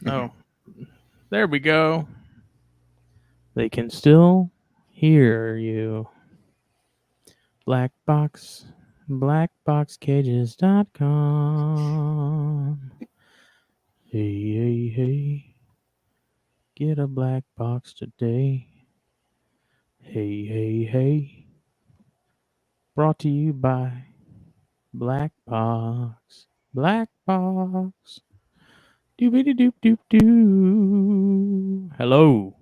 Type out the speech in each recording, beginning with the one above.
Oh, there we go. They can still hear you. BlackBox, blackboxcages.com. Hey, hey, hey. Get a black box today. Hey, hey, hey. Brought to you by BlackBox. BlackBox. Doobity doop doop doo. Hello.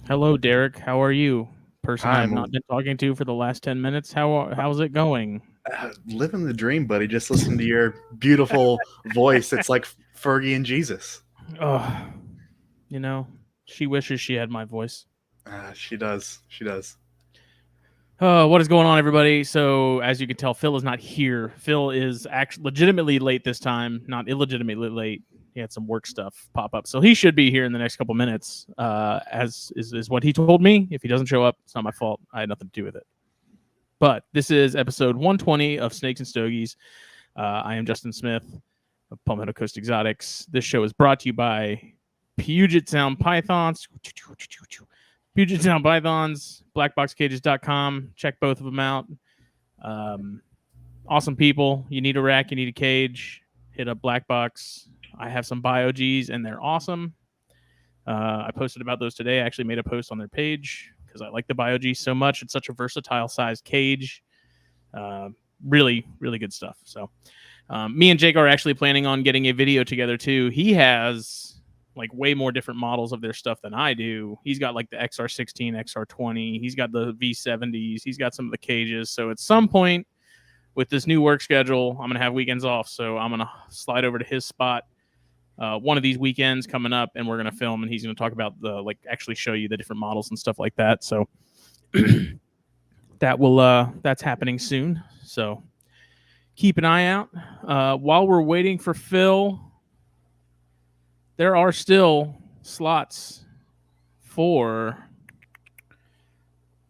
Hello, Derek. How are you? Person I Hi, have not been talking to for the last 10 minutes. How's it going? living the dream, buddy. Just listen to your beautiful voice. It's like Fergie and Jesus. Oh, she wishes she had my voice. She does. She does. Oh, what is going on, everybody? So, as you can tell, Phil is not here. Phil is actually legitimately late this time, not illegitimately late. He had some work stuff pop up, so he should be here in the next couple minutes. As is what he told me. If he doesn't show up, it's not my fault. I had nothing to do with it. But this is episode 120 of Snakes and Stogies. I am Justin Smith of palmettocoastexotics. This show is brought to you by Puget Sound Pythons. Puget Sound Pythons, blackboxcages.com. Check both of them out. Awesome people. You need a rack, you need a cage. Hit up BlackBox. I have some BioGs, and they're awesome. I posted about those today. I actually made a post on their page because I like the BioG so much. It's such a versatile size cage. Really, really good stuff. So me and Jake are actually planning on getting a video together too. He has like way more different models of their stuff than I do. He's got like the XR16, XR20. He's got the V70s. He's got some of the cages. So at some point with this new work schedule, I'm going to have weekends off. So I'm going to slide over to his spot one of these weekends coming up, and we're going to film, and he's going to talk about actually show you the different models and stuff like that. So that's happening soon. So keep an eye out. While we're waiting for Phil, there are still slots for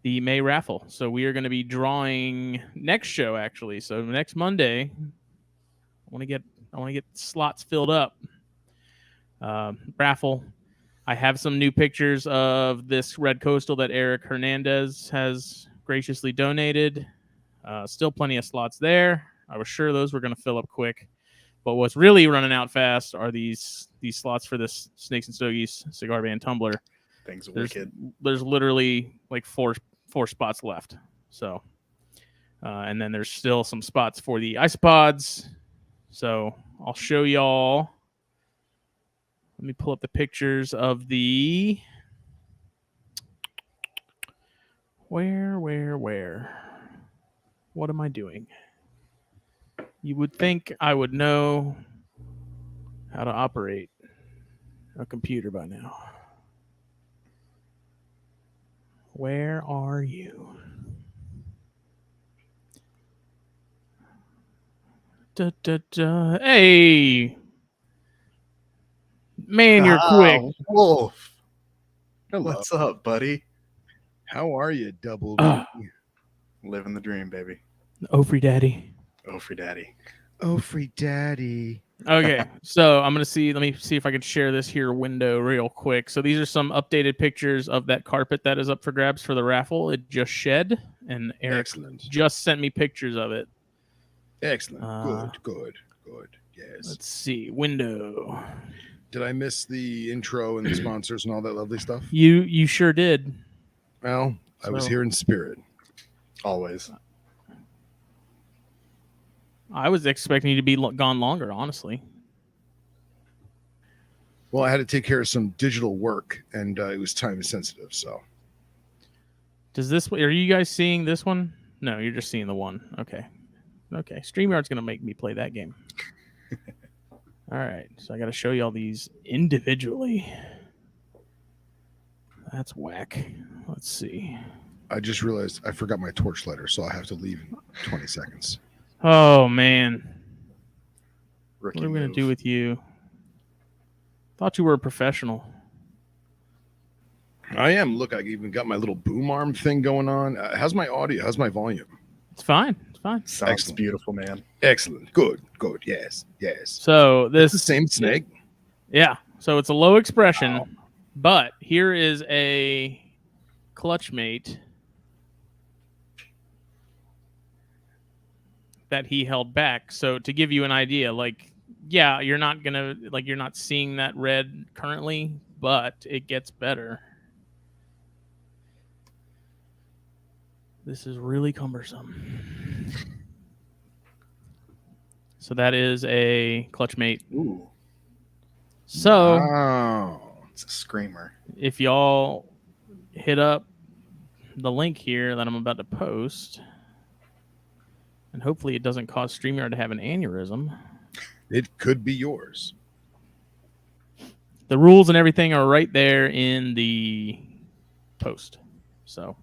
the May raffle. So we are going to be drawing next show, actually. So next Monday, I want to get slots filled up. Raffle. I have some new pictures of this red coastal that Eric Hernandez has graciously donated. Still plenty of slots there. I was sure those were going to fill up quick. But what's really running out fast are these slots for this Snakes and Stogies cigar band tumbler. Things are wicked. There's literally like four spots left. So, and then there's still some spots for the isopods. So I'll show y'all. Let me pull up the pictures of the where? What am I doing? You would think I would know how to operate a computer by now. Where are you? Hey! Man, you're quick. Wolf. Hello. What's up, buddy? How are you, Double D? Living the dream, baby. Free daddy. Oh, free daddy. Oh, free daddy. Okay, so I'm going to let me see if I can share this here window real quick. So these are some updated pictures of that carpet that is up for grabs for the raffle. It just shed, and Eric just sent me pictures of it. Excellent. Good. Yes. Let's see. Window. Did I miss the intro and the sponsors and all that lovely stuff? You sure did. Well, I was here in spirit. Always. I was expecting you to be gone longer, honestly. Well, I had to take care of some digital work, and it was time sensitive. So, are you guys seeing this one? No, you're just seeing the one. Okay. StreamYard's gonna make me play that game. All right, so I got to show you all these individually. That's whack. Let's see. I just realized I forgot my torch lighter, so I have to leave in 20 seconds. Oh, man. Rookie what are we going move. to do with you? Thought you were a professional. I am. Look, I even got my little boom arm thing going on. How's my audio? How's my volume? It's fine. It's fine. Sounds Excellent. beautiful, man. Excellent. Good. Yes. So It's this the same snake. Yeah. So it's a low expression, but here is a clutch mate that he held back. So to give you an idea, like, yeah, you're not seeing that red currently, but it gets better. This is really cumbersome. So that is a clutch mate. Ooh, So Wow. it's a screamer. if y'all hit up the link here that I'm about to post, and hopefully it doesn't cause StreamYard to have an aneurysm. It could be yours. The rules and everything are right there in the post. So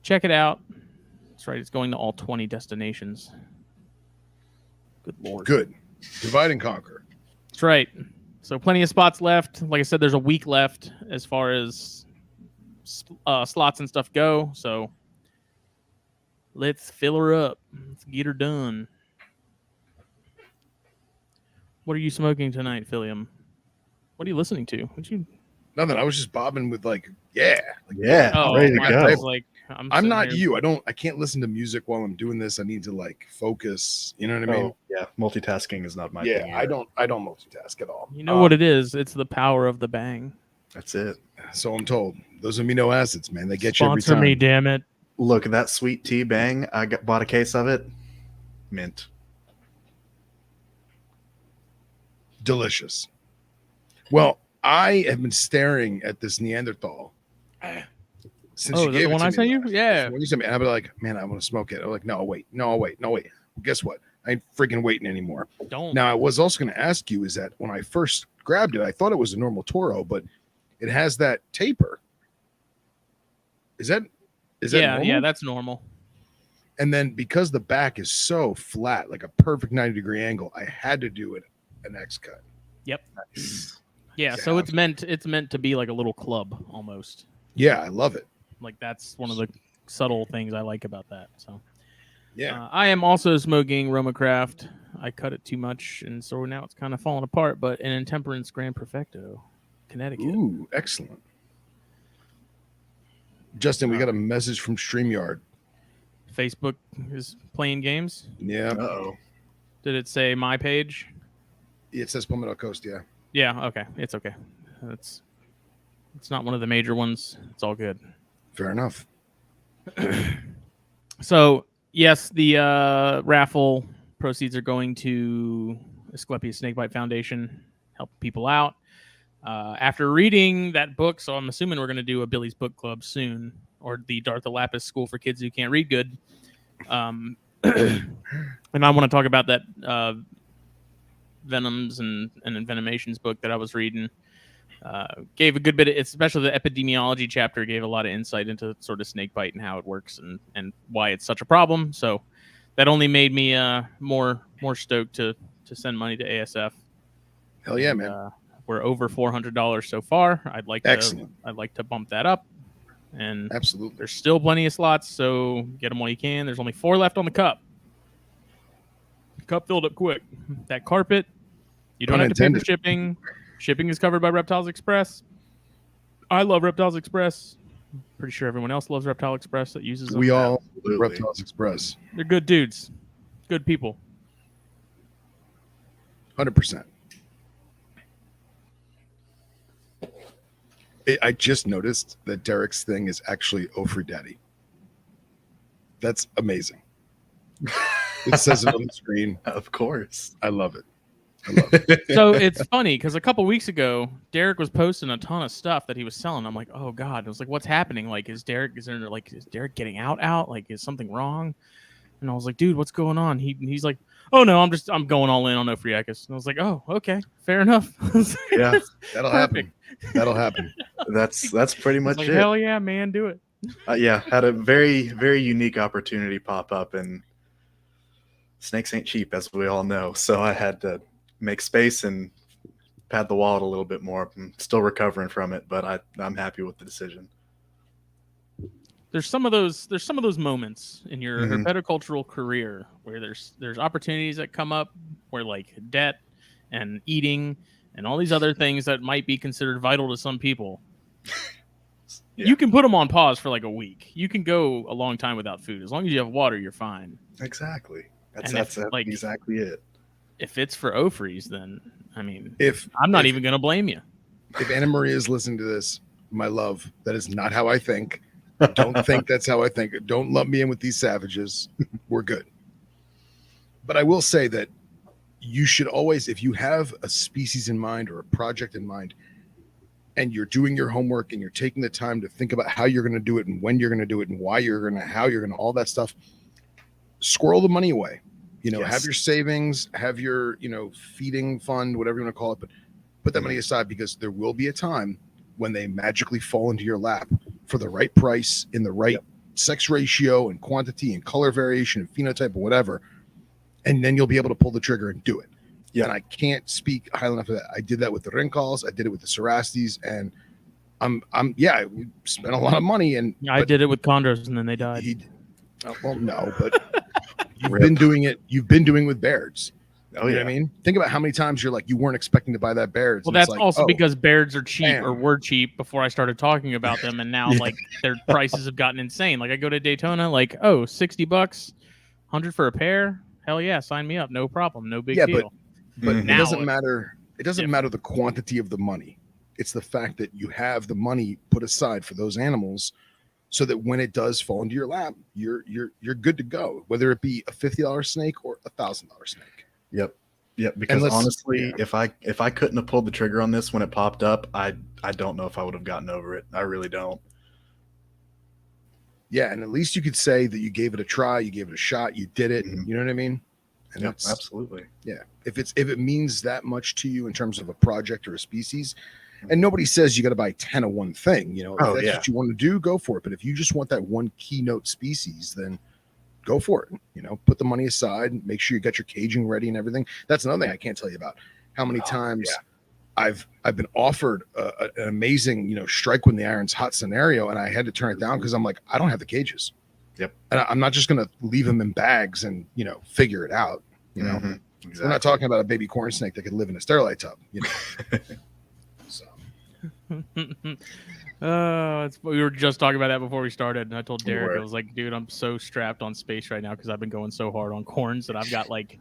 check it out. That's right. It's going to all 20 destinations. Good Lord. Good. Divide and conquer. That's right. So plenty of spots left. Like I said, there's a week left as far as slots and stuff go. So let's fill her up. Let's get her done. What are you smoking tonight, Philium? What are you listening to? Nothing. I was just bobbing with yeah. Yeah, Oh, ready to mine go. was like, I'm not here. you. I can't listen to music while I'm doing this. I need to like focus. You know what I mean? Oh, yeah, multitasking is not my thing. Yeah, I don't multitask at all. You know what it is? It's the power of the bang. That's it. So I'm told. Those amino acids, man, they get you every Sponsor time. me, damn it. Look, that sweet tea bang. I bought a case of it. Mint. Delicious. Well, I have been staring at this Neanderthal since you Oh, gave the it one to I me sent you? last. Yeah. When you sent me, I'd be like, man, I want to smoke it. I'm like, no, wait. Guess what? I ain't freaking waiting anymore. Don't. Now, I was also going to ask you is that when I first grabbed it, I thought it was a normal Toro, but it has that taper. Is that normal? Yeah, that's normal. And then because the back is so flat, like a perfect 90-degree angle, I had to do it an X cut. Yep. Nice. Yeah, so it's meant to be like a little club almost. Yeah, I love it. Like that's one of the subtle things I like about that. So Yeah. I am also smoking Romacraft. I cut it too much, and so now it's kind of falling apart. But an Intemperance Grand Perfecto, Connecticut. Ooh, excellent. Justin, we got a message from StreamYard. Facebook is playing games. Yeah. Uh-oh. Did it say my page? It says Palmetto Coast, yeah. Yeah, okay. It's okay. It's not one of the major ones. It's all good. Fair enough. So, yes, the raffle proceeds are going to Asclepius Snakebite Foundation, help people out. After reading that book, so I'm assuming we're going to do a Billy's Book Club soon, or the Dartha Lapis School for Kids Who Can't Read Good. And I want to talk about that Venoms and Envenomations book that I was reading. Gave a good bit of, especially the epidemiology chapter, gave a lot of insight into sort of snakebite and how it works and why it's such a problem. So that only made me more stoked to send money to ASF. Hell yeah, man. We're over $400 so far. I'd like to bump that up. And Absolutely. there's still plenty of slots, so get them while you can. There's only 4 left on the cup. Cup filled up quick. That carpet, you don't have to pay for shipping. Shipping is covered by Reptiles Express. I love Reptiles Express. Pretty sure everyone else loves Reptile Express that uses them. We all Absolutely. Reptiles Express. They're good dudes. Good people. 100%. I just noticed that Derek's thing is actually O for Daddy. That's amazing. It says it on the screen. Of course. I love it. So it's funny because a couple weeks ago, Derek was posting a ton of stuff that he was selling. I'm like, oh God. I was like, what's happening? Like, is Derek getting out? Like, is something wrong? And I was like, dude, what's going on? He's like, oh no, I'm going all in on Ophryagus. And I was like, oh, okay, fair enough. Yeah, That'll happen. That'll happen. that's pretty much like, it. hell yeah, man, do it. Yeah, had a very, very unique opportunity pop up, and snakes ain't cheap, as we all know. So I had to make space and pad the wallet a little bit more. I'm still recovering from it, but I'm happy with the decision. there's some of those moments in your Mhm. herpetocultural career where there's opportunities that come up where like debt and eating and all these other things that might be considered vital to some people. Yeah. You can put them on pause for like a week. You can go a long time without food. As long as you have water, you're fine. Exactly. That's And if, like, exactly it. If it's for O-freeze, then I mean, If I'm not even going to blame you. If Anna Maria is listening to this, my love, that is not how I think. Don't think that's how I think. Don't lump me in with these savages. We're good. But I will say that you should always, if you have a species in mind or a project in mind, and you're doing your homework and you're taking the time to think about how you're going to do it and when you're going to do it and why you're going to, how you're going to, all that stuff, squirrel the money away. You know, Yes. have your savings, have your, feeding fund, whatever you want to call it, but put that money aside, because there will be a time when they magically fall into your lap for the right price, in the right sex ratio and quantity and color variation and phenotype or whatever. And then you'll be able to pull the trigger and do it. Yeah. And I can't speak highly enough of that. I did that with the Rincals. I did it with the Cerastes, and we spent a lot of money. And I did it with chondros and then they died. But you've been doing it. You've been doing it with Bairds. Oh, You know what I mean? Think about how many times you're like, you weren't expecting to buy that Baird's. Well, and it's that's like, also oh, because Bairds are cheap bam. or were cheap before I started talking about them, and now like their prices have gotten insane. Like I go to Daytona, like $60, 100 for a pair. Hell yeah, sign me up, no problem, no big deal. But Mhm. it doesn't matter. It doesn't matter the quantity of the money. It's the fact that you have the money put aside for those animals, so that when it does fall into your lap, you're good to go. Whether it be a $50 snake or a $1,000 snake. Yep. Because honestly, if I couldn't have pulled the trigger on this when it popped up, I don't know if I would have gotten over it. I really don't. Yeah, and at least you could say that you gave it a try, you gave it a shot, you did it. Mhm. You know what I mean? And Yep, absolutely. Yeah. If it means that much to you in terms of a project or a species, and nobody says you got to buy 10 of one thing, if that's what you want to do, go for it. But if you just want that one keynote species, then go for it. Put the money aside, make sure you got your caging ready and everything. That's another thing I can't tell you about. How many times I've been offered an amazing, strike when the iron's hot scenario, and I had to turn it down because I'm like, I don't have the cages. Yep. And I'm not just going to leave them in bags and, figure it out. Mhm. Exactly. We're not talking about a baby corn snake that could live in a Sterilite tub. So. We were just talking about that before we started, and I told Derek, were. I was like, dude, I'm so strapped on space right now because I've been going so hard on corns that I've got like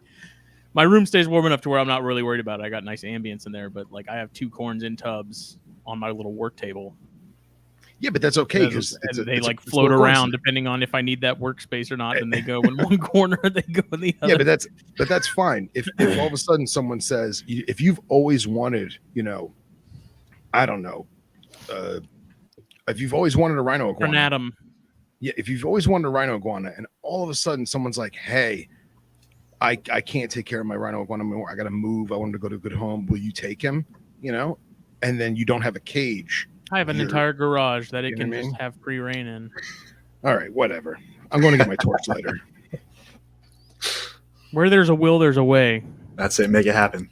my room stays warm enough to where I'm not really worried about it. I got nice ambience in there, but like I have 2 corns in tubs on my little work table. Yeah, but that's okay because they float around depending on if I need that workspace or not. And they go in one corner, they go in the other. Yeah, but that's fine. If all of a sudden someone says, if you've always wanted, I don't know, if you've always wanted a rhino iguana, if you've always wanted a rhino iguana, and all of a sudden someone's like, hey, I can't take care of my rhino iguana anymore. I got to move. I want to go to a good home. Will you take him? And then you don't have a cage. I have an entire garage that it can just have free reign in. All right, whatever. I'm going to get my torch later. Where there's a will, there's a way. That's it. Make it happen.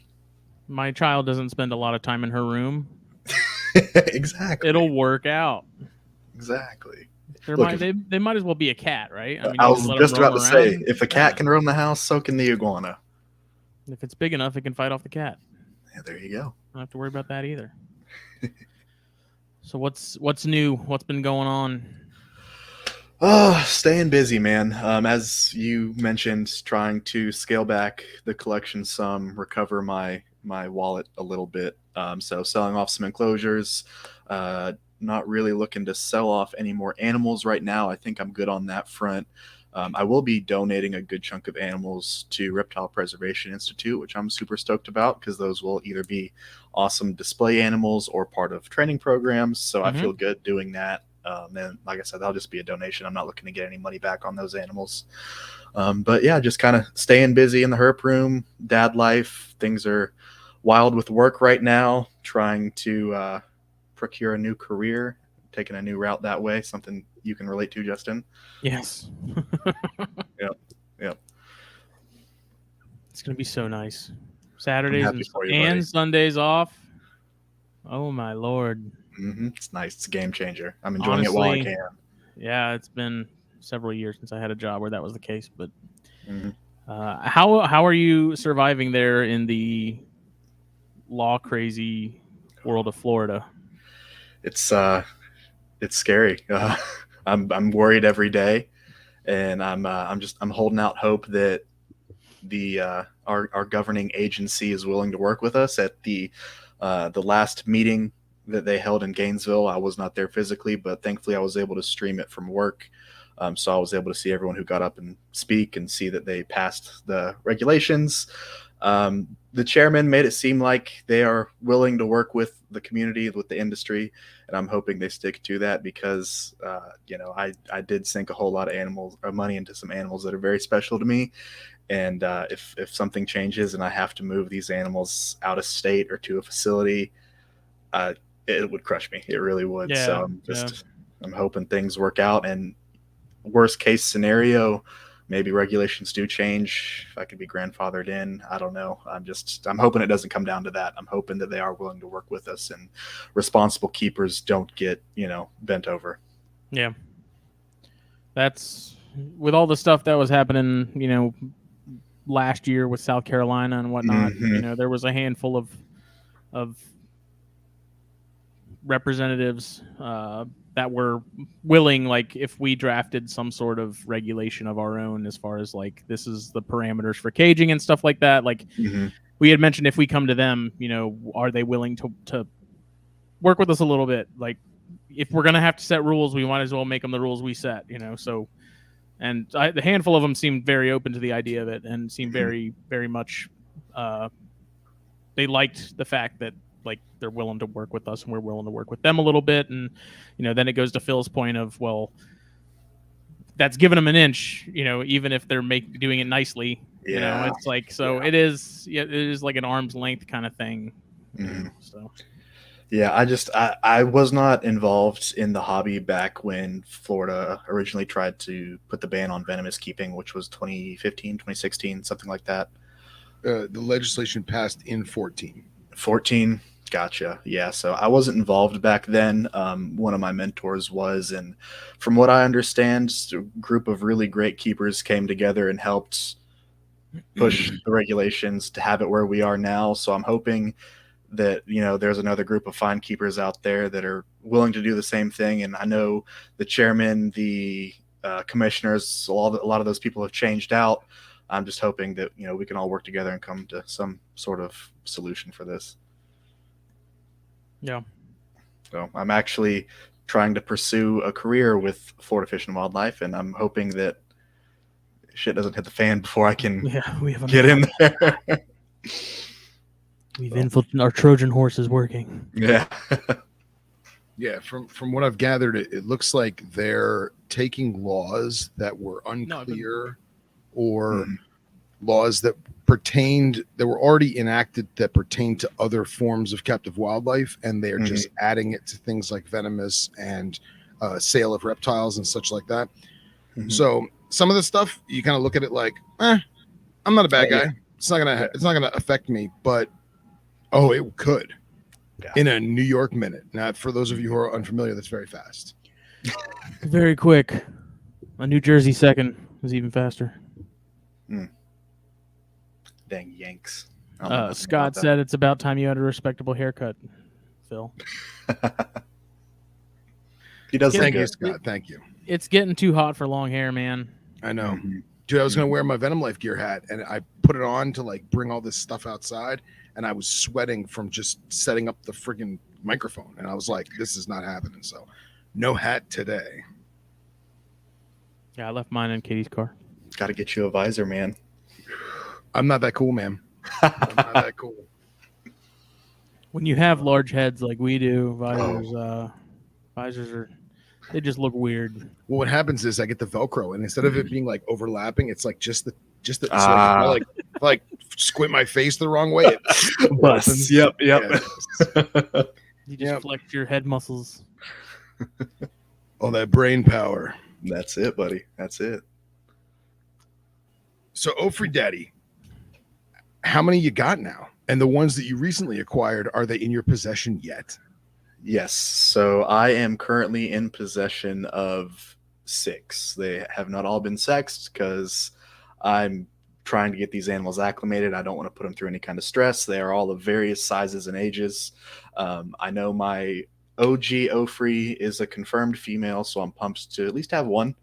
My child doesn't spend a lot of time in her room. Exactly. It'll work out. Exactly. They might as well be a cat, right? I mean, I was just about to say, if a cat can roam the house, so can the iguana. If it's big enough, it can fight off the cat. Yeah, there you go. Don't have to worry about that either. So what's new? What's been going on? Oh, staying busy, man. As you mentioned, trying to scale back the collection some, recover my wallet a little bit. So selling off some enclosures, not really looking to sell off any more animals right now. I think I'm good on that front. I will be donating a good chunk of animals to Reptile Preservation Institute, which I'm super stoked about because those will either be awesome display animals or part of training programs. So I feel good doing that. And like I said, that'll just be a donation. I'm not looking to get any money back on those animals. But yeah, just kind of staying busy in the herp room, dad life. Things are wild with work right now, trying to procure a new career, taking a new route that way, something you can relate to, Justin. Yes. Yep. It's going to be so nice. Saturdays you, and Sundays off. Oh, my Lord. It's nice. It's a game changer. I'm enjoying it while I can. Yeah, it's been several years since I had a job where that was the case. But Mhm. how are you surviving there in the law crazy world of Florida? It's scary. I'm worried every day, and I'm holding out hope that the our governing agency is willing to work with us. At the last meeting that they held in Gainesville, I was not there physically, but thankfully I was able to stream it from work. So I was able to see everyone who got up and speak and see that they passed the regulations. The chairman made it seem like they are willing to work with the community, with the industry, and I'm hoping they stick to that because, I did sink a whole lot of money into some animals that are very special to me. And if something changes and I have to move these animals out of state or to a facility, it would crush me. It really would. Yeah, So I'm hoping things work out. And worst case scenario, maybe regulations do change. If I could be grandfathered in, I don't know. I'm hoping it doesn't come down to that. I'm hoping that they are willing to work with us and responsible keepers don't get, bent over. Yeah. That's with all the stuff that was happening, last year with South Carolina and whatnot. Mhm. There was a handful of representatives that were willing, like, if we drafted some sort of regulation of our own as far as like this is the parameters for caging and stuff like that. Like Mhm. we had mentioned, if we come to them, are they willing to work with us a little bit? Like if we're gonna have to set rules, we might as well make them the rules we set. So. And the handful of them seemed very open to the idea of it and seemed very, very much. They liked the fact that like they're willing to work with us and we're willing to work with them a little bit. And then it goes to Phil's point of, well, that's giving them an inch. Even if they're doing it nicely. Yeah. It's like It is. Yeah, it is like an arm's length kind of thing. So. Yeah, I was not involved in the hobby back when Florida originally tried to put the ban on venomous keeping, which was 2015, 2016, something like that. The legislation passed in 14. 14, gotcha. Yeah, so I wasn't involved back then. One of my mentors was, and from what I understand, a group of really great keepers came together and helped push the regulations to have it where we are now. So I'm hoping that there's another group of fine keepers out there that are willing to do the same thing. And I know the chairman, the commissioners, a lot of those people have changed out. I'm just hoping that we can all work together and come to some sort of solution for this. Yeah. So I'm actually trying to pursue a career with Florida Fish and Wildlife, and I'm hoping that shit doesn't hit the fan before I can get in there. We've infiltrated. Our Trojan horse is working. Yeah. Yeah, from what I've gathered, it looks like they're taking laws that were unclear or laws that were already enacted that pertain to other forms of captive wildlife, and they're just adding it to things like venomous and sale of reptiles and such like that. So some of the stuff you kind of look at it like, I'm not a bad guy. It's not gonna affect me, but it could. Yeah. In a New York minute. Now, for those of you who are unfamiliar, that's very fast. Very quick. A New Jersey second is even faster. Dang Yanks. Scott said it's about time you had a respectable haircut, Phil. He does. Thank you, Scott. Thank you. It's getting too hot for long hair, man. I know. Dude, I was going to wear my Venom Life gear hat, and I put it on to like bring all this stuff outside, and I was sweating from just setting up the friggin' microphone. And I was like, this is not happening. So no hat today. Yeah, I left mine in Katie's car. Got to get you a visor, man. I'm not that cool, man. I'm not that cool. When you have large heads like we do, visors are, they just look weird. Well, what happens is I get the Velcro, and instead of it being like overlapping, it's like just the so if I squint my face the wrong way, it busts. Yep. You just flex your head muscles. All that brain power. That's it, buddy. That's it. So, Ofri Daddy, how many you got now? And the ones that you recently acquired, are they in your possession yet? Yes. So I am currently in possession of 6. They have not all been sexed because I'm trying to get these animals acclimated. I don't want to put them through any kind of stress. They are all of various sizes and ages. I know my OG Ofree is a confirmed female, so I'm pumped to at least have one.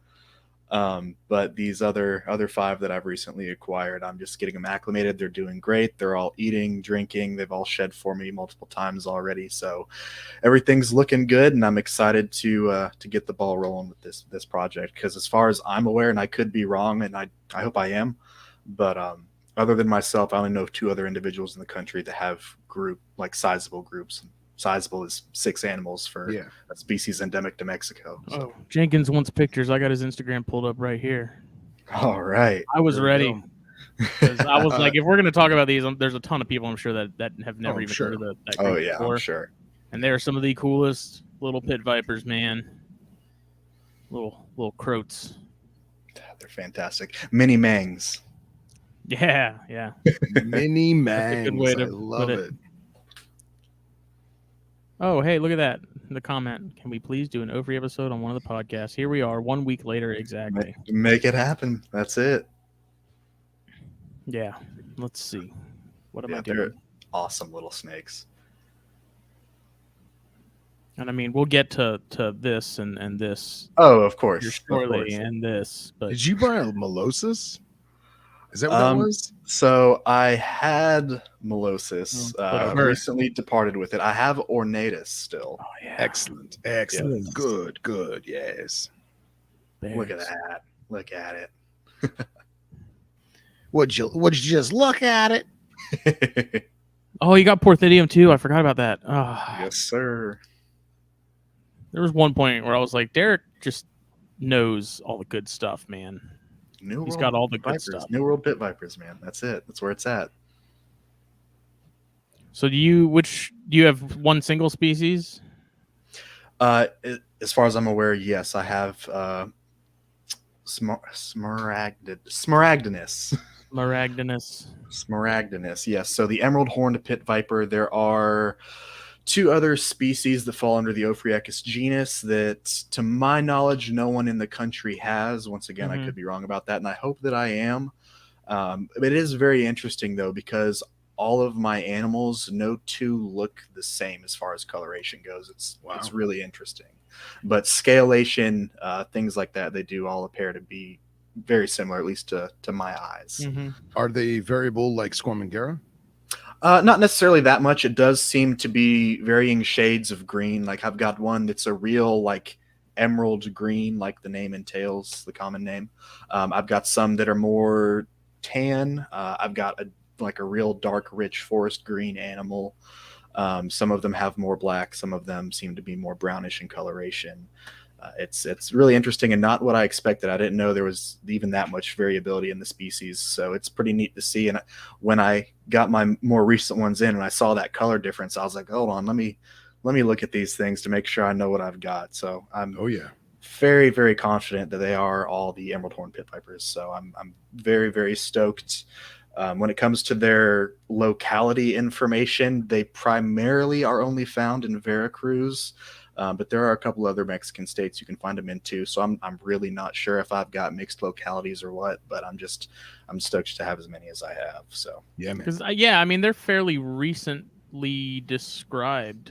But these other 5 that I've recently acquired, I'm just getting them acclimated. They're doing great. They're all eating, drinking. They've all shed for me multiple times already. So everything's looking good, and I'm excited to get the ball rolling with this project. Because as far as I'm aware, and I could be wrong, and I hope I am, but other than myself, I only know of 2 other individuals in the country that have sizable groups. Sizable is 6 animals for a species endemic to Mexico. So. Oh, Jenkins wants pictures. I got his Instagram pulled up right here. All right. I was ready. Because I was like, if we're going to talk about these, there's a ton of people I'm sure that have never even heard of that group before. I'm sure. And they are some of the coolest little pit vipers, man. Little croats. They're fantastic. Mini mangs. Yeah. Mini mangs. Good way to I love it. Oh, hey, look at that. The comment. Can we please do an Ofree episode on one of the podcasts? Here we are, 1 week later exactly. Make it happen. That's it. Yeah. Let's see. What am I doing? They're awesome little snakes. And I mean, we'll get to this and this. Oh, of course. Shortly, and this. But did you buy a Melosis? Is that what that was? So I had Melosis. Recently departed with it. I have Ornatus still. Oh yeah. Excellent. Yes. Good. Yes. Bears. Look at that. Look at it. Would you just look at it? Oh, you got Porthidium too. I forgot about that. Oh. Yes, sir. There was one point where I was like, Derek just knows all the good stuff, man. He's got all the good stuff. New World Pit Vipers, man. That's it. That's where it's at. So do you have one single species? As far as I'm aware, yes, I have Smaragdinus, yes. So the emerald horned pit viper, there are 2 other species that fall under the Ophryaecus genus that, to my knowledge, no one in the country has. Once again, I could be wrong about that, and I hope that I am. It is very interesting, though, because all of my animals, no 2 look the same as far as coloration goes. It's really interesting. But scalation, things like that, they do all appear to be very similar, at least to my eyes. Mm-hmm. Are they variable like Squamangara? Not necessarily that much. It does seem to be varying shades of green. Like I've got one that's a real emerald green, like the name entails, the common name. I've got some that are more tan. I've got a real dark, rich forest green animal. Some of them have more black. Some of them seem to be more brownish in coloration. It's really interesting and not what I expected. I didn't know there was even that much variability in the species, so it's pretty neat to see. And when I got my more recent ones in and I saw that color difference, I was like, hold on, let me look at these things to make sure I know what I've got. So I'm very, very confident that they are all the emerald horn pit vipers. So I'm very, very stoked. When it comes to their locality information, they primarily are only found in Veracruz. But there are a couple other Mexican states you can find them in too. So I'm really not sure if I've got mixed localities or what, but I'm stoked to have as many as I have. So yeah, man. Because I mean they're fairly recently described.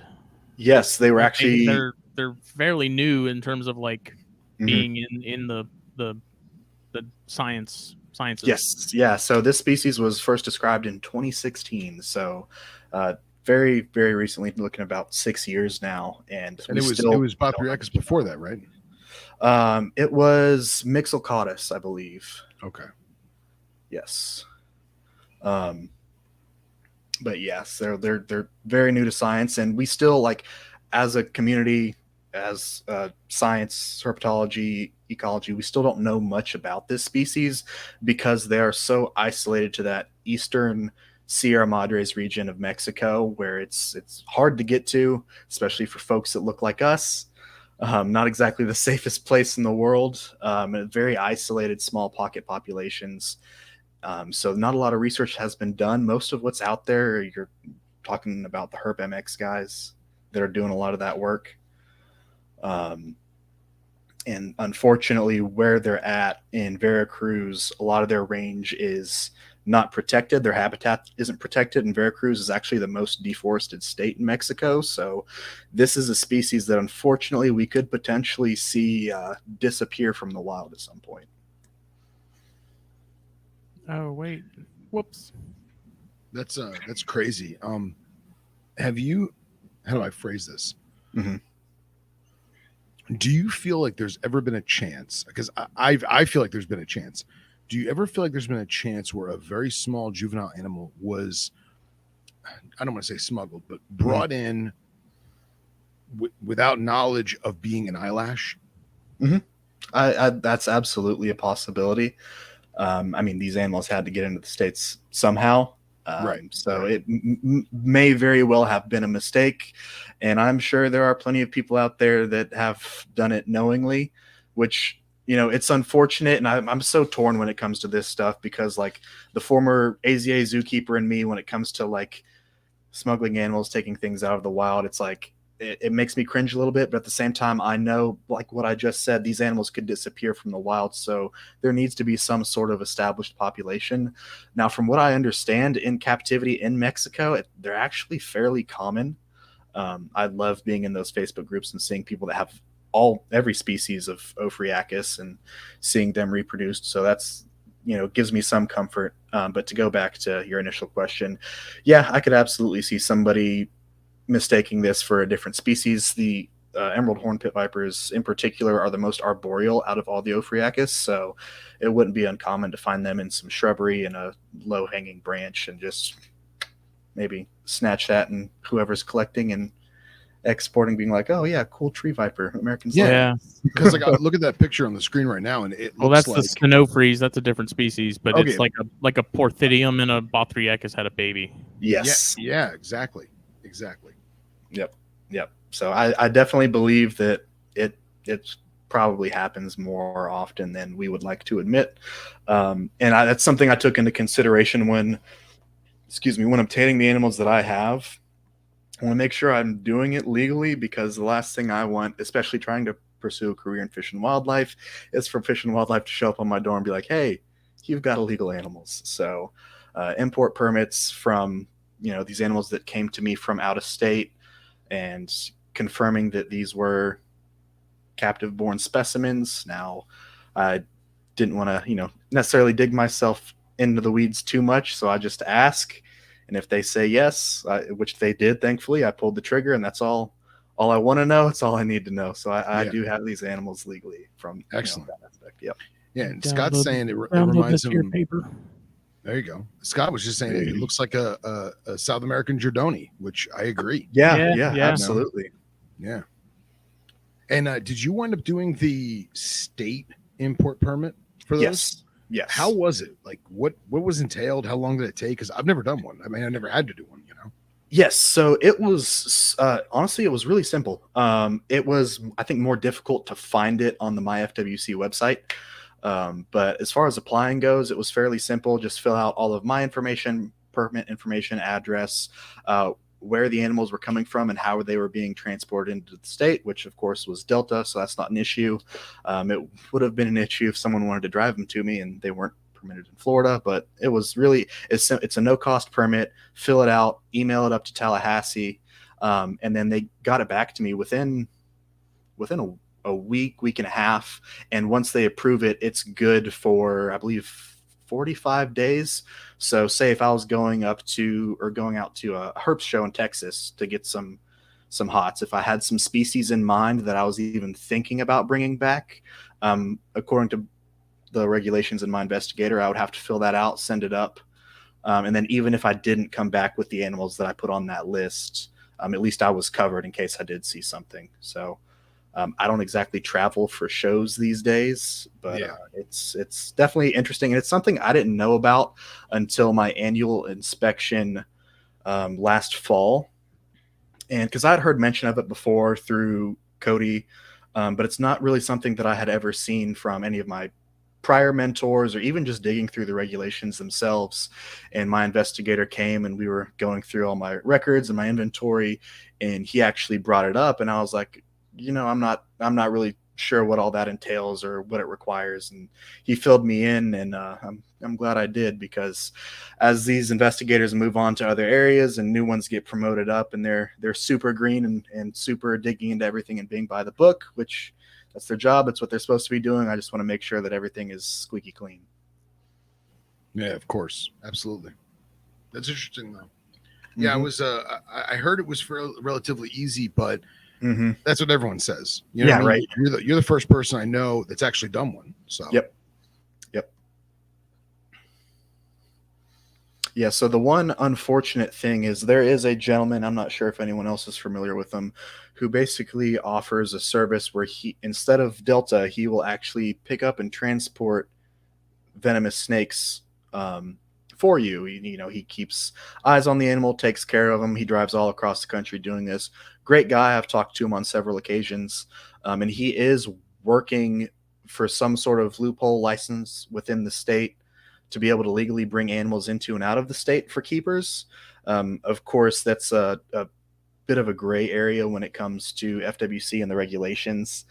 Yes, they were actually they're fairly new in terms of being in the sciences. Yes, yeah. So this species was first described in 2016. So very, very recently, looking about 6 years now, and it was Bothryaecus before that, right? It was Mixocaudus, I believe. Okay. Yes. But yes, they're very new to science, and we still as a community, as science, herpetology, ecology, we still don't know much about this species because they are so isolated to that eastern Sierra Madres region of Mexico, where it's hard to get to, especially for folks that look like us. Not exactly the safest place in the world. Very isolated, small pocket populations. So not a lot of research has been done. Most of what's out there, you're talking about the Herp MX guys that are doing a lot of that work. And unfortunately, where they're at in Veracruz, a lot of their range is not protected. Their habitat isn't protected, and Veracruz is actually the most deforested state in Mexico. So this is a species that unfortunately we could potentially see disappear from the wild at some point. Oh, wait. Whoops. That's crazy. How do I phrase this? Mm-hmm. Do you feel like there's ever been a chance? Because I feel like there's been a chance. Do you ever feel like there's been a chance where a very small juvenile animal was, I don't want to say smuggled, but brought in without knowledge of being an eyelash? Mm-hmm. That's absolutely a possibility. I mean, these animals had to get into the States somehow. Right. So it may very well have been a mistake. And I'm sure there are plenty of people out there that have done it knowingly, which, it's unfortunate. And I'm so torn when it comes to this stuff because, like, the former AZA zookeeper and me, when it comes to, like, smuggling animals, taking things out of the wild, it's like, it makes me cringe a little bit, but at the same time, I know, like what I just said, these animals could disappear from the wild, so there needs to be some sort of established population. Now, from what I understand, in captivity in Mexico, they're actually fairly common. I love being in those Facebook groups and seeing people that have every species of Ophryacis and seeing them reproduced. So that's, gives me some comfort. But to go back to your initial question, yeah, I could absolutely see somebody mistaking this for a different species. The emerald horn pit vipers in particular are the most arboreal out of all the Ophryacis, so it wouldn't be uncommon to find them in some shrubbery and a low-hanging branch and just maybe snatch that, and whoever's collecting and exporting being like, oh yeah, cool tree viper, Americans. Yeah. Because look at that picture on the screen right now, and it looks that's like the Spinofries. That's a different species, but Okay. it's like a Porthidium and a Bothryacis had a baby. Yes. Yeah, exactly. Yep. So I definitely believe that it probably happens more often than we would like to admit. And that's something I took into consideration when obtaining the animals that I have. I want to make sure I'm doing it legally, because the last thing I want, especially trying to pursue a career in fish and wildlife, is for Fish and Wildlife to show up on my door and be like, hey, you've got illegal animals. So import permits from, these animals that came to me from out of state, and confirming that these were captive born specimens. Now, I didn't want to, necessarily dig myself into the weeds too much. So I just ask. And if they say yes, which they did, thankfully, I pulled the trigger, and that's all I want to know. It's all I need to know. So I do have these animals legally from excellent that aspect. Yep. Yeah. And Scott's saying it reminds him. Paper. There you go. Scott was just saying it looks like a South American Giordoni, which I agree. Yeah, absolutely. Yeah. And did you wind up doing the state import permit for those? Yes. How was it? Like, what was entailed? How long did it take? Because I've never done one. I mean, I never had to do one, Yes. So it was, honestly, it was really simple. It was, I think, more difficult to find it on the MyFWC website. But as far as applying goes, it was fairly simple. Just fill out all of my information, permit information, address, where the animals were coming from, and how they were being transported into the state, which of course was Delta. So that's not an issue. It would have been an issue if someone wanted to drive them to me and they weren't permitted in Florida, but it was really, it's a no cost permit. Fill it out, email it up to Tallahassee. And then they got it back to me within a week and a half. And once they approve it, it's good for, I believe, 45 days. So say if I was going out to a Herp show in Texas to get some hots, if I had some species in mind that I was even thinking about bringing back, according to the regulations in my investigator, I would have to fill that out, send it up. And then even if I didn't come back with the animals that I put on that list, at least I was covered in case I did see something. So I don't exactly travel for shows these days, but it's definitely interesting. And it's something I didn't know about until my annual inspection last fall. And because I'd heard mention of it before through Cody, but it's not really something that I had ever seen from any of my prior mentors, or even just digging through the regulations themselves. And my investigator came and we were going through all my records and my inventory, and he actually brought it up, and I was like, I'm not really sure what all that entails or what it requires. And he filled me in, and I'm glad I did, because as these investigators move on to other areas and new ones get promoted up, and they're super green and super digging into everything and being by the book, which that's their job. It's what they're supposed to be doing. I just want to make sure that everything is squeaky clean. Yeah, of course. Absolutely. That's interesting, though. Yeah, it was. I heard it was relatively easy, but that's what everyone says. You know, yeah, what I mean? right. You're the first person I know that's actually done one. So Yep. Yeah. So the one unfortunate thing is there is a gentleman, I'm not sure if anyone else is familiar with him, who basically offers a service where he, instead of Delta, he will actually pick up and transport venomous snakes for you. He keeps eyes on the animal, takes care of them. He drives all across the country doing this. Great guy. I've talked to him on several occasions, and he is working for some sort of loophole license within the state to be able to legally bring animals into and out of the state for keepers. Of course, that's a bit of a gray area when it comes to FWC and the regulations.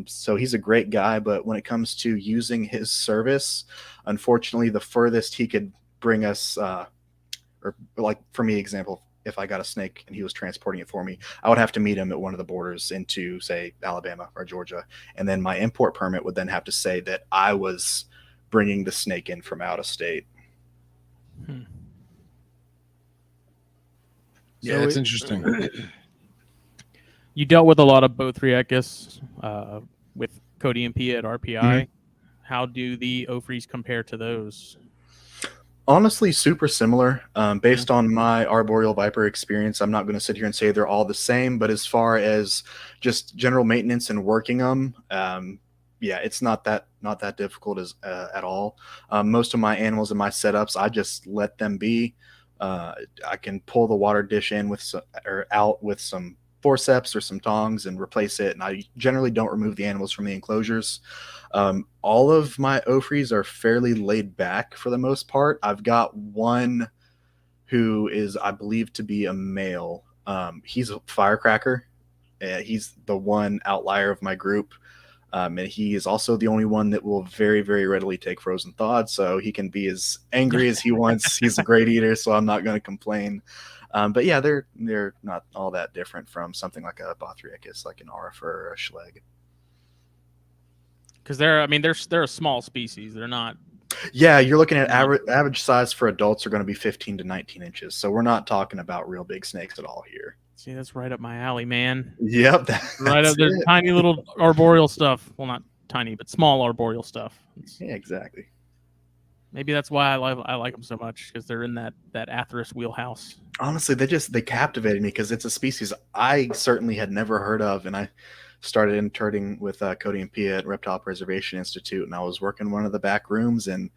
So he's a great guy, but when it comes to using his service, unfortunately, the furthest he could bring us, or like for me, example, if I got a snake and he was transporting it for me, I would have to meet him at one of the borders into, say, Alabama or Georgia. And then my import permit would then have to say that I was bringing the snake in from out of state. Yeah, it's interesting. You dealt with a lot of Bothreuchus with Cody and Pia at RPI. How do the Ophrys compare to those? Honestly, super similar. Based on my arboreal viper experience, I'm not going to sit here and say they're all the same, but as far as just general maintenance and working them, yeah, it's not that difficult at all. Most of my animals and my setups, I just let them be. I can pull the water dish in out with some forceps or some tongs and replace it. And I generally don't remove the animals from the enclosures. All of my Ophrys are fairly laid back for the most part. I've got one who is, I believe, to be a male. He's a firecracker. He's the one outlier of my group. And he is also the only one that will very, very readily take frozen thawed. So he can be as angry as he wants. He's a great eater, so I'm not going to complain. But yeah, they're not all that different from something like a Bothreuchus, like an Aurifer or a Schleg. Because they're a small species. They're not. Yeah, you're looking at average size for adults are going to be 15 to 19 inches. So we're not talking about real big snakes at all here. See, that's right up my alley, man. Yep. Right up there. Tiny little arboreal stuff. Well, not tiny, but small arboreal stuff. Yeah, exactly. Maybe that's why I like them so much, because they're in that Atheris wheelhouse. Honestly, they captivated me because it's a species I certainly had never heard of. And I started interning with Cody and Pia at Reptile Preservation Institute, and I was working one of the back rooms, and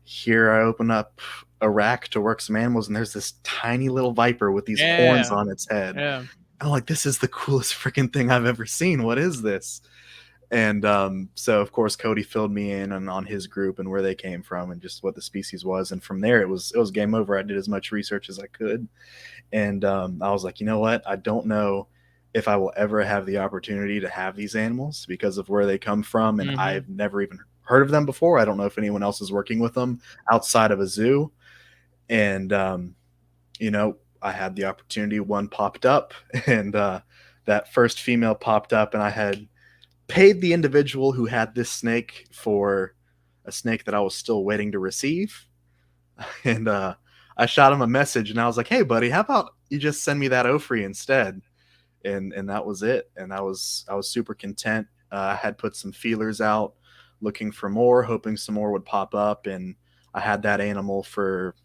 here I open up a rack to work some animals, and there's this tiny little viper with these horns on its head. Yeah. I'm like, this is the coolest freaking thing I've ever seen. What is this? And so, of course, Cody filled me in on his group and where they came from and just what the species was. And from there, it was game over. I did as much research as I could. And I was like, you know what? I don't know if I will ever have the opportunity to have these animals because of where they come from. And I've never even heard of them before. I don't know if anyone else is working with them outside of a zoo. And, I had the opportunity. One popped up, and that first female popped up, and I had paid the individual who had this snake for a snake that I was still waiting to receive. And I shot him a message, and I was like, hey, buddy, how about you just send me that Ophrys instead? And that was it. And I was super content. I had put some feelers out looking for more, hoping some more would pop up. And I had that animal for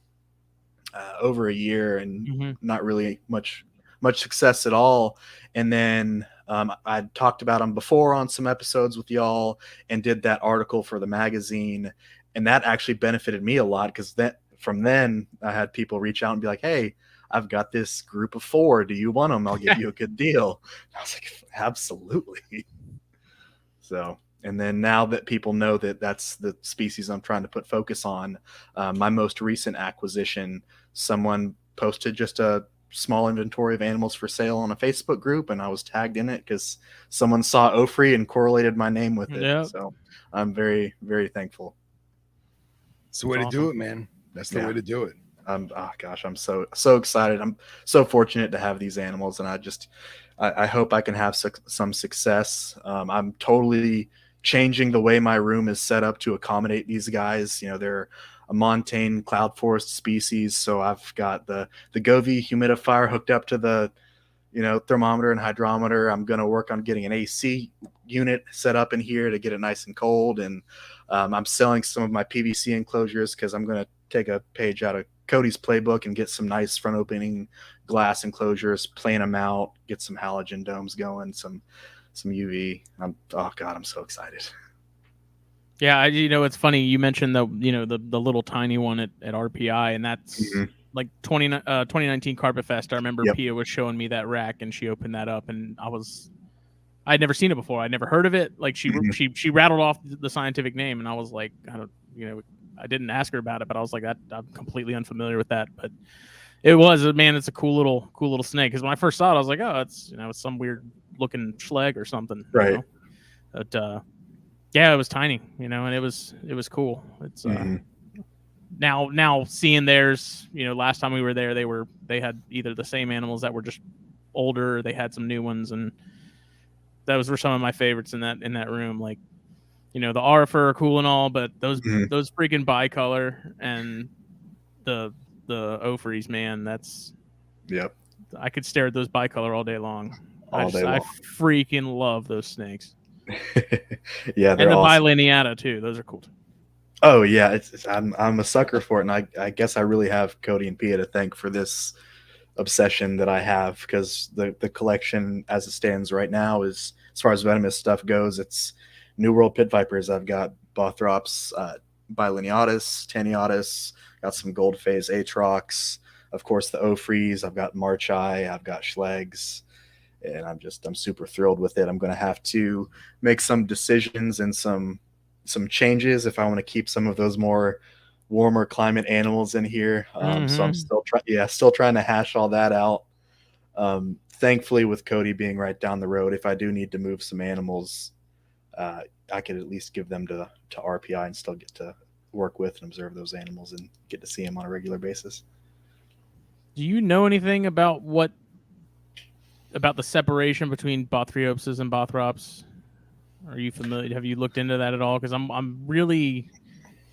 over a year and not really much success at all. And then I talked about him before on some episodes with y'all and did that article for the magazine. And that actually benefited me a lot because from then I had people reach out and be like, hey, I've got this group of 4. Do you want them? I'll give you a good deal. And I was like, absolutely. So, and then now that people know that that's the species I'm trying to put focus on, my most recent acquisition, someone posted just a small inventory of animals for sale on a Facebook group, and I was tagged in it because someone saw Ofri and correlated my name with it. Yep. So I'm very, very thankful. It's the way to do it, man. That's the way to do it. Oh gosh, I'm so excited. I'm so fortunate to have these animals, and I hope I can have some success. I'm totally changing the way my room is set up to accommodate these guys. You know, they're a montane cloud forest species, so I've got the Govee humidifier hooked up to the thermometer and hydrometer. I'm going to work on getting an AC unit set up in here to get it nice and cold, and I'm selling some of my PVC enclosures because I'm going to take a page out of Cody's playbook and get some nice front opening glass enclosures, plane them out, get some halogen domes going, some UV. I'm so excited. Yeah, it's funny you mentioned the little tiny one at RPI, and that's like 2019 Carpet Fest. I remember Pia was showing me that rack, and she opened that up, and I'd never seen it before. I'd never heard of it. Like she rattled off the scientific name, and I was like, I didn't ask her about it, but I was like, I'm completely unfamiliar with that. But it's a cool little snake. Because when I first saw it, I was like, oh, it's some weird looking schleg or something, right? But yeah, it was tiny, and it was cool. It's now seeing theirs. Last time we were there, they had either the same animals that were just older, or they had some new ones, and those were some of my favorites in that room. Like, the Arifer are cool and all, but those freaking bicolor and the Ofris, man, I could stare at those bicolor all day long. I freaking love those snakes. Yeah, and the awesome. bilineata too. Those are cool too. Oh yeah, I'm a sucker for it, and I guess I really have Cody and Pia to thank for this obsession that I have, because the collection as it stands right now is, as far as venomous stuff goes, it's New World pit vipers. I've got Bothrops, bilineatus, tanniatus, got some gold phase atrox, of course the Ofris, I've got marchi, I've got schlegs, and I'm super thrilled with it. I'm going to have to make some decisions and some changes if I want to keep some of those more warmer climate animals in here. So I'm still trying to hash all that out. Thankfully, with Cody being right down the road, if I do need to move some animals, I could at least give them to RPI and still get to work with and observe those animals and get to see them on a regular basis. Do you know anything about the separation between Bothriopsis and Bothrops? Are you familiar? Have you looked into that at all? Because I'm really,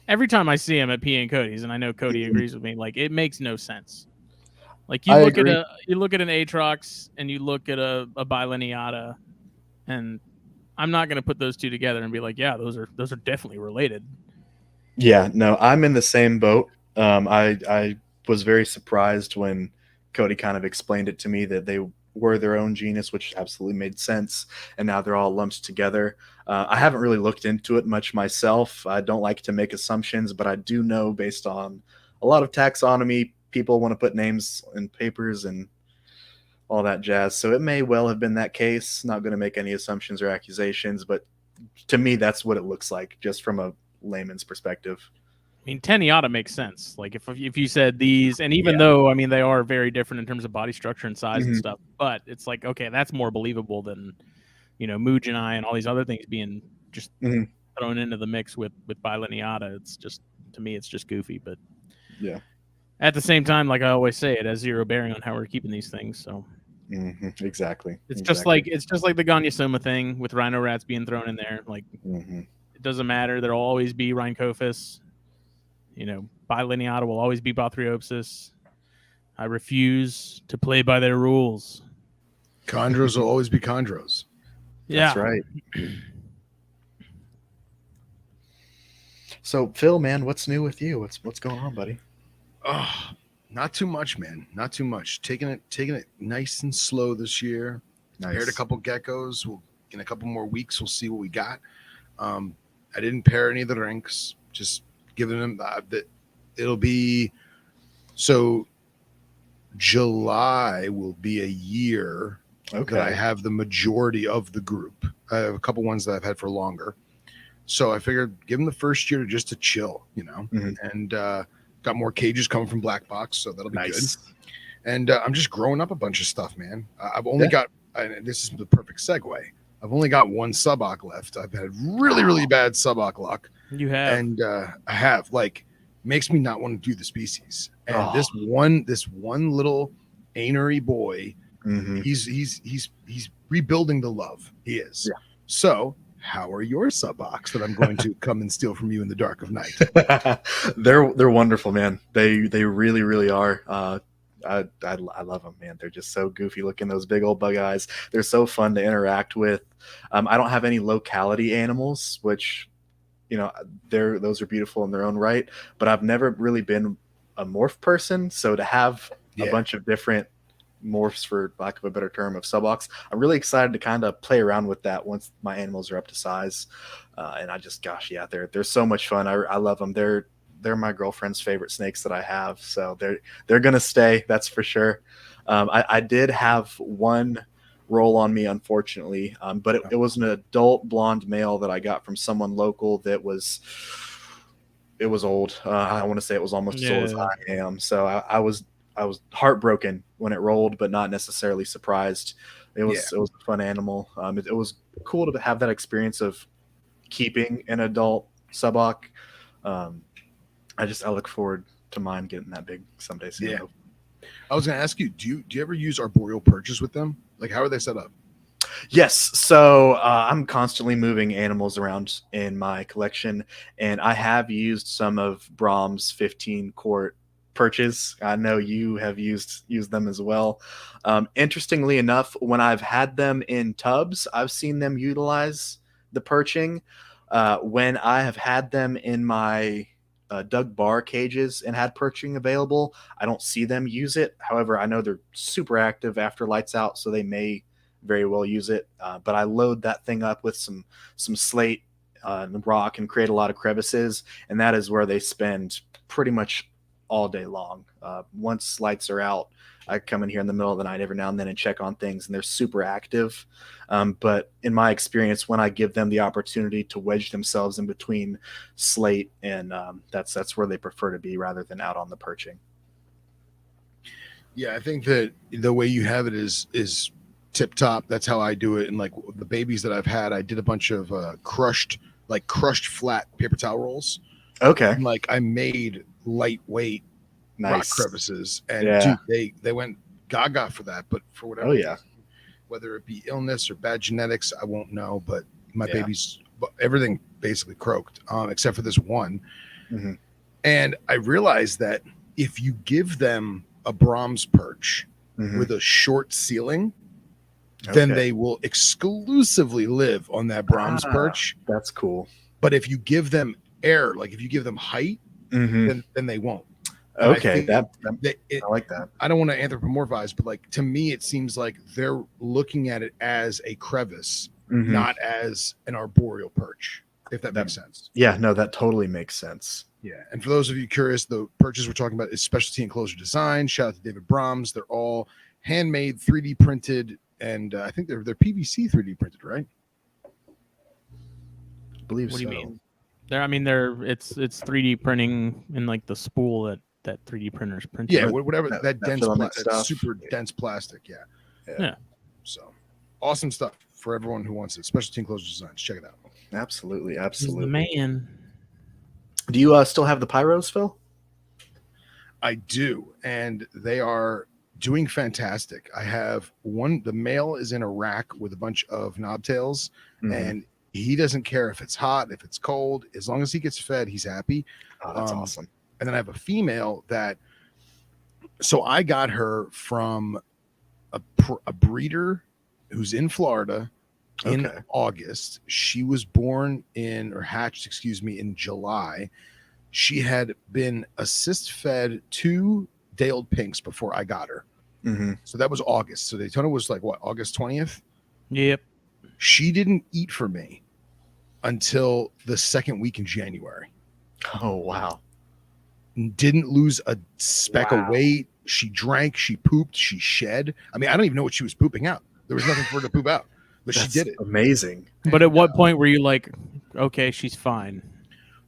every time I see him at P and Cody's, and I know Cody agrees with me, like it makes no sense. Like you look at an Atrox and you look at a bilineata, and I'm not going to put those two together and be like, yeah, those are definitely related. Yeah, no, I'm in the same boat. I was very surprised when Cody kind of explained it to me that they were their own genus, which absolutely made sense, and now they're all lumped together. I haven't really looked into it much myself. I don't like to make assumptions, but I do know, based on a lot of taxonomy, people want to put names in papers and all that jazz. So it may well have been that case. Not going to make any assumptions or accusations, but to me, that's what it looks like, just from a layman's perspective. I mean, Tenniata makes sense. Like if you said these, and even though, I mean, they are very different in terms of body structure and size and stuff, but it's like, okay, that's more believable than, Mugini and all these other things being just thrown into the mix with bilineata. It's just, to me, it's just goofy. But yeah, at the same time, like I always say, it has zero bearing on how we're keeping these things. So exactly. It's just like the Gonyosoma thing with rhino rats being thrown in there. Like it doesn't matter. There'll always be Rhynchophis. Bilineata will always be Bothriopsis. I refuse to play by their rules. Chondros will always be chondros. That's right. So, Phil, man, what's new with you? What's going on, buddy? Oh, not too much, man. Not too much. Taking it nice and slow this year. Nice. Paired a couple geckos. In a couple more weeks, we'll see what we got. I didn't pair any of the rinks. Just giving them that. It'll be so. July will be a year that I have the majority of the group. I have a couple ones that I've had for longer. So I figured give them the first year just to chill, and got more cages coming from BlackBox, so that'll be good. and I'm just growing up a bunch of stuff, man. I've only got, and this is the perfect segue. I've only got one suboc left. I've had really bad suboc luck. You have, and I have, like, makes me not want to do the species. And this one little anery boy, he's rebuilding the love. He is. Yeah. So how are your subocs that I'm going to come and steal from you in the dark of night? They're wonderful, man. They really are. I love them, man. They're just so goofy looking. Those big old bug eyes. They're so fun to interact with. I don't have any locality animals, which, you know, those are beautiful in their own right. But I've never really been a morph person, so to have a bunch of different morphs, for lack of a better term, of subocs, I'm really excited to kind of play around with that once my animals are up to size. And I just, gosh, yeah, they're so much fun. I love them. They're my girlfriend's favorite snakes that I have, so they're gonna stay, that's for sure. I did have one roll on me, unfortunately, but it was an adult blonde male that I got from someone local that was old. I want to say it was almost as old as I am. So I was heartbroken when it rolled, but not necessarily surprised. It was a fun animal. It was cool to have that experience of keeping an adult suboc. I look forward to mine getting that big someday soon. Yeah. I was going to ask you, do you ever use arboreal perches with them? Like, how are they set up? Yes. So I'm constantly moving animals around in my collection, and I have used some of Brahm's 15 quart perches. I know you have used them as well. Interestingly enough, when I've had them in tubs, I've seen them utilize the perching. When I have had them in my Doug bar cages and had perching available, I don't see them use it. However, I know they're super active after lights out, so they may very well use it. But I load that thing up with some slate and rock and create a lot of crevices, and that is where they spend pretty much all day long. Once lights are out, I come in here in the middle of the night every now and then and check on things, and they're super active. But in my experience, when I give them the opportunity to wedge themselves in between slate, and that's where they prefer to be rather than out on the perching. Yeah, I think that the way you have it is tip top. That's how I do it. And like the babies that I've had, I did a bunch of crushed flat paper towel rolls. Okay. And like I made lightweight rock crevices, and dude, they went gaga for that. But for whatever reason, whether it be illness or bad genetics, I won't know. But my babies, everything basically croaked, except for this one. Mm-hmm. And I realized that if you give them a Brahms perch with a short ceiling, then they will exclusively live on that Brahms perch. That's cool. But if you give them air, like if you give them height, then they won't. Okay, I like that. I don't want to anthropomorphize, but like to me, it seems like they're looking at it as a crevice, not as an arboreal perch. If that makes sense. Yeah, no, that totally makes sense. Yeah, and for those of you curious, the perches we're talking about is Specialty Enclosure Design. Shout out to David Brahms. They're all handmade, 3D printed, and I think they're PVC 3D printed, right? I believe so. What do you mean? It's 3D printing in like the spool that 3D printers print. Yeah, whatever that dense, that super dense plastic. Yeah. So awesome stuff for everyone who wants it. Specialty Enclosure Designs. Check it out. Absolutely. He's the man. Do you still have the pyros, Phil? I do, and they are doing fantastic. I have one. The male is in a rack with a bunch of knobtails, and he doesn't care if it's hot, if it's cold. As long as he gets fed, he's happy. Oh, that's awesome. And then I have a female so I got her from a breeder who's in Florida in August. She was hatched in July. She had been assist fed 2 day-old pinks before I got her. So that was August. So Daytona was like what, August 20th? Yep. She didn't eat for me until the second week in January. Oh, wow. Didn't lose a speck of weight. She drank, she pooped, she shed. I mean, I don't even know what she was pooping out. There was nothing for her to poop out, but she did it. Amazing. But at what point were you like, okay, she's fine?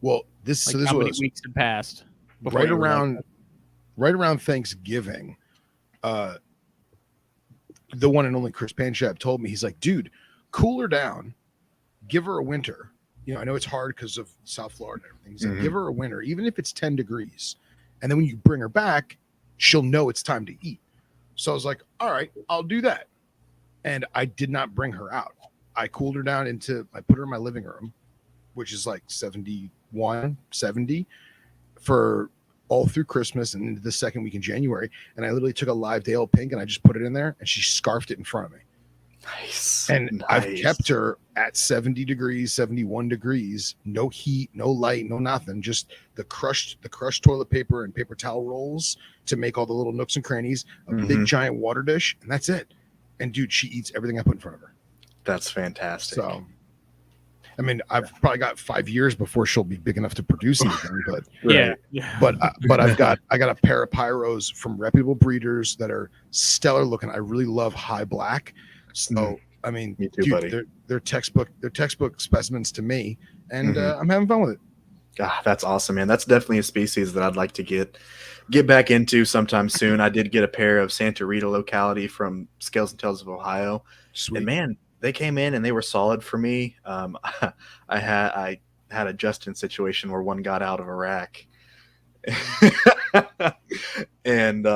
Well, how many weeks had passed? Right around Thanksgiving, the one and only Chris Panchab told me, he's like, dude, cool her down, give her a winter. You know, I know it's hard because of South Florida and everything. He's like, give her a winter, even if it's 10 degrees. And then when you bring her back, she'll know it's time to eat. So I was like, all right, I'll do that. And I did not bring her out. I cooled her down I put her in my living room, which is like 71, 70 for all through Christmas and into the second week in January. And I literally took a live Dale Pink and I just put it in there and she scarfed it in front of me. Nice. And I've kept her at 70 degrees, 71 degrees, no heat, no light, no nothing, just the crushed toilet paper and paper towel rolls to make all the little nooks and crannies, a big giant water dish, and that's it. And dude, she eats everything I put in front of her. That's fantastic. So, I mean, I've probably got 5 years before she'll be big enough to produce anything, but but I got a pair of pyros from reputable breeders that are stellar looking. I really love high black. So I mean, me too, buddy. They're textbook specimens to me, and I'm having fun with it. Ah, that's awesome, man. That's definitely a species that I'd like to get back into sometime soon. I did get a pair of Santa Rita locality from Scales and Tails of Ohio. Sweet. And man, they came in and they were solid for me. I had a Justin situation where one got out of a rack, and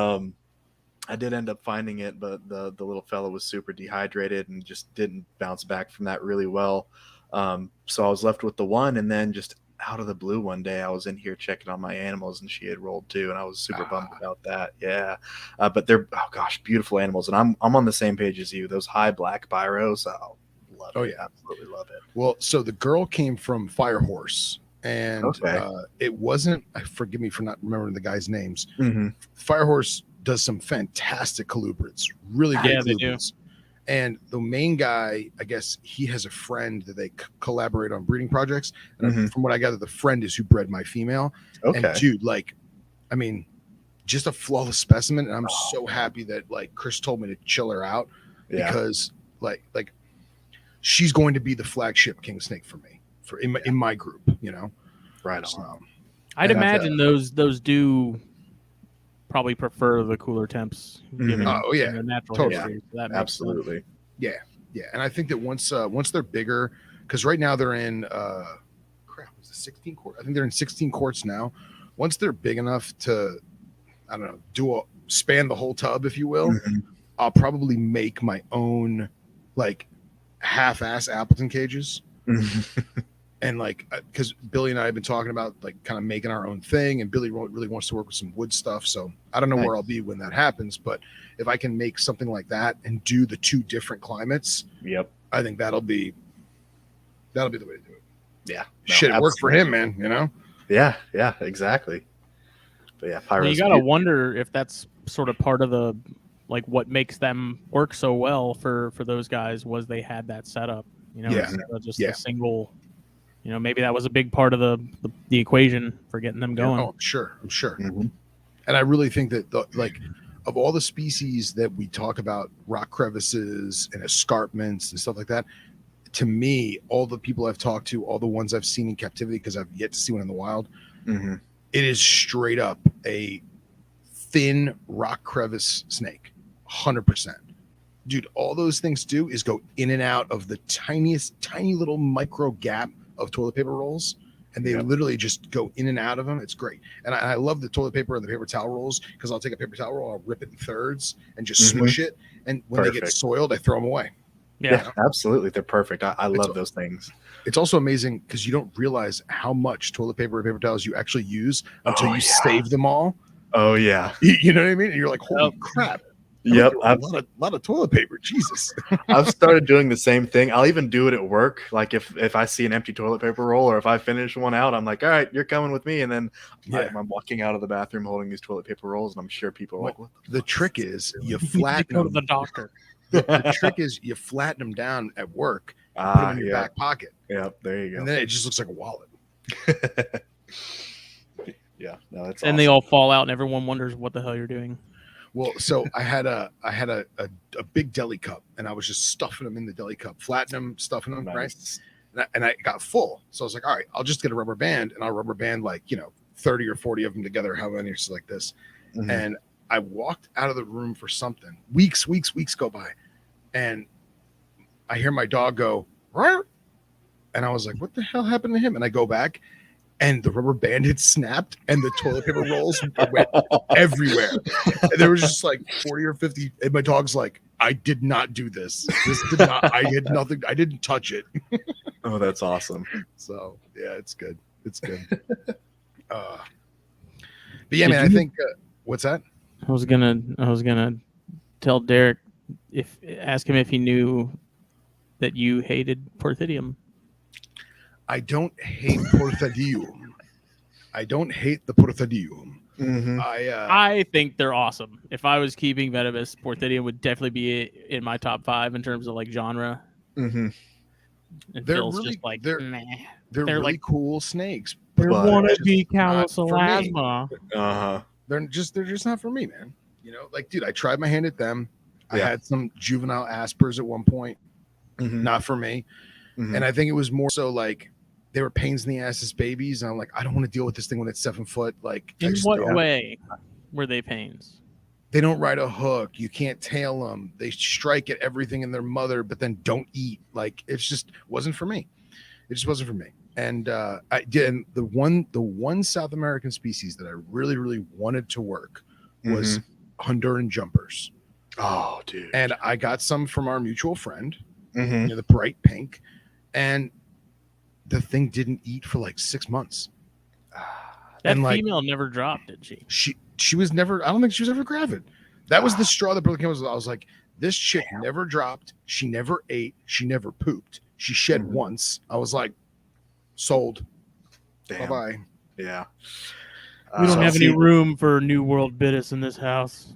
I did end up finding it, but the little fellow was super dehydrated and just didn't bounce back from that really well. So I was left with the one, and then just out of the blue one day, I was in here checking on my animals and she had rolled too, and I was super bummed about that. Yeah. But they're, oh gosh, beautiful animals. And I'm on the same page as you. Those high black biros, love it. Yeah. Absolutely love it. Well, so the girl came from Firehorse, and it wasn't, forgive me for not remembering the guys' names. Firehorse does some fantastic colubrids, really good. Yeah, they do. And the main guy, I guess he has a friend that they collaborate on breeding projects. And from what I gather, the friend is who bred my female. Okay. And dude, like, I mean, just a flawless specimen. And I'm so happy that like Chris told me to chill her out because like she's going to be the flagship king snake for me in my group, you know? Right on. So, I'd imagine those do probably prefer the cooler temps. Given the natural totally. history. So that Absolutely. Yeah. And I think that once they're bigger, because right now they're in crap, was it 16 quarts? I think they're in 16 quarts now. Once they're big enough to, I don't know, span the whole tub, if you will, I'll probably make my own like half-ass Appleton cages. And like, because Billy and I have been talking about like kind of making our own thing, and Billy really wants to work with some wood stuff. So I don't know where I'll be when that happens, but if I can make something like that and do the two different climates, I think that'll be the way to do it. Yeah, shit, it worked for him, man. You know? Yeah, exactly. But yeah, you gotta wonder if that's sort of part of the like what makes them work so well for those guys was they had that setup. You know, instead of just a single. You know, maybe that was a big part of the equation for getting them going. Oh, I'm sure. And I really think that of all the species that we talk about, rock crevices and escarpments and stuff like that, to me, all the people I've talked to, all the ones I've seen in captivity, because I've yet to see one in the wild, it is straight up a thin rock crevice snake, 100%. Dude, all those things do is go in and out of the tiny little micro gap of toilet paper rolls, and they literally just go in and out of them. It's great. And I love the toilet paper and the paper towel rolls, because I'll take a paper towel roll, I'll rip it in thirds and just smush it, and when they get soiled, I throw them away. Yeah, absolutely. They're perfect. I love those things. It's also amazing because you don't realize how much toilet paper and paper towels you actually use until you save them all. Oh yeah. You know what I mean? And you're like, holy crap. Yep, a lot of toilet paper. Jesus. I've started doing the same thing. I'll even do it at work. Like if I see an empty toilet paper roll, or if I finish one out, I'm like, all right, you're coming with me. And then I'm walking out of the bathroom holding these toilet paper rolls, and I'm sure people are like, what the trick is you flatten them. Go to the doctor. The trick is you flatten them down at work, put them in your back pocket. Yep, there you go. And then it just looks like a wallet. No, that's and they all fall out, and everyone wonders what the hell you're doing. Well, so I had a big deli cup, and I was just stuffing them in the deli cup, flattening them, stuffing them, right? And I got full. So I was like, all right, I'll just get a rubber band, and I'll rubber band 30 or 40 of them together, how many like this. And I walked out of the room for something. Weeks go by, and I hear my dog go, "Rawr," and I was like, "What the hell happened to him?" And I go back, and the rubber band had snapped, and the toilet paper rolls went everywhere. And there was just like 40 or 50, and my dog's like, "I did not do this. This did not. I had nothing. I didn't touch it." Oh, that's awesome. So yeah, it's good. It's good. But yeah, man, I think what's that? I was gonna tell Derek ask him if he knew that you hated Porthidium. I don't hate Porthidium. I don't hate the Porthidium. Mm-hmm. I think they're awesome. If I was keeping venomous, Porthidium would definitely be in my top 5 in terms of like genre. Mm-hmm. And They're Phil's really just like, they're really like cool snakes. They But want it's to be not for me. Callosalasma. Uh-huh. They're just not for me, man. You know, like, dude, I tried my hand at them. I Yeah. had some juvenile aspers at one point. Mm-hmm. Not for me. Mm-hmm. And I think it was more so like they were pains in the ass as babies. And I'm like, I don't want to deal with this thing when it's 7 foot. Like, In what way were they pains? They don't ride a hook. You can't tail them. They strike at everything in their mother, but then don't eat. Like, it's just wasn't for me. It just wasn't for me. And I did. And the one South American species that I really wanted to work was Honduran jumpers. Oh, dude. And I got some from our mutual friend, Mm-hmm. the bright pink, and the thing didn't eat for like 6 months. That and like, female never dropped, did she? She was never. I don't think she was ever gravid. That was the straw that broke the camel's. I was like, this chick never dropped. She never ate. She never pooped. She shed once. I was like, sold. Damn. Bye bye. Yeah. We don't have any room for New World Bitis in this house.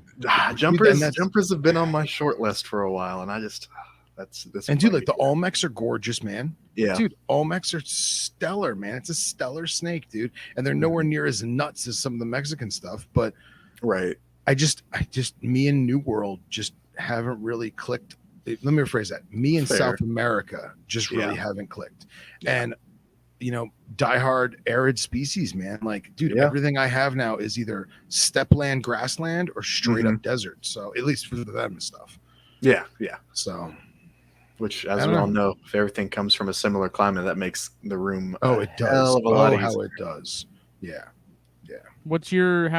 Jumpers have been on my short list for a while, and I just that's and dude, like the Olmecs are gorgeous, man. Yeah, dude, Olmecs are stellar, man. It's a stellar snake, dude, and they're nowhere near as nuts as some of the Mexican stuff. But right, I just me and New World just haven't really clicked. Let me rephrase that. Me and South America just really haven't clicked, and diehard arid species, man. Like, dude, everything I have now is either stepland, grassland, or straight up desert. So at least for the venomous stuff. Yeah. So, which, as we all know, if everything comes from a similar climate, that makes the room it does. Hell of a lot easier. How it does. Yeah. What's your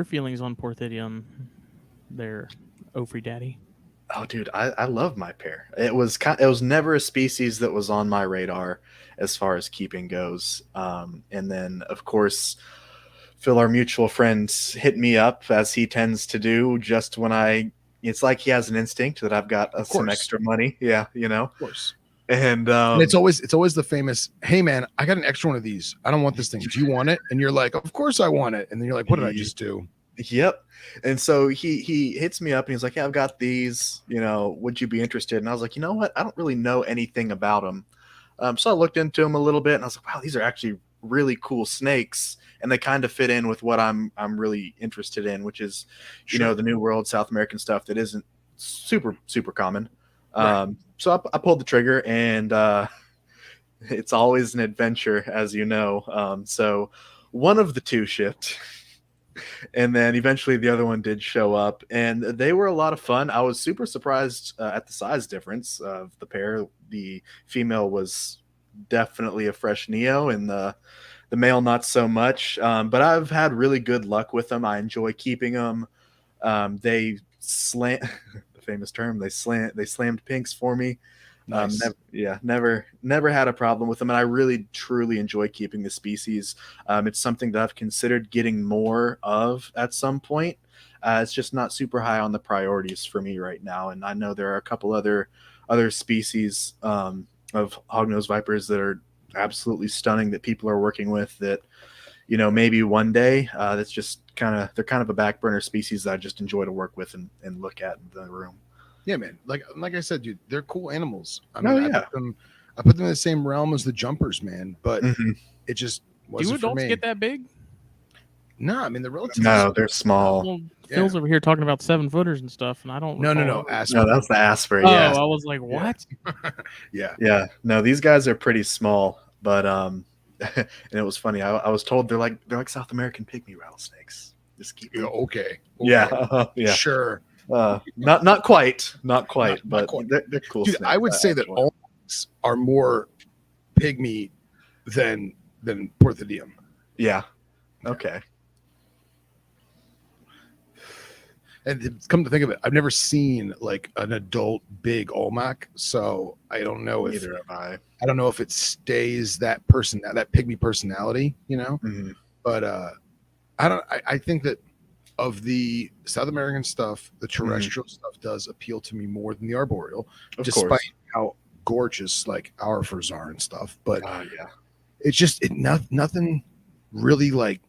feelings on Porthidium there, Ofri Daddy? Oh, dude, I love my pair. It was never a species that was on my radar as far as keeping goes. And then, of course, Phil, our mutual friend, hit me up, as he tends to do, just when it's like he has an instinct that I've got some extra money. Yeah, Of course. And it's always the famous, hey, man, I got an extra one of these. I don't want this thing. Do you want it? And you're like, of course I want it. And then you're like, what did I just do? Yep. And so he hits me up and he's like, yeah, I've got these, would you be interested? And I was like, you know what? I don't really know anything about them. So I looked into them a little bit and I was like, wow, these are actually really cool snakes. And they kind of fit in with what I'm really interested in, which is, the New World South American stuff that isn't super, super common. Right. So I pulled the trigger, and it's always an adventure, as you know. So one of the two shipped. And then eventually the other one did show up, and they were a lot of fun. I was super surprised at the size difference of the pair. The female was definitely a fresh Neo, and the male not so much. But I've had really good luck with them. I enjoy keeping them. They slant the famous term. They slammed pinks for me. Nice. Never had a problem with them, and I really truly enjoy keeping the species. It's something that I've considered getting more of at some point. It's just not super high on the priorities for me right now, and I know there are a couple other species of hognose vipers that are absolutely stunning that people are working with that maybe one day that's just they're kind of a back burner species that I just enjoy to work with and look at in the room. Yeah, man. Like I said, dude, they're cool animals. I put them in the same realm as the jumpers, man. But it just wasn't do for me. adults get that big? No, I mean they're relatively small. They're small. Well, Phil's over here talking about 7-footers and stuff, and I don't. No. Asper. No, that's the Asper. Oh, yeah. I was like, what? Yeah. No, these guys are pretty small, but and it was funny. I was told they're like South American pygmy rattlesnakes. Just keep Yeah, them. okay. Yeah. Sure. Not quite, Not but quite. they're cool. Dude, snakes. I would say that enjoy all snakes are more pygmy than Porthidium. Yeah. Okay. And come to think of it, I've never seen like an adult big Olmec, so I don't know if Neither have I. I don't know if it stays that person, that pygmy personality, you know. Mhm. But I think that of the South American stuff, the terrestrial stuff does appeal to me more than the arboreal, Of despite course. how gorgeous like our furs are and stuff. But Yeah. it's just nothing really like.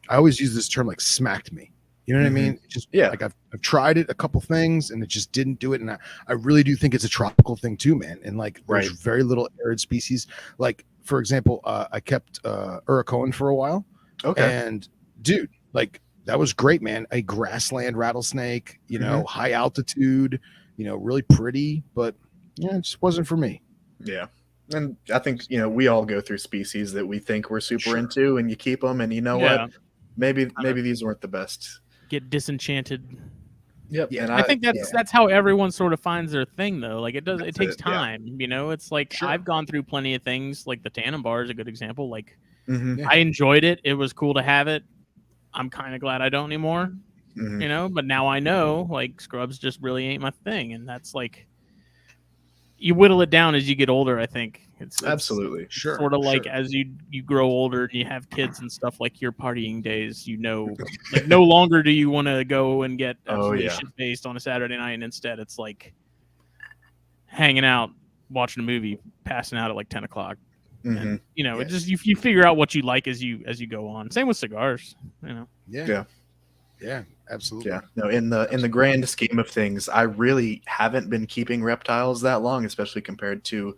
I always use this term like smacked me. You know what I mean? It just like I've tried it a couple things and it just didn't do it. And I really do think it's a tropical thing too, man. And like there's very little arid species. Like for example, I kept Uracoan for a while. Okay. And dude, like that was great, man. A grassland rattlesnake, you know, high altitude, you know, really pretty, but yeah, it just wasn't for me. Yeah. And I think, you know, we all go through species that we think we're super into, and you keep them, and you know what? Maybe these weren't the best. Get disenchanted. Yep. Yeah, And I think that's how everyone sort of finds their thing, though. Like it takes time. You know, it's like I've gone through plenty of things. Like the Tandem bar is a good example. Like I enjoyed it. It was cool to have it. I'm kind of glad I don't anymore. You know, but now I know like scrubs just really ain't my thing, and that's like you whittle it down as you get older. I think it's absolutely sort of like as you grow older and you have kids and stuff, like your partying days, you know, like no longer do you want to go and get absolutely shit-faced on a Saturday night, and instead it's like hanging out, watching a movie, passing out at like 10 o'clock. And, you know, it just you figure out what you like as you go on. Same with cigars, you know. Yeah, absolutely. Yeah. No, in the grand scheme of things, I really haven't been keeping reptiles that long, especially compared to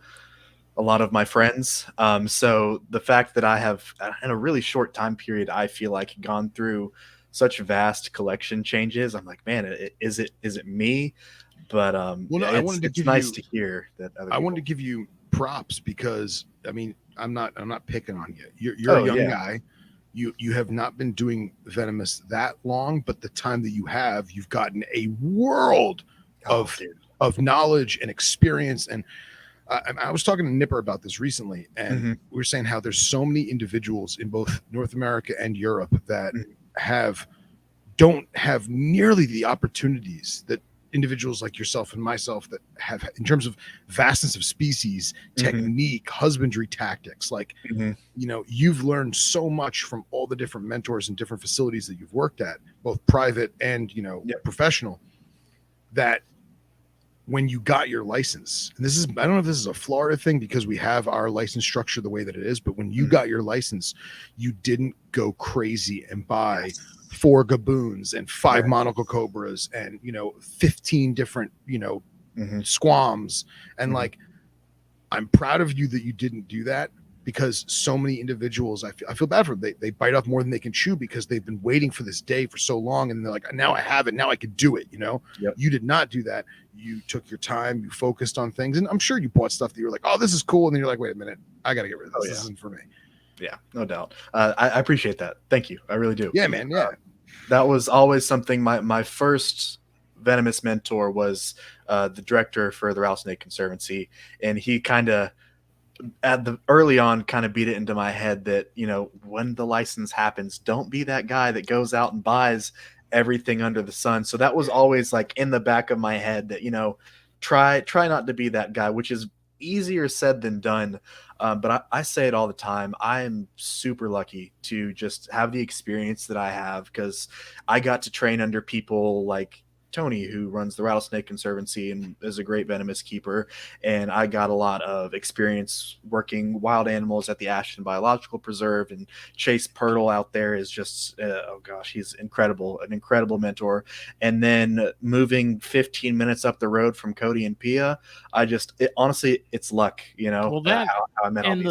a lot of my friends. So the fact that I have, in a really short time period, I feel like gone through such vast collection changes. I'm like, man, is it me? But it's nice to hear that. I wanted to give you props because I mean, I'm not picking on you. You're a young guy. You have not been doing venomous that long, but the time that you have, you've gotten a world of knowledge and experience. And I was talking to Nipper about this recently, and we were saying how there's so many individuals in both North America and Europe that don't have nearly the opportunities that individuals like yourself and myself that have in terms of vastness of species, technique, husbandry tactics. Like, you know, you've learned so much from all the different mentors and different facilities that you've worked at, both private and, you know, professional, that when you got your license, and this is, I don't know if this is a Florida thing because we have our license structure the way that it is, but when you got your license, you didn't go crazy and buy 4 gaboons and 5 monocle cobras and, you know, 15 different, you know, squams. And like, I'm proud of you that you didn't do that, because so many individuals, I feel bad for them. They bite off more than they can chew because they've been waiting for this day for so long. And they're like, now I have it. Now I can do it. You know, you did not do that. You took your time, you focused on things. And I'm sure you bought stuff that you were like, oh, this is cool. And then you're like, wait a minute, I got to get rid of this. This isn't for me. Yeah, no doubt. I appreciate that. Thank you. I really do. Yeah, man. Yeah. That was always something. My first venomous mentor was the director for the Rattlesnake Conservancy. And he kind of, early on, kind of beat it into my head that, you know, when the license happens, don't be that guy that goes out and buys everything under the sun. So that was always like in the back of my head that, you know, try not to be that guy, which is easier said than done. But I say it all the time. I'm super lucky to just have the experience that I have, because I got to train under people like Tony, who runs the Rattlesnake Conservancy and is a great venomous keeper. And I got a lot of experience working wild animals at the Ashton Biological Preserve, and Chase Pirtle out there is just, oh gosh, he's incredible, an incredible mentor. And then moving 15 minutes up the road from Cody and Pia, honestly, it's luck, you know. Well, that how I met and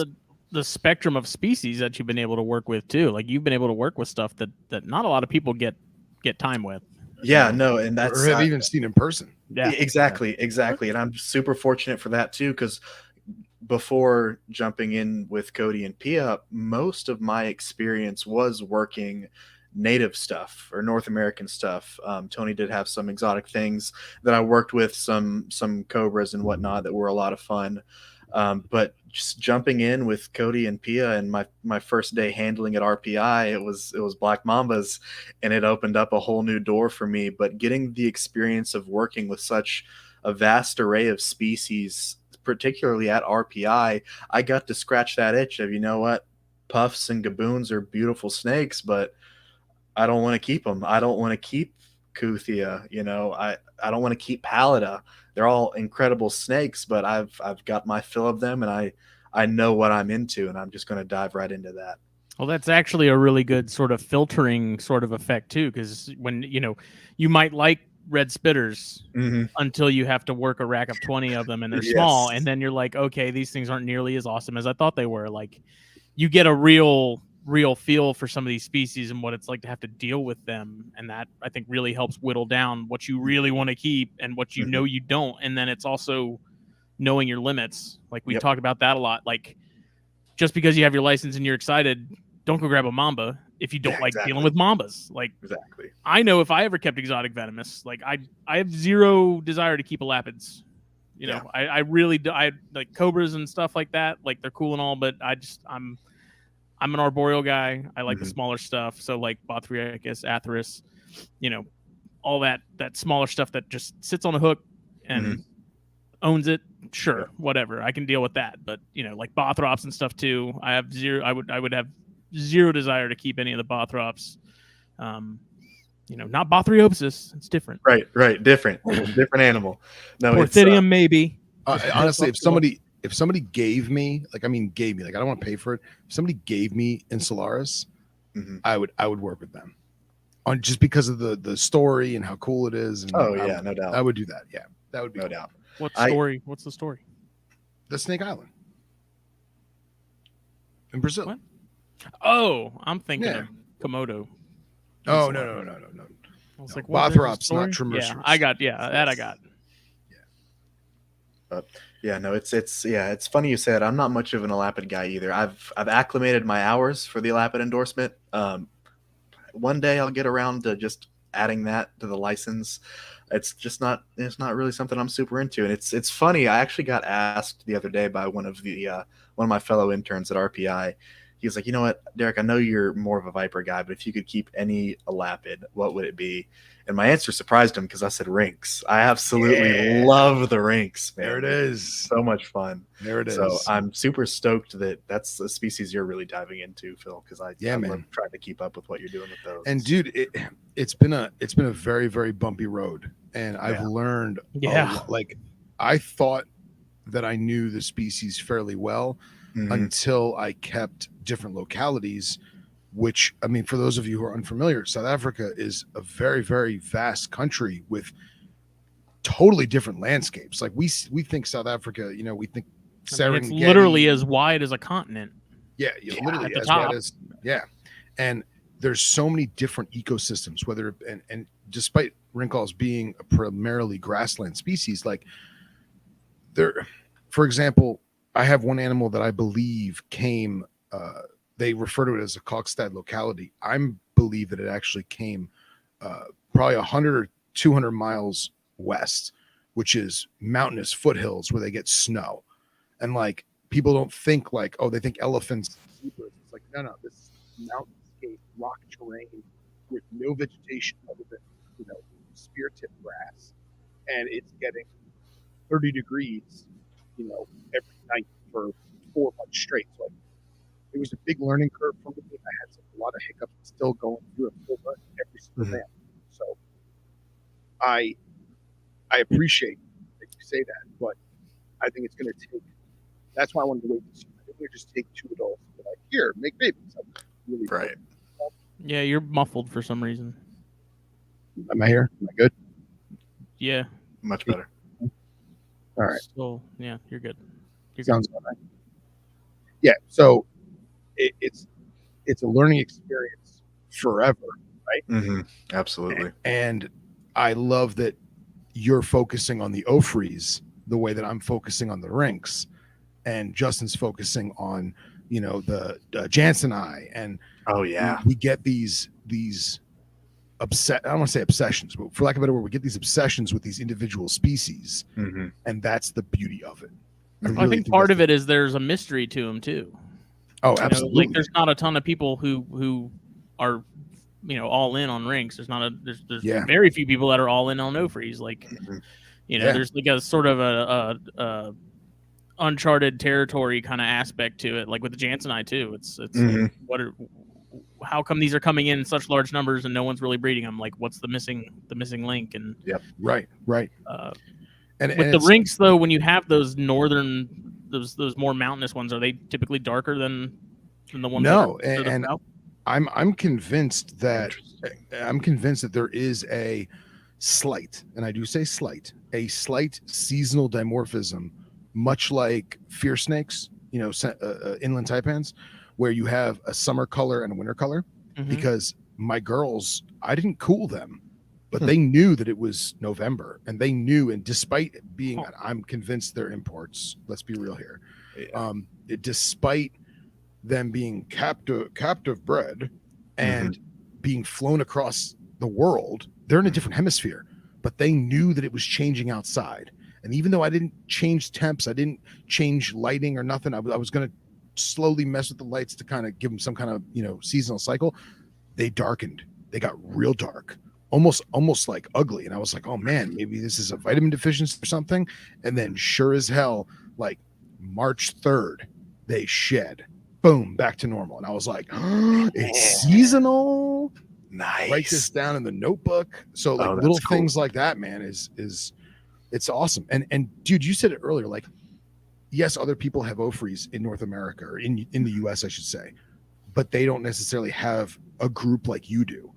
the spectrum of species that you've been able to work with too. Like you've been able to work with stuff that not a lot of people get time with. Yeah, no, and that's or have even seen in person. Yeah, exactly. And I'm super fortunate for that too, because before jumping in with Cody and Pia, most of my experience was working native stuff or North American stuff. Tony did have some exotic things that I worked with, some cobras and whatnot that were a lot of fun. But just jumping in with Cody and Pia and my first day handling at RPI, it was black mambas, and it opened up a whole new door for me. But getting the experience of working with such a vast array of species, particularly at RPI, I got to scratch that itch of, you know what, puffs and gaboons are beautiful snakes, but I don't want to keep them. I don't want to keep Kuthia. I don't want to keep Pallida. They're all incredible snakes, but I've got my fill of them, and I know what I'm into, and I'm just going to dive right into that. Well, that's actually a really good sort of filtering sort of effect too, because when you might like red spitters until you have to work a rack of 20 of them and they're small, and then you're like, okay, these things aren't nearly as awesome as I thought they were. Like, you get a real feel for some of these species and what it's like to have to deal with them, and that I think really helps whittle down what you really want to keep and what you know you don't. And then it's also knowing your limits. Like, we talk about that a lot. Like, just because you have your license and you're excited, don't go grab a mamba if you don't like dealing with mambas. Like, I know if I ever kept exotic venomous, like I have zero desire to keep elapids. I really do. I like cobras and stuff like that. Like, they're cool and all, but I'm an arboreal guy. I like the smaller stuff. So like Bothriechis, Atheris, all that smaller stuff that just sits on a hook and owns it. Sure, whatever. I can deal with that. But like Bothrops and stuff too. I would have zero desire to keep any of the Bothrops. Not Bothriopsis. It's different. Right. Different animal. No, Porthidium maybe. Honestly, if somebody gave me, I don't want to pay for it. If somebody gave me Insularis, I would work with them on just because of the story and how cool it is. And no doubt. I would do that. Yeah, that would be no doubt. What story? What's the story? The Snake Island in Brazil. What? Oh, I'm thinking of Komodo. Oh, no. I was like, Bothrops, not Tremerceros. Yeah, I got. That I got. But it's funny you said. I'm not much of an elapid guy either. I've acclimated my hours for the elapid endorsement. One day I'll get around to just adding that to the license. It's not really something I'm super into. And it's funny. I actually got asked the other day by one of my fellow interns at RPI. He was like, you know what, Derek, I know you're more of a Viper guy, but if you could keep any elapid, what would it be? And my answer surprised him because I said rinks. I absolutely love the rinks, man. There it is. So much fun. There it is. So I'm super stoked that that's a species you're really diving into, Phil, because I love trying to keep up with what you're doing with those. And dude, it's been a very, very bumpy road. And I've learned I thought that I knew the species fairly well until I kept different localities, which, I mean, for those of you who are unfamiliar, South Africa is a very, very vast country with totally different landscapes. Like we think South Africa, we think Serengeti. It's literally as wide as a continent. Yeah, literally as wide as and there's so many different ecosystems, and despite Rinkals being a primarily grassland species, like for example, I have one animal that I believe came, they refer to it as a Kalkstad locality. I believe that it actually came probably 100 or 200 miles west, which is mountainous foothills where they get snow. And like, people don't think like, they think elephants. It's like, no, this is mountainscape, rock terrain with no vegetation other than, spear tip grass. And it's getting 30 degrees, every night for 4 months straight. So it was a big learning curve for me. I had a lot of hiccups, still going through a full run every single day. So I appreciate that you say that, but I think it's going to take. That's why I wanted to wait this year. I think we just take 2 adults and be like, here, make babies. Really right. Cool. Yeah, you're muffled for some reason. Am I here? Am I good? Yeah. Much better. All right. So yeah, you're good. Sounds good, right? Yeah. So it's a learning experience forever, right? Absolutely. And I love that you're focusing on the Ofries the way that I'm focusing on the rinks, and Justin's focusing on the Jansenii, and Oh yeah. we get these I don't want to say obsessions, but for lack of a better word, we get these obsessions with these individual species, and that's the beauty of it. I think part of it is there's a mystery to them too. Oh, absolutely. Like there's not a ton of people who are all in on rinks. There's very few people that are all in on no freeze. Like there's like a sort of a uncharted territory kind of aspect to it. Like with the Jansenii too. It's like, how come these are coming in such large numbers and no one's really breeding them? Like, what's the missing link? And right. And with the rinks though, when you have those northern, those more mountainous ones, are they typically darker than the ones? No, and I'm convinced that there is a slight, and I do say slight, seasonal dimorphism, much like fear snakes, inland taipans, where you have a summer color and a winter color. Because my girls, I didn't cool them, but they knew that it was November, and they knew, and despite being, I'm convinced they're imports. Let's be real here. Despite them being captive bred and being flown across the world, they're in a different hemisphere, but they knew that it was changing outside. And even though I didn't change temps, I didn't change lighting or nothing, I was going to slowly mess with the lights to kind of give them some kind of seasonal cycle. They darkened. They got real dark, almost like ugly. And I was like, oh man, maybe this is a vitamin deficiency or something. And then sure as hell, like March 3rd, they shed. Boom, back to normal. And I was like, it's seasonal. Nice. Write this down in the notebook. So like little things like that, man, is it's awesome. And dude, you said it earlier, like, yes, other people have O-freeze in North America, or in the US, I should say, but they don't necessarily have a group like you do.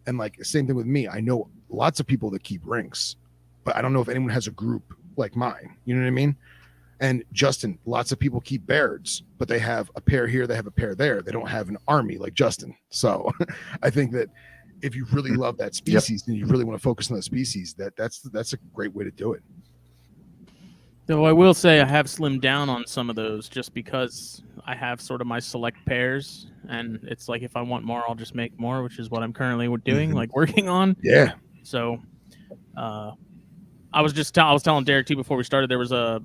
And like same thing with me. I know lots of people that keep rinks, but I don't know if anyone has a group like mine. You know what I mean? And Justin, lots of people keep Bairds, but they have a pair here, they have a pair there. They don't have an army like Justin. So I think that if you really love that species and you really want to focus on that species, that's a great way to do it. Though I will say I have slimmed down on some of those just because I have sort of my select pairs, and it's like if I want more, I'll just make more, which is what I'm currently doing, like working on. Yeah. So, I was telling Derek too before we started. There was the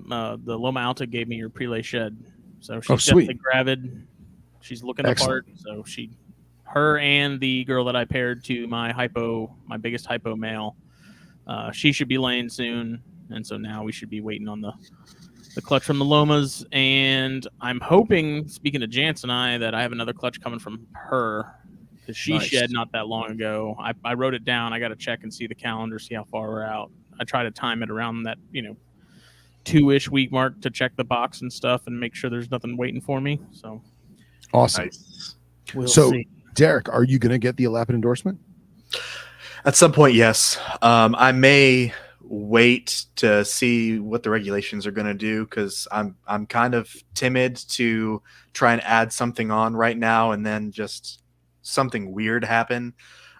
Loma Alta gave me your prelay shed, so she's definitely gravid. She's looking the part. So her and the girl that I paired to my biggest hypo male, she should be laying soon. And so now we should be waiting on the clutch from the Lomas. And I'm hoping, speaking of Jansenii, that I have another clutch coming from her, because she shed not that long ago. I wrote it down. I got to check and see the calendar, see how far we're out. I try to time it around that 2-ish week mark to check the box and stuff and make sure there's nothing waiting for me. So awesome. Nice. We'll see. Derek, are you going to get the Elapid endorsement? At some point, yes. I may wait to see what the regulations are going to do, because I'm kind of timid to try and add something on right now and then just something weird happen.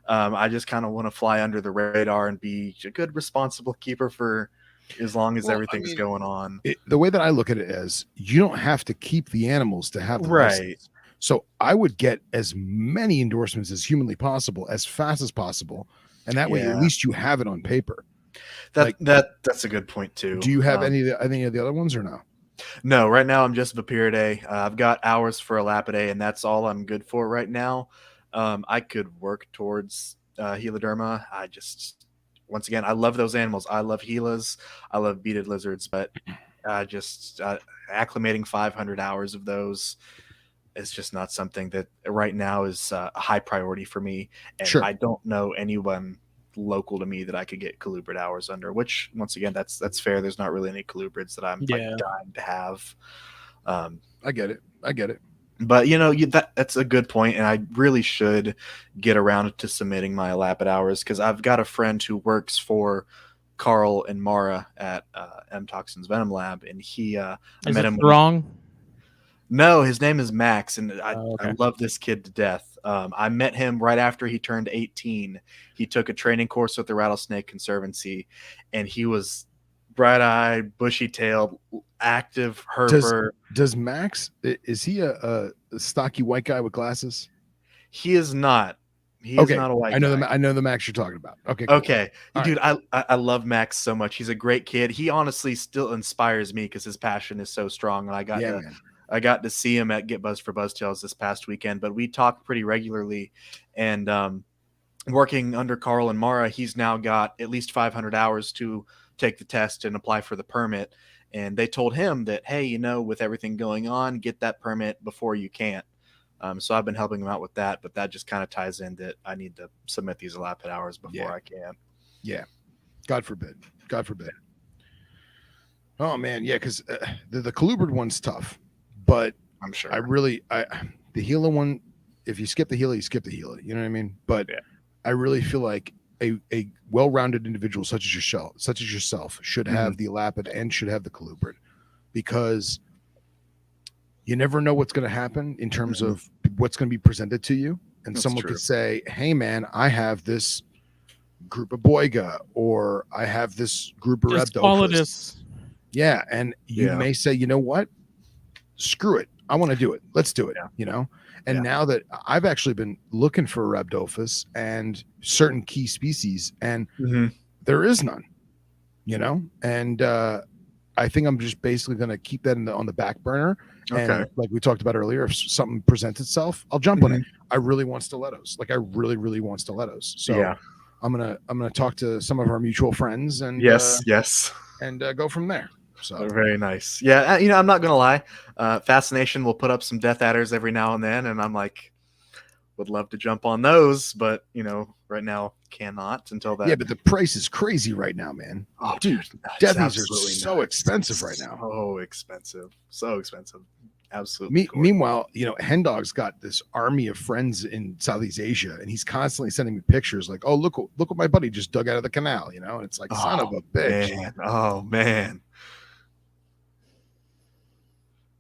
I just kind of want to fly under the radar and be a good, responsible keeper for as long as everything's going on. The way that I look at it is, you don't have to keep the animals to have the license. So I would get as many endorsements as humanly possible, as fast as possible, and that way at least you have it on paper. That's a good point too. Do you have any of the other ones or no? No, right now I'm just Viperidae. I've got hours for Elapidae, and that's all I'm good for right now. I could work towards Heloderma. Once again, I love those animals. I love Gilas. I love beaded lizards, but acclimating 500 hours of those is just not something that right now is a high priority for me. And I don't know anyone local to me that I could get colubrid hours under, which once again, that's fair. There's not really any colubrids that I'm like dying to have. I get it. But that's a good point, and I really should get around to submitting my Elapid hours, because I've got a friend who works for Carl and Mara at M Toxin's Venom Lab, and I met him wrong. No, his name is Max, and I love this kid to death. I met him right after he turned 18. He took a training course with the Rattlesnake Conservancy, and he was bright-eyed, bushy-tailed, active herper. Does Max, is he a stocky white guy with glasses? He is not. He is Okay, not a white I know guy. I know the Max you're talking about. Okay, cool. Okay, All dude, right. I love Max so much. He's a great kid. He honestly still inspires me because his passion is so strong. And Man. I got to see him at Get Buzz for Buzztails this past weekend. But we talk pretty regularly, and working under Carl and Mara, he's now got at least 500 hours to take the test and apply for the permit. And they told him that, hey, you know, with everything going on, get that permit before you can't. So I've been helping him out with that, but that just kind of ties in that I need to submit these elapsed hours before I can. Yeah. God forbid. God forbid. Oh man, yeah, because the colubrid one's tough, but I'm sure. The Gila one, if you skip the Gila, you skip the Gila. You know what I mean? But Yeah. I really feel like a well-rounded individual such as yourself should have the elapid and should have the colubrid, because you never know what's going to happen in terms of what's going to be presented to you. And That's someone true. could say, hey man, I have this group of boiga, or I have this group of Rhabdophis. Yeah. And you may say, you know what? Screw it. I want to do it. Let's do it. Yeah. You know? And now that I've actually been looking for Rhabdophis and certain key species, and there is none, you know? And I think I'm just basically going to keep that on the back burner. And like we talked about earlier, if something presents itself, I'll jump on it. I really want stilettos. Like I really, really want stilettos. So I'm gonna talk to some of our mutual friends and and go from there. So they're very nice. Yeah, you know, I'm not gonna lie. Fascination will put up some death adders every now and then, and I'm like, would love to jump on those, but you know, right now cannot until that. Yeah, but the price is crazy right now, man. Oh, dude, deathies are so expensive right now. So expensive. Absolutely. Meanwhile, you know, Hen Dog's got this army of friends in Southeast Asia, and he's constantly sending me pictures like, "Oh, look what my buddy just dug out of the canal," you know. And it's like, son of a bitch. Man. Oh man.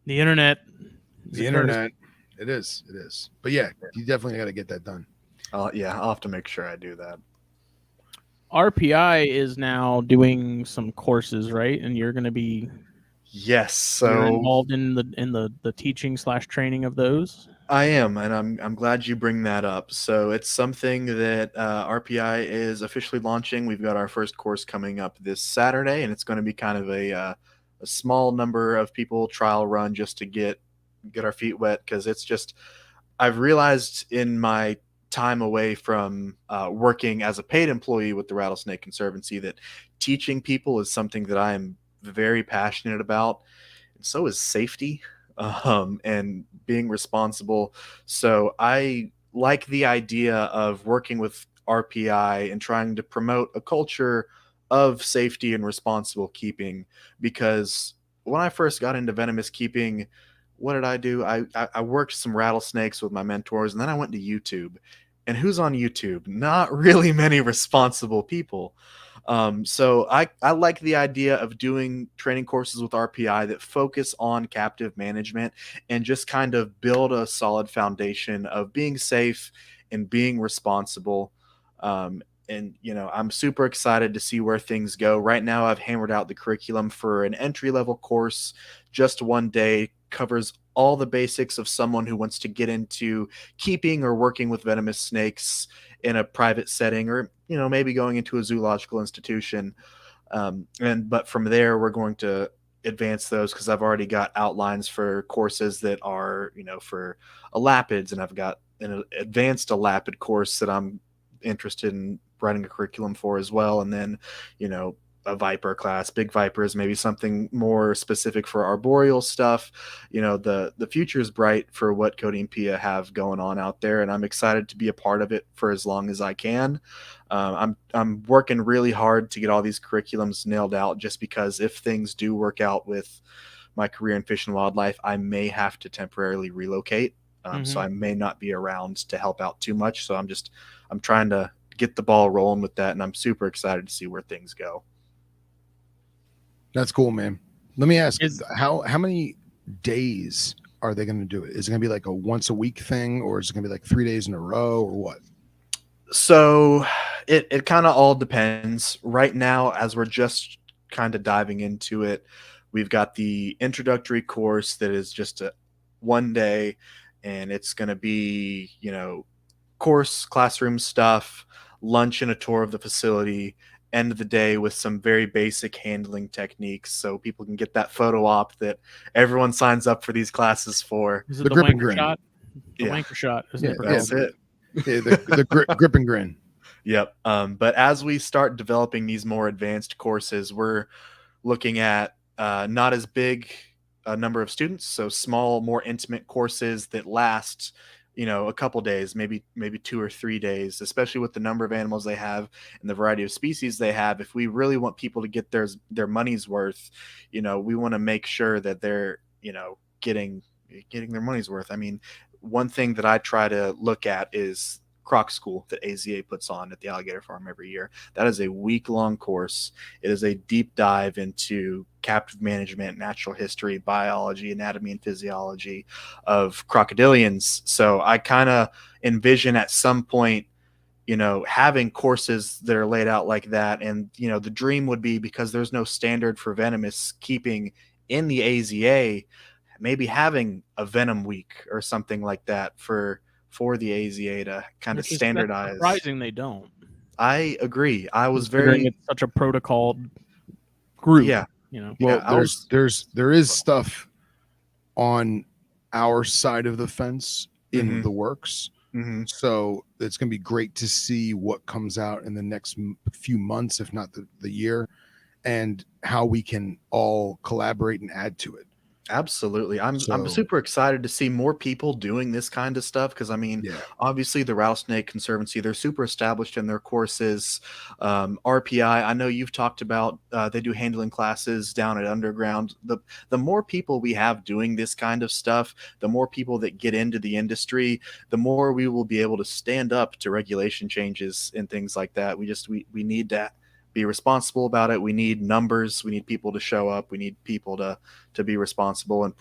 The internet. It is. But yeah, you definitely got to get that done. I'll have to make sure I do that. RPI is now doing some courses, right? And you're going to be you're involved in the teaching / training of those. I am, and I'm glad you bring that up. So it's something that RPI is officially launching. We've got our first course coming up this Saturday, and it's going to be kind of a small number of people trial run just to get our feet wet, because it's just, I've realized in my time away from working as a paid employee with the Rattlesnake Conservancy that teaching people is something that I am very passionate about, and so is safety and being responsible. So I like the idea of working with RPI and trying to promote a culture of safety and responsible keeping, because when I first got into venomous keeping, what did I do? I worked some rattlesnakes with my mentors, and then I went to YouTube. And who's on YouTube? Not really many responsible people. So I like the idea of doing training courses with RPI that focus on captive management and just kind of build a solid foundation of being safe and being responsible. And, you know, I'm super excited to see where things go. Right now, I've hammered out the curriculum for an entry-level course, just one day, covers all the basics of someone who wants to get into keeping or working with venomous snakes in a private setting, or, you know, maybe going into a zoological institution. But from there, we're going to advance those, because I've already got outlines for courses that are, you know, for elapids, and I've got an advanced elapid course that I'm interested in writing a curriculum for as well. And then, you know, a viper class, big vipers, maybe something more specific for arboreal stuff. You know, the future is bright for what Cody and Pia have going on out there, and I'm excited to be a part of it for as long as I can. I'm working really hard to get all these curriculums nailed out, just because if things do work out with my career in fish and wildlife, I may have to temporarily relocate. So I may not be around to help out too much. So I'm trying to get the ball rolling with that, and I'm super excited to see where things go. That's cool, man. Let me ask, how many days are they going to do it? Is it going to be like a once a week thing, or is it going to be like 3 days in a row, or what? So it kind of all depends. Right now, as we're just kind of diving into it, We've got the introductory course that is just a 1 day, and it's going to be, course, classroom stuff, lunch and a tour of the facility, end of the day with some very basic handling techniques so people can get that photo op that everyone signs up for these classes for. Is it The the grip and wanker grin. shot? The Yeah. wanker shot, isn't it? That's it. Yeah, the grip and grin. Yep. But as we start developing these more advanced courses, we're looking at not as big a number of students, so small, more intimate courses that last, a couple days, maybe 2 or 3 days, especially with the number of animals they have and the variety of species they have. If we really want people to get their money's worth, we want to make sure that they're, getting their money's worth. I mean, one thing that I try to look at is Croc School that AZA puts on at the alligator farm every year. That is a week-long course. It is a deep dive into captive management, natural history, biology, anatomy, and physiology of crocodilians. So I kind of envision at some point, having courses that are laid out like that. And, the dream would be, because there's no standard for venomous keeping in the AZA, maybe having a venom week or something like that for the AZA to kind of standardize. Surprising they don't. I agree. I was Considering very it's such a protocoled group. Yeah. Well, Yeah, there is stuff on our side of the fence in the works. Mm-hmm. So it's going to be great to see what comes out in the next few months, if not the year, and how we can all collaborate and add to it. Absolutely. I'm super excited to see more people doing this kind of stuff because, obviously the Rattlesnake Conservancy, they're super established in their courses. RPI, I know you've talked about, they do handling classes down at Underground. The more people we have doing this kind of stuff, the more people that get into the industry, the more we will be able to stand up to regulation changes and things like that. We need to be responsible about it. We need numbers. We need people to show up. We need people to be responsible and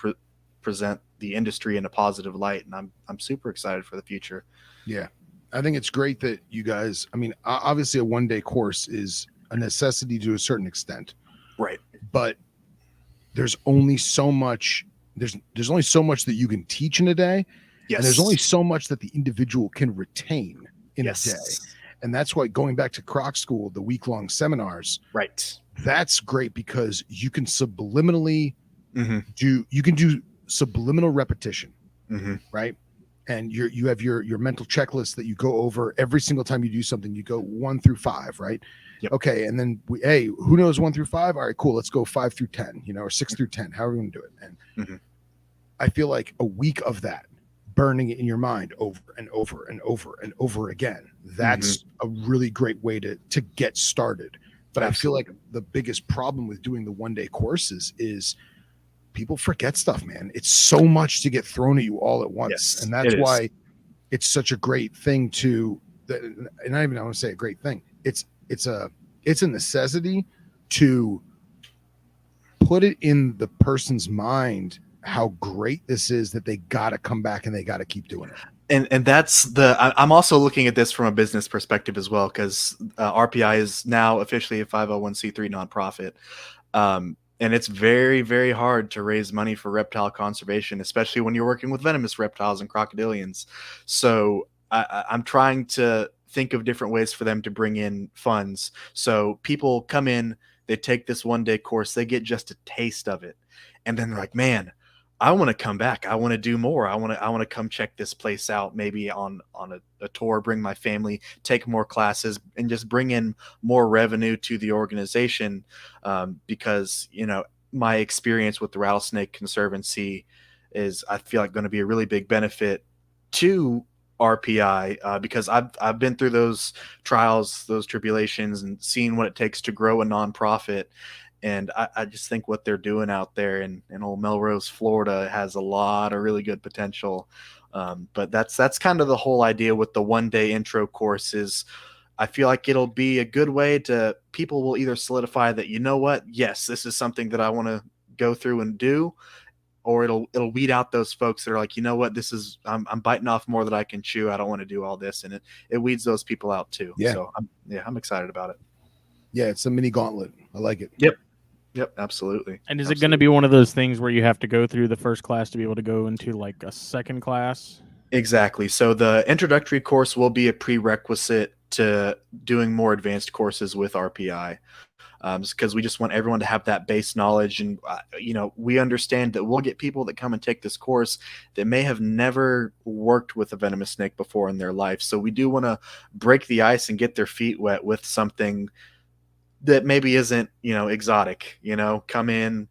present the industry in a positive light. And I'm super excited for the future. Yeah, I think it's great that you guys. I mean, obviously, a 1-day course is a necessity to a certain extent, right? But there's only so much. There's only so much that you can teach in a day, and there's only so much that the individual can retain in a day. And that's why, going back to Croc School, the week-long seminars, right? That's great because you can subliminally do subliminal repetition, right? And you have your mental checklist that you go over every single time you do something. You go 1 through 5, right? Yep. Okay, and then who knows 1 through 5? All right, cool. Let's go 5 through 10, or 6 through 10. However you want to do it. And I feel like a week of that, burning it in your mind over and over and over and over again. That's a really great way to get started. But I feel like the biggest problem with doing the 1-day courses is people forget stuff, man. It's so much to get thrown at you all at once. And that's why it's such a great thing and I don't even want to say a great thing. It's a necessity to put it in the person's mind how great this is, that they got to come back and they got to keep doing it. And that's I'm also looking at this from a business perspective as well, because RPI is now officially a 501c3 nonprofit. And it's very, very hard to raise money for reptile conservation, especially when you're working with venomous reptiles and crocodilians. So I'm trying to think of different ways for them to bring in funds. So people come in, they take this 1-day course, they get just a taste of it. And then they're like, man, I want to come back. I want to do more. I want to come check this place out, maybe on a tour, bring my family, take more classes, and just bring in more revenue to the organization. Because, my experience with the Rattlesnake Conservancy is, I feel like, going to be a really big benefit to RPI, because I've been through those trials, those tribulations, and seen what it takes to grow a nonprofit. And I just think what they're doing out there in old Melrose, Florida, has a lot of really good potential. But that's kind of the whole idea with the 1-day intro courses. I feel like it'll be a good way to, people will either solidify that, yes, this is something that I want to go through and do, or it'll weed out those folks that are like, this is, I'm biting off more than I can chew. I don't want to do all this. And it weeds those people out too. Yeah. So I'm excited about it. Yeah. It's a mini gauntlet. I like it. Yep. Yep, absolutely. And is it going to be one of those things where you have to go through the first class to be able to go into like a second class? Exactly. So the introductory course will be a prerequisite to doing more advanced courses with RPI, because we just want everyone to have that base knowledge. And we understand that we'll get people that come and take this course that may have never worked with a venomous snake before in their life. So we do want to break the ice and get their feet wet with something that maybe isn't exotic. Come in,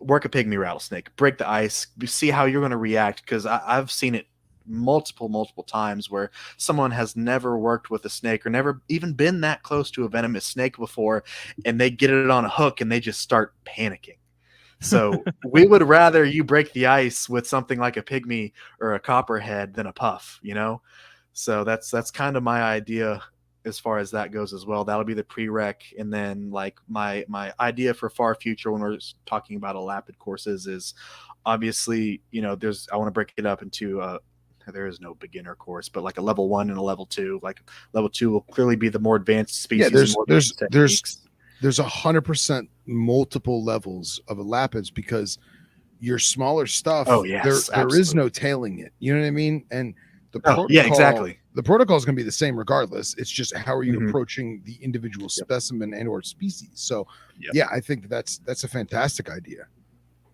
work a pygmy rattlesnake, break the ice, see how you're going to react, because I've seen it multiple times where someone has never worked with a snake or never even been that close to a venomous snake before, and they get it on a hook and they just start panicking. So we would rather you break the ice with something like a pygmy or a copperhead than a puff, So that's kind of my idea as far as that goes as well. That'll be the prereq. And then like my idea for far future when we're talking about elapid courses is obviously, I want to break it up into there is no beginner course, but like a level 1 and a level 2. Like level 2 will clearly be the more advanced species. Yeah, there's 100% multiple levels of elapids, because your smaller stuff, oh yes, there is no tailing it. You know what I mean? And the yeah, exactly. The protocol is going to be the same regardless. It's just how are you approaching the individual specimen and or species. So yeah, I think that's a fantastic idea.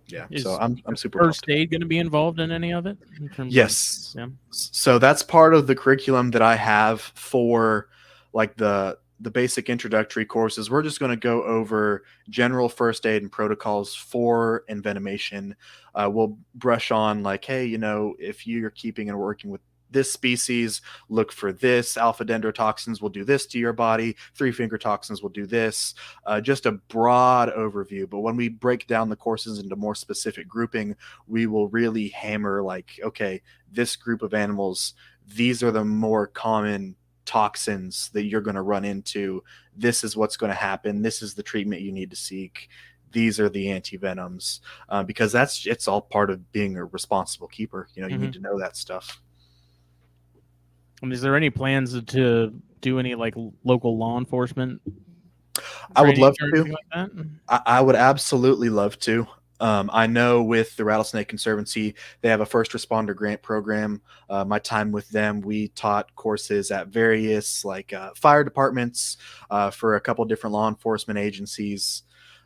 Yeah, so I'm super. First aid going to be involved in any of it? Yes. So that's part of the curriculum that I have for like the basic introductory courses. We're just going to go over general first aid and protocols for envenomation. We'll brush on like, hey, if you're keeping and working with this species, look for this. Alpha dendrotoxins will do this to your body. 3-finger toxins will do this. Just a broad overview. But when we break down the courses into more specific grouping, we will really hammer like, okay, this group of animals, these are the more common toxins that you're going to run into. This is what's going to happen. This is the treatment you need to seek. These are the anti-venoms, because it's all part of being a responsible keeper. You need to know that stuff. Is there any plans to do any like local law enforcement? I would love to. Like that? I would absolutely love to. I know with the Rattlesnake Conservancy, they have a first responder grant program. My time with them, we taught courses at various like fire departments for a couple different law enforcement agencies.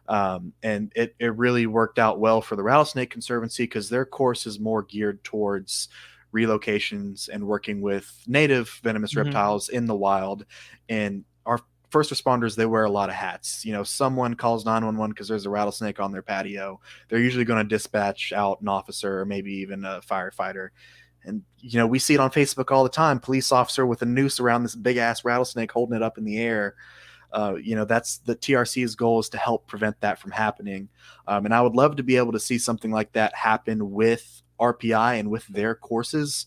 And it really worked out well for the Rattlesnake Conservancy because their course is more geared towards relocations and working with native venomous reptiles in the wild. And our first responders, they wear a lot of hats. Someone calls 911 because there's a rattlesnake on their patio. They're usually going to dispatch out an officer or maybe even a firefighter. And, we see it on Facebook all the time. Police officer with a noose around this big ass rattlesnake holding it up in the air. That's the TRC's goal, is to help prevent that from happening. And I would love to be able to see something like that happen with RPI and with their courses.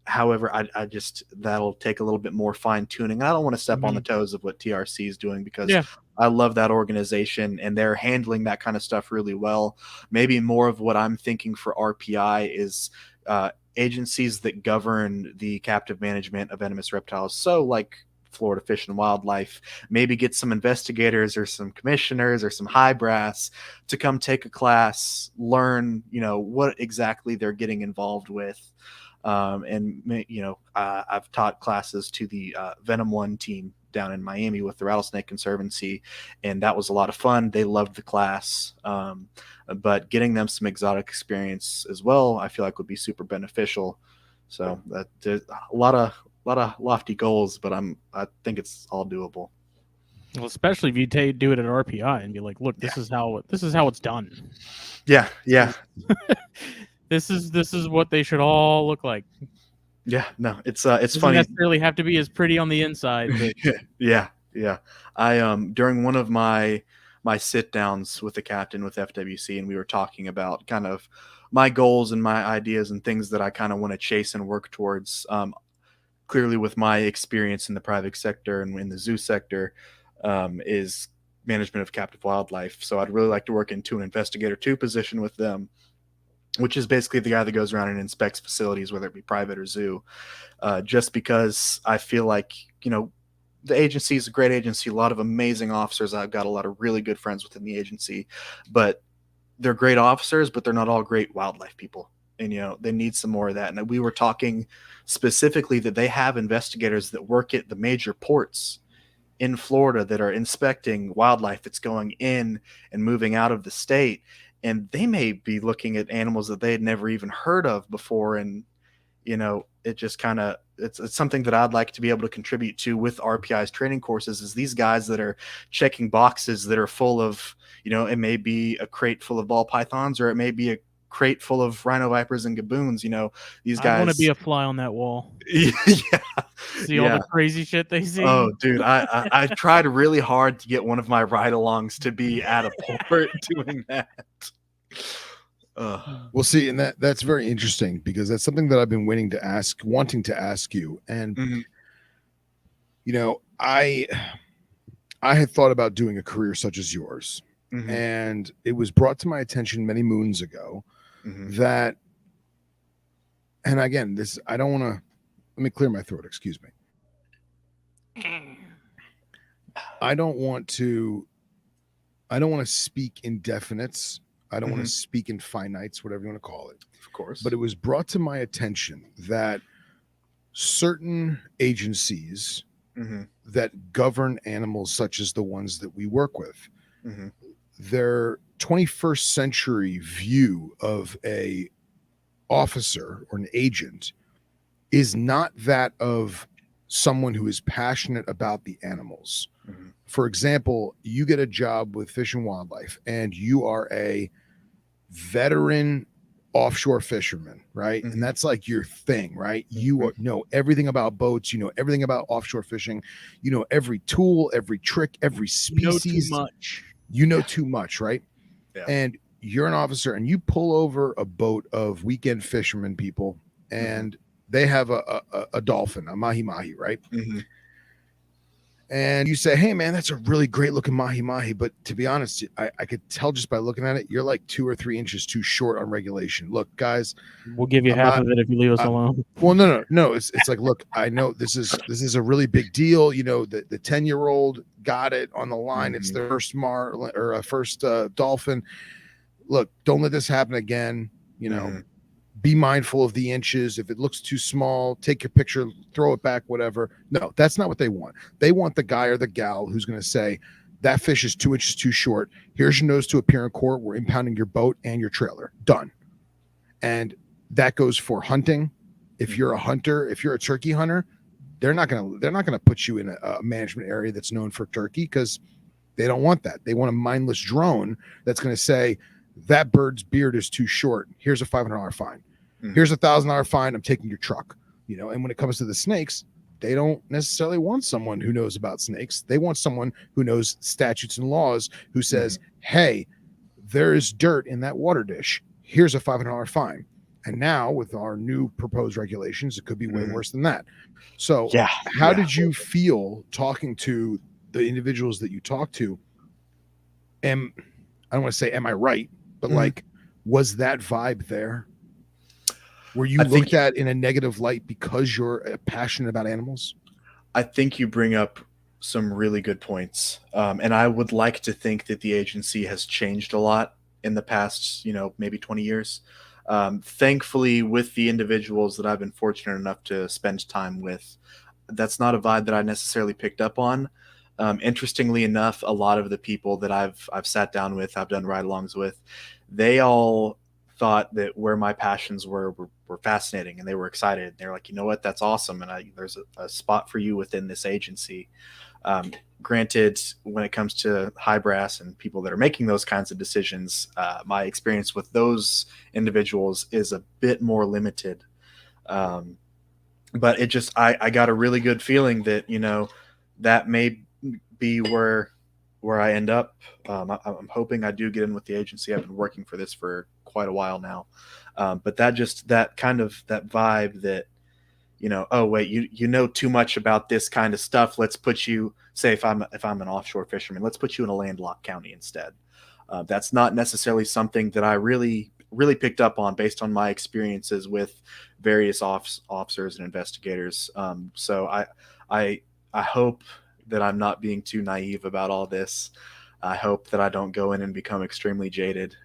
However, I just, that'll take a little bit more fine tuning. I don't want to step on the toes of what TRC is doing because I love that organization and they're handling that kind of stuff really well. Maybe more of what I'm thinking for RPI is agencies that govern the captive management of venomous reptiles. So like Florida Fish and Wildlife, maybe get some investigators or some commissioners or some high brass to come take a class, learn, what exactly they're getting involved with. I've taught classes to the Venom 1 team down in Miami with the Rattlesnake Conservancy, and that was a lot of fun. They loved the class. But getting them some exotic experience as well, I feel like would be super beneficial. So there's a lot of lofty goals, but I think it's all doable. Well, especially if you do it at RPI and be like, look, this is how it's done. Yeah. This is what they should all look like. Yeah, no, it's doesn't funny. Necessarily have to be as pretty on the inside. But... yeah. I during one of my sit downs with the captain with FWC, and we were talking about kind of my goals and my ideas and things that I kind of want to chase and work towards. Clearly, with my experience in the private sector and in the zoo sector, is management of captive wildlife. So I'd really like to work into an investigator 2 position with them, which is basically the guy that goes around and inspects facilities, whether it be private or zoo, just because I feel like, the agency is a great agency, a lot of amazing officers. I've got a lot of really good friends within the agency, but they're great officers, but they're not all great wildlife people. And, they need some more of that. And we were talking specifically that they have investigators that work at the major ports in Florida that are inspecting wildlife that's going in and moving out of the state. And they may be looking at animals that they had never even heard of before. And, it just kind of, it's something that I'd like to be able to contribute to with RPI's training courses, is these guys that are checking boxes that are full of, it may be a crate full of ball pythons, or it may be a crate full of rhino vipers and gaboons. These guys. I want to be a fly on that wall. Yeah. See all the crazy shit they see. Oh, dude, I tried really hard to get one of my ride-alongs to be at a port doing that. We'll see, and that's very interesting, because that's something that I've been wanting to ask you. And I had thought about doing a career such as yours, and it was brought to my attention many moons ago that, and again, this, I don't want to, let me clear my throat, excuse me. I don't want to speak in definites. I don't want to speak in finites, whatever you want to call it. Of course. But it was brought to my attention that certain agencies that govern animals, such as the ones that we work with, their 21st century view of a officer or an agent is not that of someone who is passionate about the animals. For example, you get a job with Fish and Wildlife, and you are a veteran offshore fisherman, right? And that's like your thing, right? You know everything about boats, you know everything about offshore fishing, you know every tool, every trick, every species. You know too much, right? Yeah. And you're an officer, and you pull over a boat of weekend fishermen people, and they have a dolphin, a mahi-mahi, right? And you say, hey, man, that's a really great looking mahi-mahi. But to be honest, I could tell just by looking at it, you're like 2 or 3 inches too short on regulation. Look, guys, we'll give you half of it if you leave us alone. Well, no. It's like, look, I know this is a really big deal. The 10-year-old got it on the line. It's their first first dolphin. Look, don't let this happen again. Be mindful of the inches. If it looks too small, take your picture, throw it back, whatever. No, that's not what they want. They want the guy or the gal who's going to say, that fish is 2 inches too short. Here's your notice to appear in court. We're impounding your boat and your trailer. Done. And that goes for hunting. If you're a hunter, if you're a turkey hunter, they're not going to put you in a management area that's known for turkey, because they don't want that. They want a mindless drone that's going to say, that bird's beard is too short. Here's a $500 fine. Here's a $1,000 fine. I'm taking your truck. And when it comes to the snakes, they don't necessarily want someone who knows about snakes. They want someone who knows statutes and laws, who says, hey, there is dirt in that water dish. Here's a $500 fine. And now with our new proposed regulations, it could be way worse than that. So how did you feel talking to the individuals that you talked to? I don't want to say, am I right? But like, was that vibe there? Were you looked at in a negative light because you're passionate about animals? I think you bring up some really good points. And I would like to think that the agency has changed a lot in the past, maybe 20 years. Thankfully, with the individuals that I've been fortunate enough to spend time with, that's not a vibe that I necessarily picked up on. Interestingly enough, a lot of the people that I've sat down with, I've done ride-alongs with, they all thought that where my passions were fascinating, and they were excited. They're like, you know what, that's awesome, and there's a spot for you within this agency. Granted, when it comes to high brass and people that are making those kinds of decisions, my experience with those individuals is a bit more limited. But it just, I got a really good feeling that, that may be where I end up. I'm hoping I do get in with the agency. I've been working for this for quite a while now. But that vibe that, oh wait, you know too much about this kind of stuff. Let's put you, say if I'm an offshore fisherman, let's put you in a landlocked county instead. That's not necessarily something that I really picked up on based on my experiences with various officers and investigators. So I hope that I'm not being too naive about all this. I hope that I don't go in and become extremely jaded.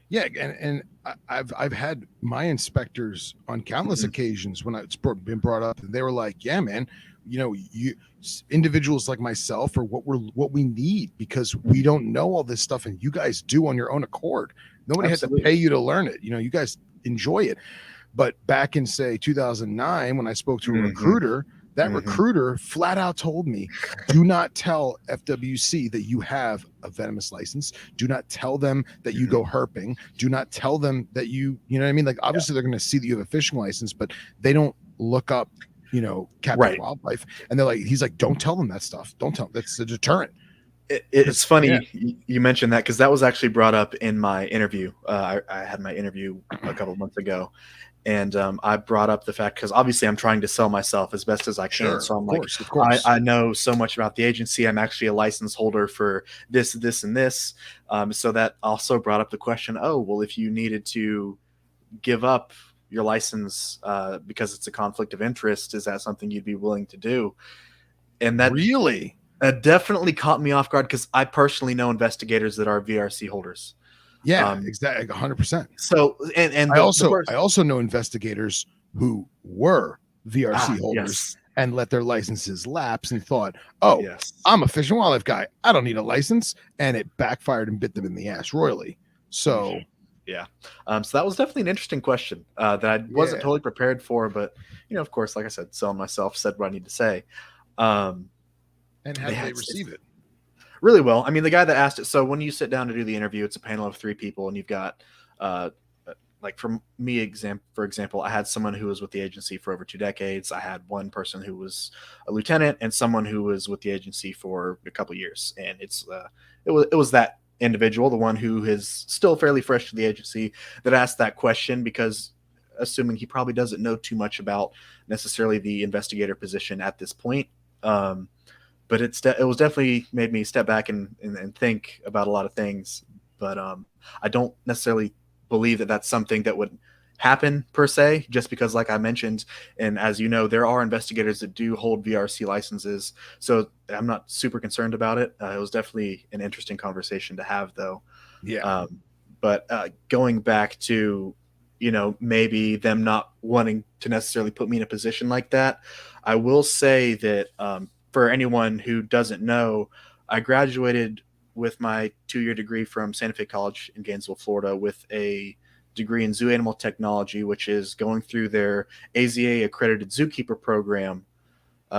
Yeah, and I've had my inspectors on countless occasions when it's been brought up, and they were like, "Yeah, man, you individuals like myself are what we need, because we don't know all this stuff, and you guys do on your own accord. Nobody Absolutely. had to pay you to learn it. You guys enjoy it." But back in, say, 2009, when I spoke to a recruiter, that recruiter flat out told me, do not tell FWC that you have a venomous license. Do not tell them that you go herping. Do not tell them that you know what I mean? Like, obviously they're going to see that you have a fishing license, but they don't look up, captive wildlife. And they're like, he's like, don't tell them that stuff. Don't tell them. That's a deterrent. It's funny you mentioned that, because that was actually brought up in my interview. I had my interview a couple of months ago. And I brought up the fact, because obviously I'm trying to sell myself as best as I can. Sure, so I'm of course. I know so much about the agency. I'm actually a license holder for this, this, and this. So that also brought up the question, oh, well, if you needed to give up your license because it's a conflict of interest, is that something you'd be willing to do? And that really definitely caught me off guard, because I personally know investigators that are VRC holders. Yeah, exactly, 100%. So, and I also know investigators who were VRC holders and let their licenses lapse and thought, "Oh, I'm a fish and wildlife guy. I don't need a license," and it backfired and bit them in the ass royally. So, so that was definitely an interesting question that I wasn't totally prepared for, but of course, like I said, selling myself, said what I need to say. And how did they receive it? Really well. I mean, the guy that asked it, so when you sit down to do the interview, it's a panel of 3 people, and you've got like, for me, for example, I had someone who was with the agency for over 2 decades. I had one person who was a lieutenant, and someone who was with the agency for a couple of years. And it was that individual, the one who is still fairly fresh to the agency, that asked that question, because assuming he probably doesn't know too much about necessarily the investigator position at this point. But it was definitely made me step back and think about a lot of things. But I don't necessarily believe that that's something that would happen per se, just because, like I mentioned, and as you know, there are investigators that do hold VRC licenses. So I'm not super concerned about it. It was definitely an interesting conversation to have, though. Yeah. But going back to, maybe them not wanting to necessarily put me in a position like that, I will say that for anyone who doesn't know, I graduated with my 2-year degree from Santa Fe College in Gainesville, Florida, with a degree in zoo animal technology, which is going through their AZA accredited zookeeper program,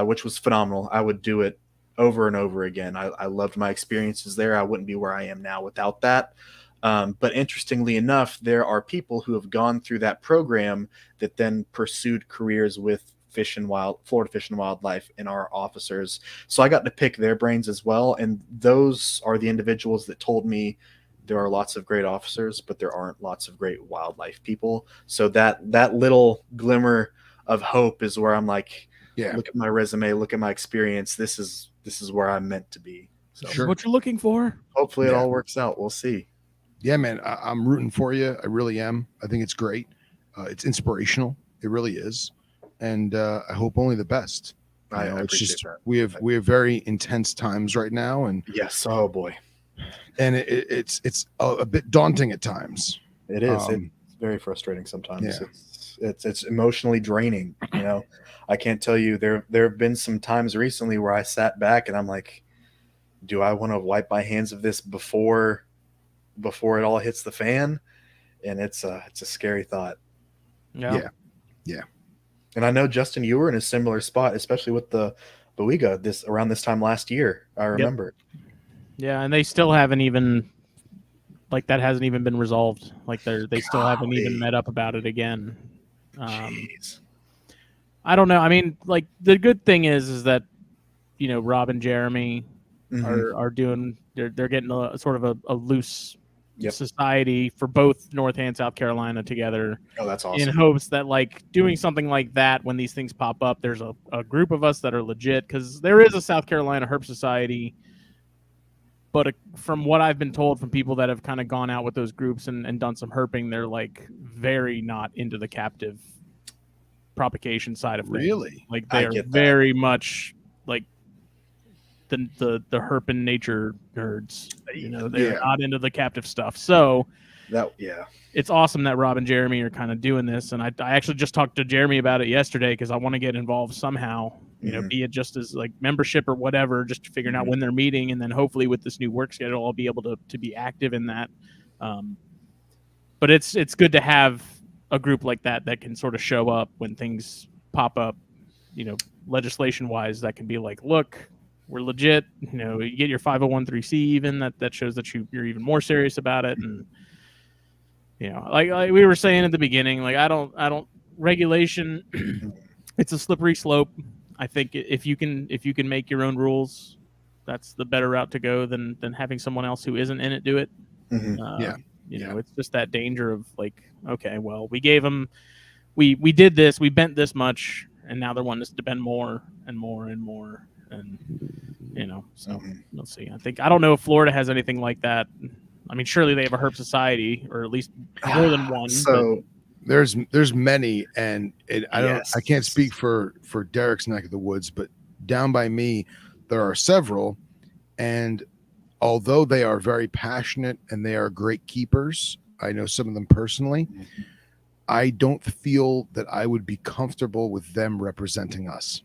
which was phenomenal. I would do it over and over again. I loved my experiences there. I wouldn't be where I am now without that. But interestingly enough, there are people who have gone through that program that then pursued careers with Florida Fish and Wildlife, and our officers. So I got to pick their brains as well. And those are the individuals that told me there are lots of great officers, but there aren't lots of great wildlife people. So that little glimmer of hope is where I'm like, look at my resume, look at my experience. This is where I'm meant to be. So Sure. What you're looking for. Hopefully it all works out. We'll see. Yeah, man, I'm rooting for you. I really am. I think it's great. It's inspirational. It really is. And I hope only the best. I appreciate that. We have very intense times right now, and yes, oh boy, and it's a bit daunting at times. It is. It's very frustrating sometimes. Yeah. It's emotionally draining. I can't tell you. There have been some times recently where I sat back and I'm like, do I want to wipe my hands of this before it all hits the fan? And it's a scary thought. Yeah. And I know, Justin, you were in a similar spot, especially with the Boiga around this time last year. I remember. Yeah, and they still haven't even, that hasn't even been resolved. They still haven't even met up about it again. Jeez. I don't know. I mean, the good thing is that, Rob and Jeremy are doing. They're getting a sort of a loose society for both North and South Carolina together. Oh, that's awesome. In hopes that doing something like that, when these things pop up, there's a group of us that are legit, because there is a South Carolina Herp Society. But from what I've been told from people that have kind of gone out with those groups and done some herping, they're very not into the captive propagation side of things. Really? They are very much the herp and nature nerds. They're not into the captive stuff. So it's awesome that Rob and Jeremy are kind of doing this. And I actually just talked to Jeremy about it yesterday because I want to get involved somehow, be it just as like membership or whatever, just figuring out when they're meeting. And then hopefully with this new work schedule, I'll be able to be active in that. But it's good to have a group like that can sort of show up when things pop up, legislation wise, that can be like, look, we're legit, you get your 501(c) even that shows that you're even more serious about it. And, like we were saying at the beginning, like I don't regulation. It's a slippery slope. I think if you can make your own rules, that's the better route to go than having someone else who isn't in it do it. It's just that danger of like, okay, well, we gave them, we did this, we bent this much, and now they're wanting us to bend more and more and more, and so we'll see. I don't know if Florida has anything like that. I mean, surely they have a herp society, or at least more than one. So there's many, and I can't speak for Derek's neck of the woods, but down by me there are several, and although they are very passionate and they are great keepers, I know some of them personally, I don't feel that I would be comfortable with them representing us.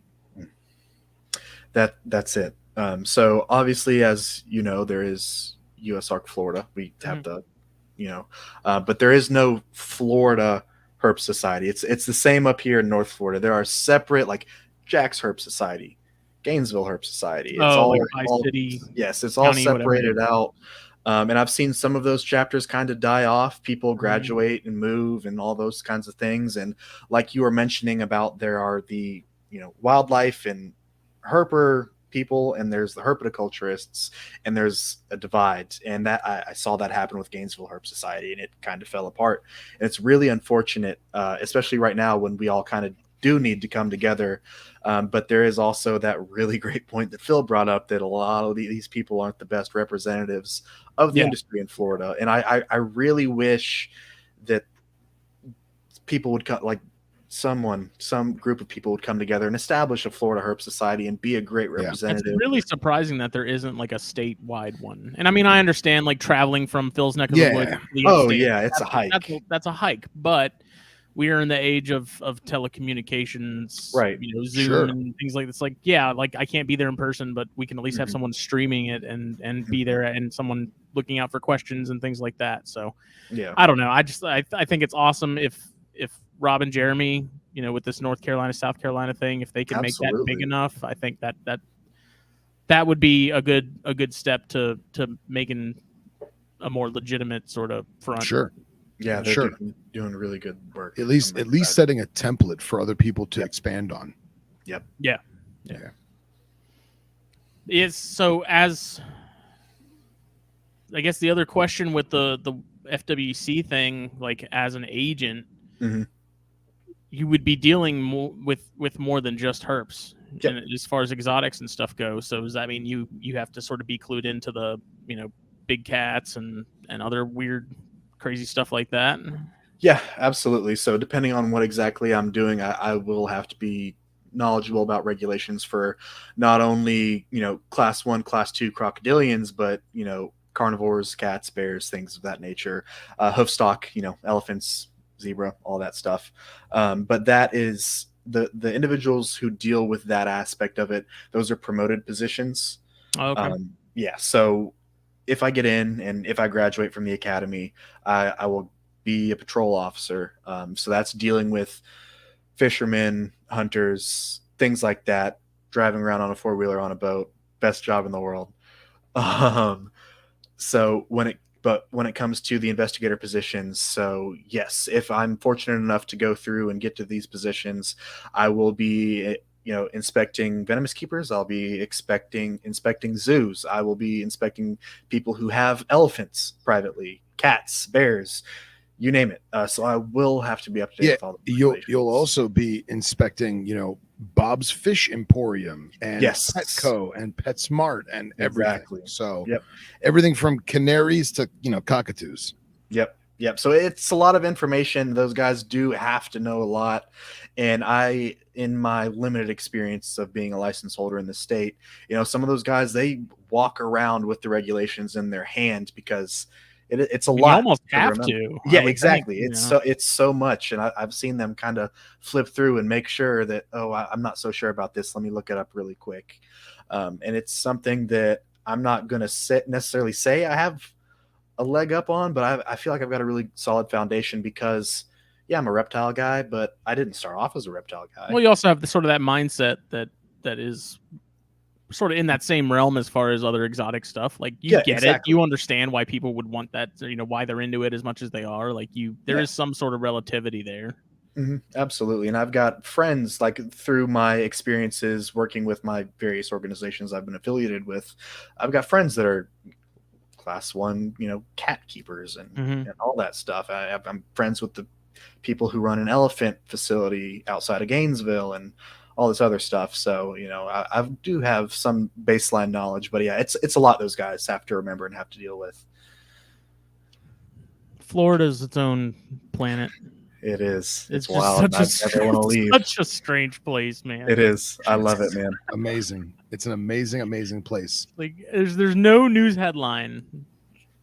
That's it. So obviously, as you know, there is USARK Florida. We have the, but there is no Florida Herp Society. It's the same up here in North Florida. There are separate, like Jack's Herp Society, Gainesville Herp Society. It's all city. Yes, it's all separated out. And I've seen some of those chapters kind of die off. People graduate and move and all those kinds of things. And like you were mentioning about, there are the wildlife and herper people, and there's the herpetoculturists, and there's a divide. And that I saw that happen with Gainesville Herp Society, and it kind of fell apart. And it's really unfortunate, especially right now when we all kind of do need to come together. But there is also that really great point that Phil brought up, that a lot of these people aren't the best representatives of the industry in Florida. And I really wish that people would come, like some group of people would come together and establish a Florida Herp Society and be a great representative. It's really surprising that there isn't like a statewide one. And I mean, I understand like traveling from Phil's neck of the woods. It's a hike. That's a hike, but we are in the age of telecommunications, right? Zoom and things like this. Like, like I can't be there in person, but we can at least have someone streaming it and be there, and someone looking out for questions and things like that. So, I don't know. I think it's awesome if Rob and Jeremy, with this North Carolina, South Carolina thing, if they can make that big enough, I think that would be a good step to making a more legitimate sort of front. Sure. Yeah, they're doing really good work. At least setting a template for other people to expand on. Yep. Yeah. So as I guess the other question with the FWC thing, like as an agent, you would be dealing with more than just herps, and as far as exotics and stuff go. So does that mean you have to sort of be clued into the big cats and other weird, crazy stuff like that? Yeah, absolutely. So depending on what exactly I'm doing, I will have to be knowledgeable about regulations for not only class 1, class 2 crocodilians, but carnivores, cats, bears, things of that nature, hoofstock, elephants, zebra, all that stuff. But that is the individuals who deal with that aspect of it. Those are promoted positions. Okay. So if I get in and if I graduate from the academy, I will be a patrol officer. So that's dealing with fishermen, hunters, things like that, driving around on a 4-wheeler on a boat. Best job in the world. So when it comes to the investigator positions, so yes, if I'm fortunate enough to go through and get to these positions, I will be inspecting venomous keepers. I'll be inspecting zoos. I will be inspecting people who have elephants privately, cats, bears, you name it. So I will have to be up to date with all the you'll also be inspecting, Bob's Fish Emporium and Petco and PetSmart and everything. Exactly. So everything from canaries to, cockatoos. Yep. Yep. So it's a lot of information. Those guys do have to know a lot. And I, in my limited experience of being a license holder in the state, some of those guys, they walk around with the regulations in their hand because it's a lot. You almost have remember. to. Yeah, exactly. Think, it's so much. And I've seen them kind of flip through and make sure that, I'm not so sure about this. Let me look it up really quick. And it's something that I'm not going to necessarily say I have a leg up on, but I feel like I've got a really solid foundation because I'm a reptile guy, but I didn't start off as a reptile guy. Well, you also have sort of that mindset that is sort of in that same realm as far as other exotic stuff. Like you get exactly. it, you understand why people would want that, why they're into it as much as they are. Like there is some sort of relativity there. Mm-hmm. Absolutely. And I've got friends, like through my experiences working with my various organizations I've been affiliated with, I've got friends that are Class 1, cat keepers and all that stuff. I'm friends with the people who run an elephant facility outside of Gainesville and all this other stuff. So, I do have some baseline knowledge, but it's a lot those guys have to remember and have to deal with. Florida's its own planet. It is. It's wild. I never want to leave. Such a strange place, man. It is. I love it, man. Amazing. It's an amazing, amazing place. Like there's no news headline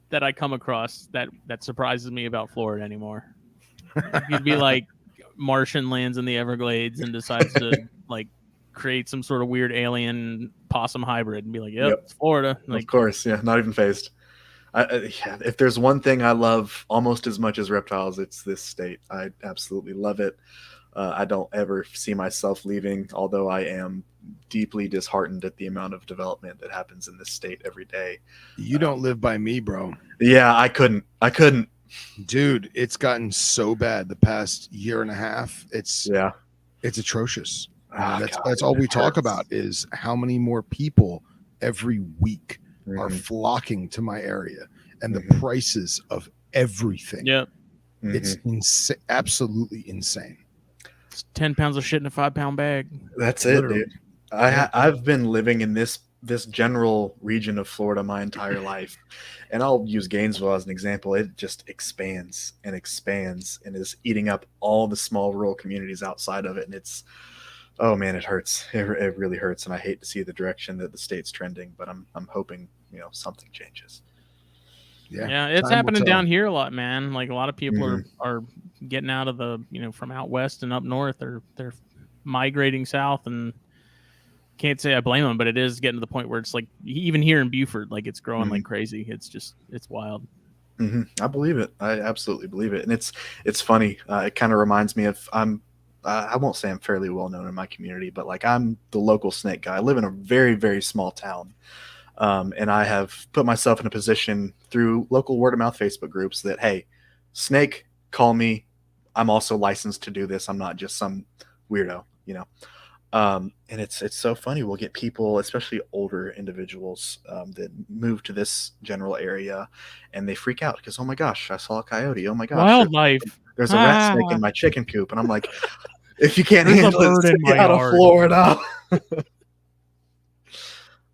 that I come across that surprises me about Florida anymore. You'd be like Martian lands in the Everglades and decides to like create some sort of weird alien possum hybrid and be like, yep. It's Florida. Like, of course. Yeah. Not even phased. If there's one thing I love almost as much as reptiles, it's this state. I absolutely love it. I don't ever see myself leaving, although I am deeply disheartened at the amount of development that happens in this state every day. You don't live by me, bro. Yeah, I couldn't. Dude, it's gotten so bad the past year and a half. It's atrocious. That's all we talk about is how many more people every week are flocking to my area and the prices of everything. Yep. It's absolutely insane. It's 10 pounds of shit in a 5-pound bag. That's literally it, dude. I've been living in this general region of Florida my entire life, and I'll use Gainesville as an example. It just expands and expands and is eating up all the small rural communities outside of it, and it's man, it hurts. It really hurts, and I hate to see the direction that the state's trending, but I'm hoping something changes. Yeah, it's happening down here a lot, man. Like a lot of people are getting out of the from out west and up north. They're migrating south, and can't say I blame them, but it is getting to the point where it's like even here in Beaufort, like it's growing like crazy. It's wild. I believe it. I absolutely believe it, and it's funny. It kind of reminds me of I won't say I'm fairly well known in my community, but like I'm the local snake guy. I live in a very, very small town. And I have put myself in a position through local word of mouth Facebook groups that, hey, snake, call me. I'm also licensed to do this. I'm not just some weirdo, and it's so funny. We'll get people, especially older individuals, that move to this general area and they freak out because, oh my gosh, I saw a coyote. Oh my gosh, wildlife. There's a rat snake in my chicken coop. And I'm like, if you can't handle it, get out of Florida.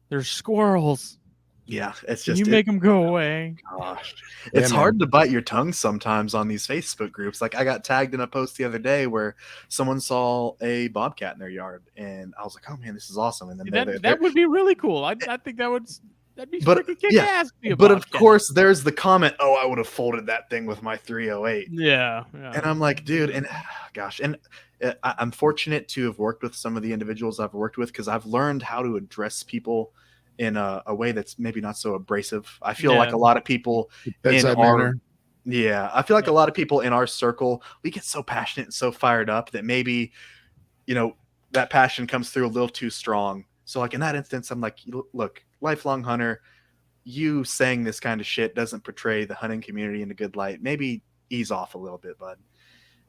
There's squirrels. Yeah, it's just you make them go away. Gosh, it's hard to bite your tongue sometimes on these Facebook groups. Like I got tagged in a post the other day where someone saw a bobcat in their yard, and I was like, "Oh man, this is awesome!" And then that would be really cool. I think that'd be freaking kick-ass. But of course, there's the comment, "Oh, I would have folded that thing with my 308." Yeah. And I'm like, dude, and gosh, and I'm fortunate to have worked with some of the individuals I've worked with because I've learned how to address people in a way that's maybe not so abrasive. I feel like a lot of people I feel like a lot of people in our circle, we get so passionate and so fired up that maybe, that passion comes through a little too strong. So like in that instance, I'm like, look, lifelong hunter, you saying this kind of shit doesn't portray the hunting community in a good light. Maybe ease off a little bit, bud.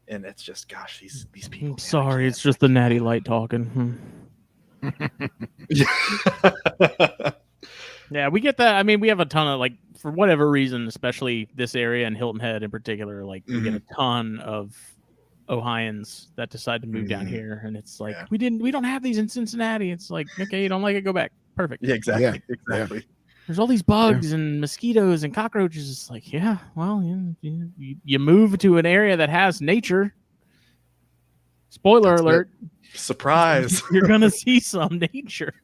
And it's just, gosh, these people. I'm sorry, it's just the natty light talking. Yeah, we get that. I mean, we have a ton of, like, for whatever reason, especially this area and Hilton Head in particular, like we get a ton of Ohioans that decide to move down here, and it's like we don't have these in Cincinnati. It's like, okay, you don't like it, go back. Perfect. Yeah, exactly. There's all these bugs and mosquitoes and cockroaches. It's like, yeah, well, you move to an area that has nature. Spoiler alert. Surprise. You're going to see some nature.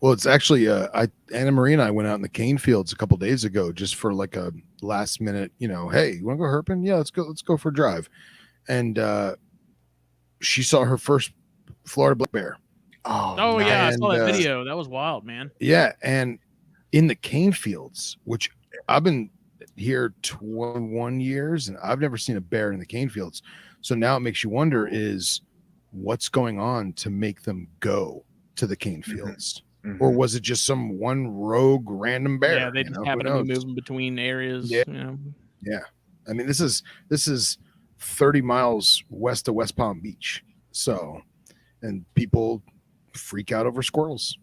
Well, it's actually Anna Marie and I went out in the cane fields a couple days ago just for like a last minute, hey, you want to go herping? Yeah, let's go for a drive. And she saw her first Florida black bear. Oh yeah, I saw that video. That was wild, man. Yeah, and in the cane fields, which I've been here 21 years and I've never seen a bear in the cane fields. So now it makes you wonder is what's going on to make them go to the cane fields. Mm-hmm. Or was it just some one rogue random bear? Yeah, they just happen to be moving between areas. Yeah. Yeah. I mean, this is 30 miles west of West Palm Beach. So, and people freak out over squirrels,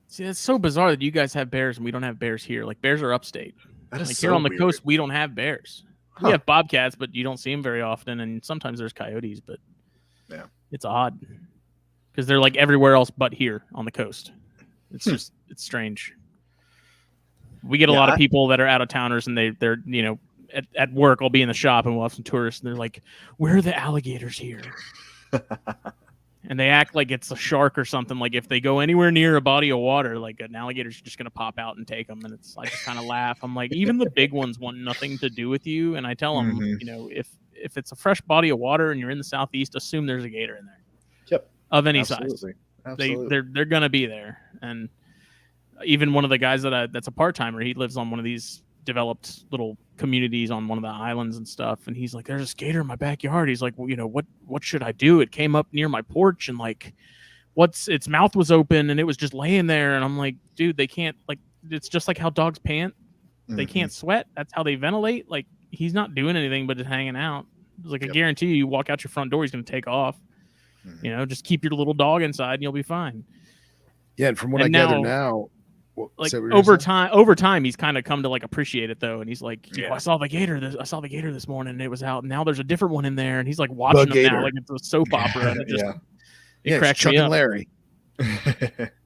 See, it's so bizarre that you guys have bears and we don't have bears here. Like bears are upstate. That is like so here on the weird. coast, we don't have bears. We have bobcats, but you don't see them very often. And sometimes there's coyotes, but yeah, it's odd because they're like everywhere else but here on the coast. It's just, it's strange. We get a lot of people that are out of towners and they're at work, I'll be in the shop and we'll have some tourists and they're like, where are the alligators here? And they act like it's a shark or something. Like if they go anywhere near a body of water, like an alligator's just going to pop out and take them. And I just kind of laugh. I'm like, even the big ones want nothing to do with you. And I tell them, if it's a fresh body of water and you're in the Southeast, assume there's a gator in there. Yep. Of any size. Absolutely. They're going to be there. And even one of the guys that's a part-timer, he lives on one of these developed little communities on one of the islands and stuff, and he's like, there's a gator in my backyard. He's like, well, what should I do? It came up near my porch and like its mouth was open and it was just laying there. And I'm like, dude, they can't, like, it's just like how dogs pant. They can't sweat. That's how they ventilate. Like, he's not doing anything but just hanging out. It's like, I guarantee you walk out your front door, he's going to take off. Just keep your little dog inside and you'll be fine. Yeah, and from what I gather now, like over time, he's kind of come to like appreciate it though, and he's like, I saw the gator this morning, and it was out. And now there's a different one in there, and he's like watching them now, like it's a soap opera. And it cracks Chuck me up. And Larry.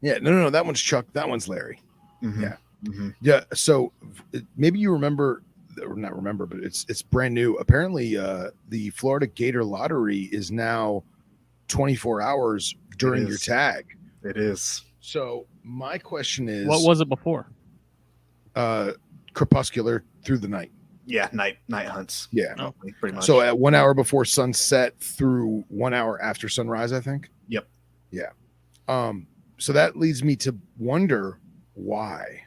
No, that one's Chuck. That one's Larry. Mm-hmm. Yeah. So maybe you remember, or not remember, but it's brand new. Apparently, the Florida Gator Lottery is now 24 hours during your tag. It is. So my question is, what was it before? Crepuscular through the night. Yeah, night hunts. Yeah, pretty much. So at 1 hour before sunset through 1 hour after sunrise, I think. Yep. Yeah. So that leads me to wonder why.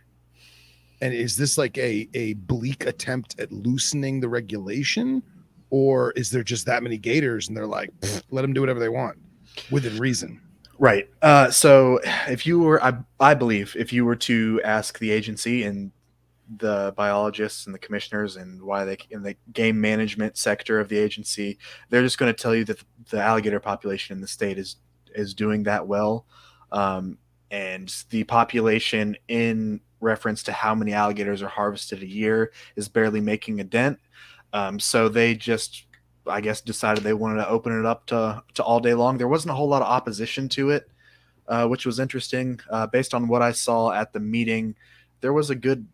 And is this like a bleak attempt at loosening the regulation, or is there just that many gators and they're like, let them do whatever they want within reason? Right. So if you were, I believe, if you were to ask the agency and the biologists and the commissioners and why they in the game management sector of the agency, they're just going to tell you that the alligator population in the state is doing that well, and the population in reference to how many alligators are harvested a year is barely making a dent. So they just, I guess, decided they wanted to open it up to all day long. There wasn't a whole lot of opposition to it, which was interesting. Based on what I saw at the meeting, there was a good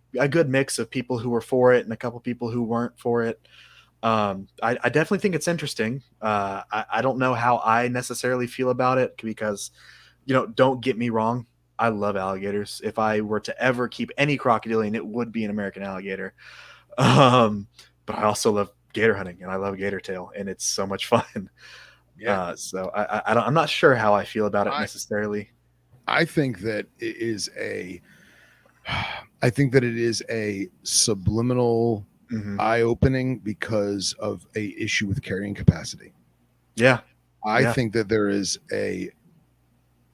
mix of people who were for it and a couple people who weren't for it. I definitely think it's interesting. I don't know how I necessarily feel about it because, don't get me wrong, I love alligators. If I were to ever keep any crocodilian, it would be an American alligator. But I also love gator hunting and I love gator tail, and it's so much fun. Yeah. So I'm not sure how I feel about it necessarily. I think that it is a subliminal eye-opening because of a issue with carrying capacity. Yeah. I think that there is a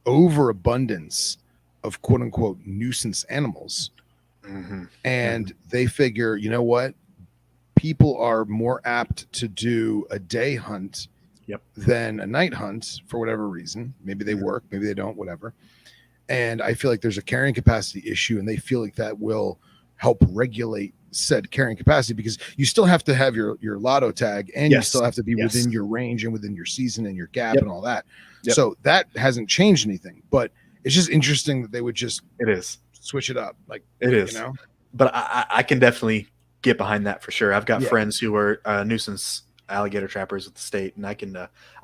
overabundance of quote unquote nuisance animals. And they figure, you know what? People are more apt to do a day hunt than a night hunt for whatever reason. Maybe they work, maybe they don't, whatever. And I feel like there's a carrying capacity issue, and they feel like that will help regulate said carrying capacity, because you still have to have your lotto tag, and you still have to be within your range and within your season and your gap and all that. So that hasn't changed anything, but it's just interesting that they would just switch it up. Like it is, you know. But I can definitely get behind that for sure. I've got Yeah. friends who are nuisance alligator trappers with the state, and I can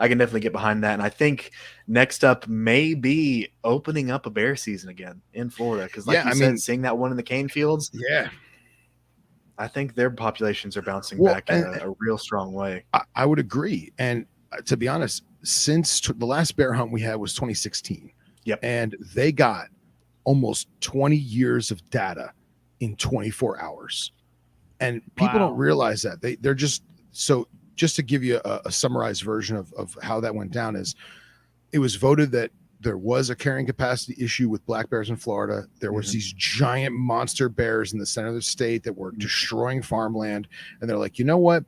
definitely get behind that. And I think next up may be opening up a bear season again in Florida, because like you said, seeing that one in the cane fields, yeah, I think their populations are bouncing back in a real strong way. I would agree. And to be honest, since the last bear hunt we had was 2016, yep, and they got almost 20 years of data in 24 hours, and people don't realize that they're just so. Just to give you a summarized version of how that went down, is it was voted that there was a carrying capacity issue with black bears in Florida. There was these giant monster bears in the center of the state that were destroying farmland. And they're like, you know what?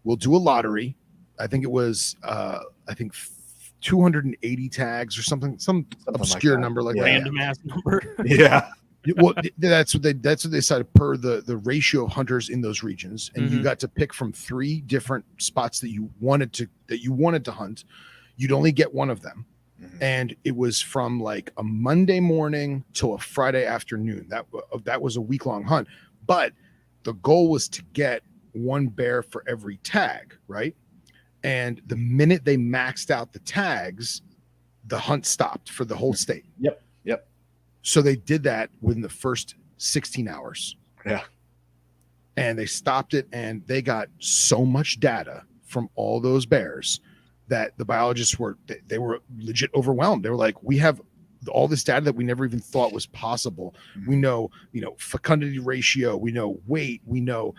We'll do a lottery. I think it was, 280 tags or something obscure number like that. Random ass number. Yeah. Well, that's what they decided per the ratio of hunters in those regions, and you got to pick from 3 different spots that you wanted to hunt. You'd only get one of them, and it was from like a Monday morning till a Friday afternoon. That was a week-long hunt, but the goal was to get one bear for every tag, right? And the minute they maxed out the tags, the hunt stopped for the whole state. Yep. So they did that within the first 16 hours. Yeah. And they stopped it, and they got so much data from all those bears that the biologists were legit overwhelmed. They were like, we have all this data that we never even thought was possible. We know, fecundity ratio, we know weight, we know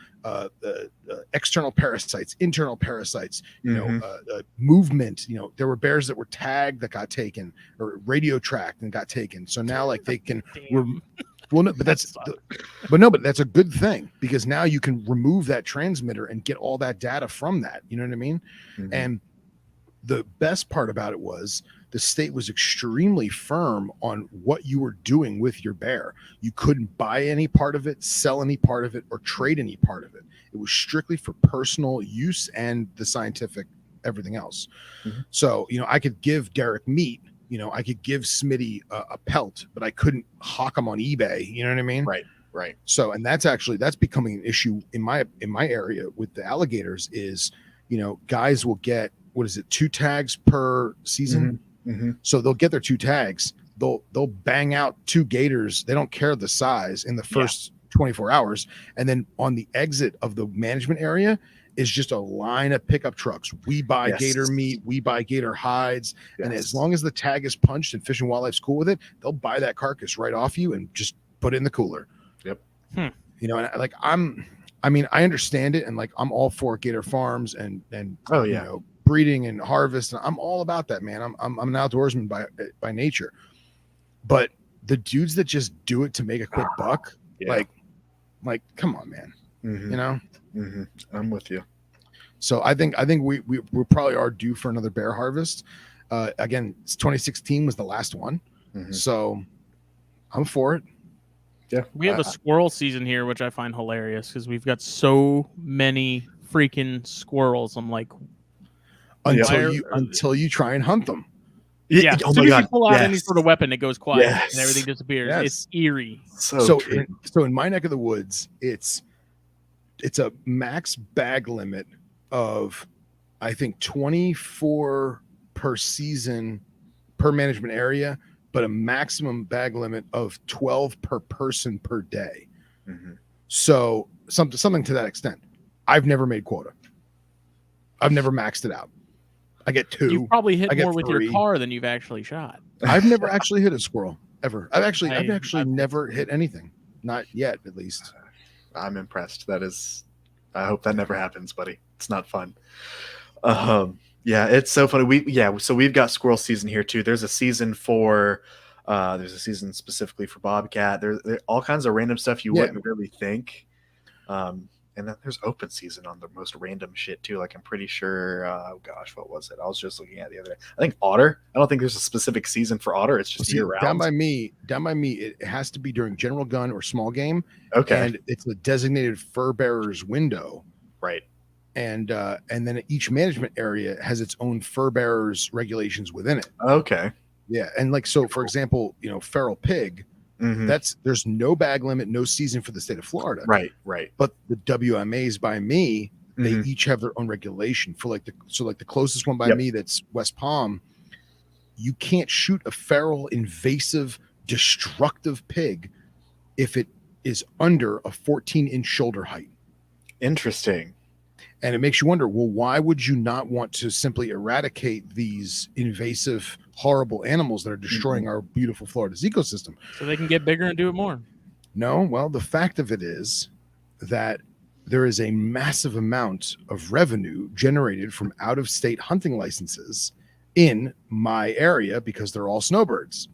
external parasites, internal parasites, movement. There were bears that were tagged that got taken, or radio tracked and got taken. So now like they can but that's a good thing, because now you can remove that transmitter and get all that data from that. You know what I mean? And the best part about it was the state was extremely firm on what you were doing with your bear. You couldn't buy any part of it, sell any part of it, or trade any part of it. It was strictly for personal use and the scientific, everything else. So, I could give Derek meat, I could give Smitty a pelt, but I couldn't hawk them on eBay. You know what I mean? Right. So, and that's becoming an issue in my area with the alligators is, guys will get, 2 tags per season. So they'll get their 2 tags. They'll bang out 2 gators. They don't care the size in the first 24 hours. And then on the exit of the management area is just a line of pickup trucks. We buy gator meat. We buy gator hides. And as long as the tag is punched and Fish and Wildlife's cool with it, they'll buy that carcass right off you and just put it in the cooler. Yep. And I understand it. And like, I'm all for gator farms and breeding and harvest. And I'm all about that, man. I'm an outdoorsman by nature, but the dudes that just do it to make a quick buck, like come on, man. I'm with you. So I think we probably are due for another bear harvest. Again, 2016 was the last one. So I'm for it. Yeah. We have a squirrel season here, which I find hilarious because we've got so many freaking squirrels. I'm like, until you try and hunt them. Yeah. As soon as you pull out any sort of weapon, it goes quiet and everything disappears. It's eerie. So in my neck of the woods, it's a max bag limit of, I think, 24 per season per management area, but a maximum bag limit of 12 per person per day. So something to that extent. I've never made quota. I've never maxed it out. I get 2. You probably hit more with 3. your car than you've actually shot. I've never actually hit a squirrel ever. I've actually never hit anything. Not yet, at least. I'm impressed. I hope that never happens, buddy. It's not fun. Yeah, it's so funny. So we've got squirrel season here too. There's a season specifically for bobcat. There's all kinds of random stuff you wouldn't really think. And then there's open season on the most random shit too. Like I'm pretty sure, what was it? I was just looking at the other day. I think otter. I don't think there's a specific season for otter. It's just year round. Down by me, it has to be during general gun or small game. Okay. And it's a designated fur bearer's window. Right. And then each management area has its own fur bearers regulations within it. Okay. Yeah. And like, so for example, feral pig, There's no bag limit, no season for the state of Florida. Right. But the WMAs by me, they each have their own regulation for the closest one by me, that's West Palm. You can't shoot a feral, invasive, destructive pig if it is under a 14-inch shoulder height. Interesting. And it makes you wonder, well, why would you not want to simply eradicate these invasive, horrible animals that are destroying our beautiful Florida's ecosystem? So they can get bigger and do it more. No, well, the fact of it is that there is a massive amount of revenue generated from out-of-state hunting licenses in my area because they're all snowbirds.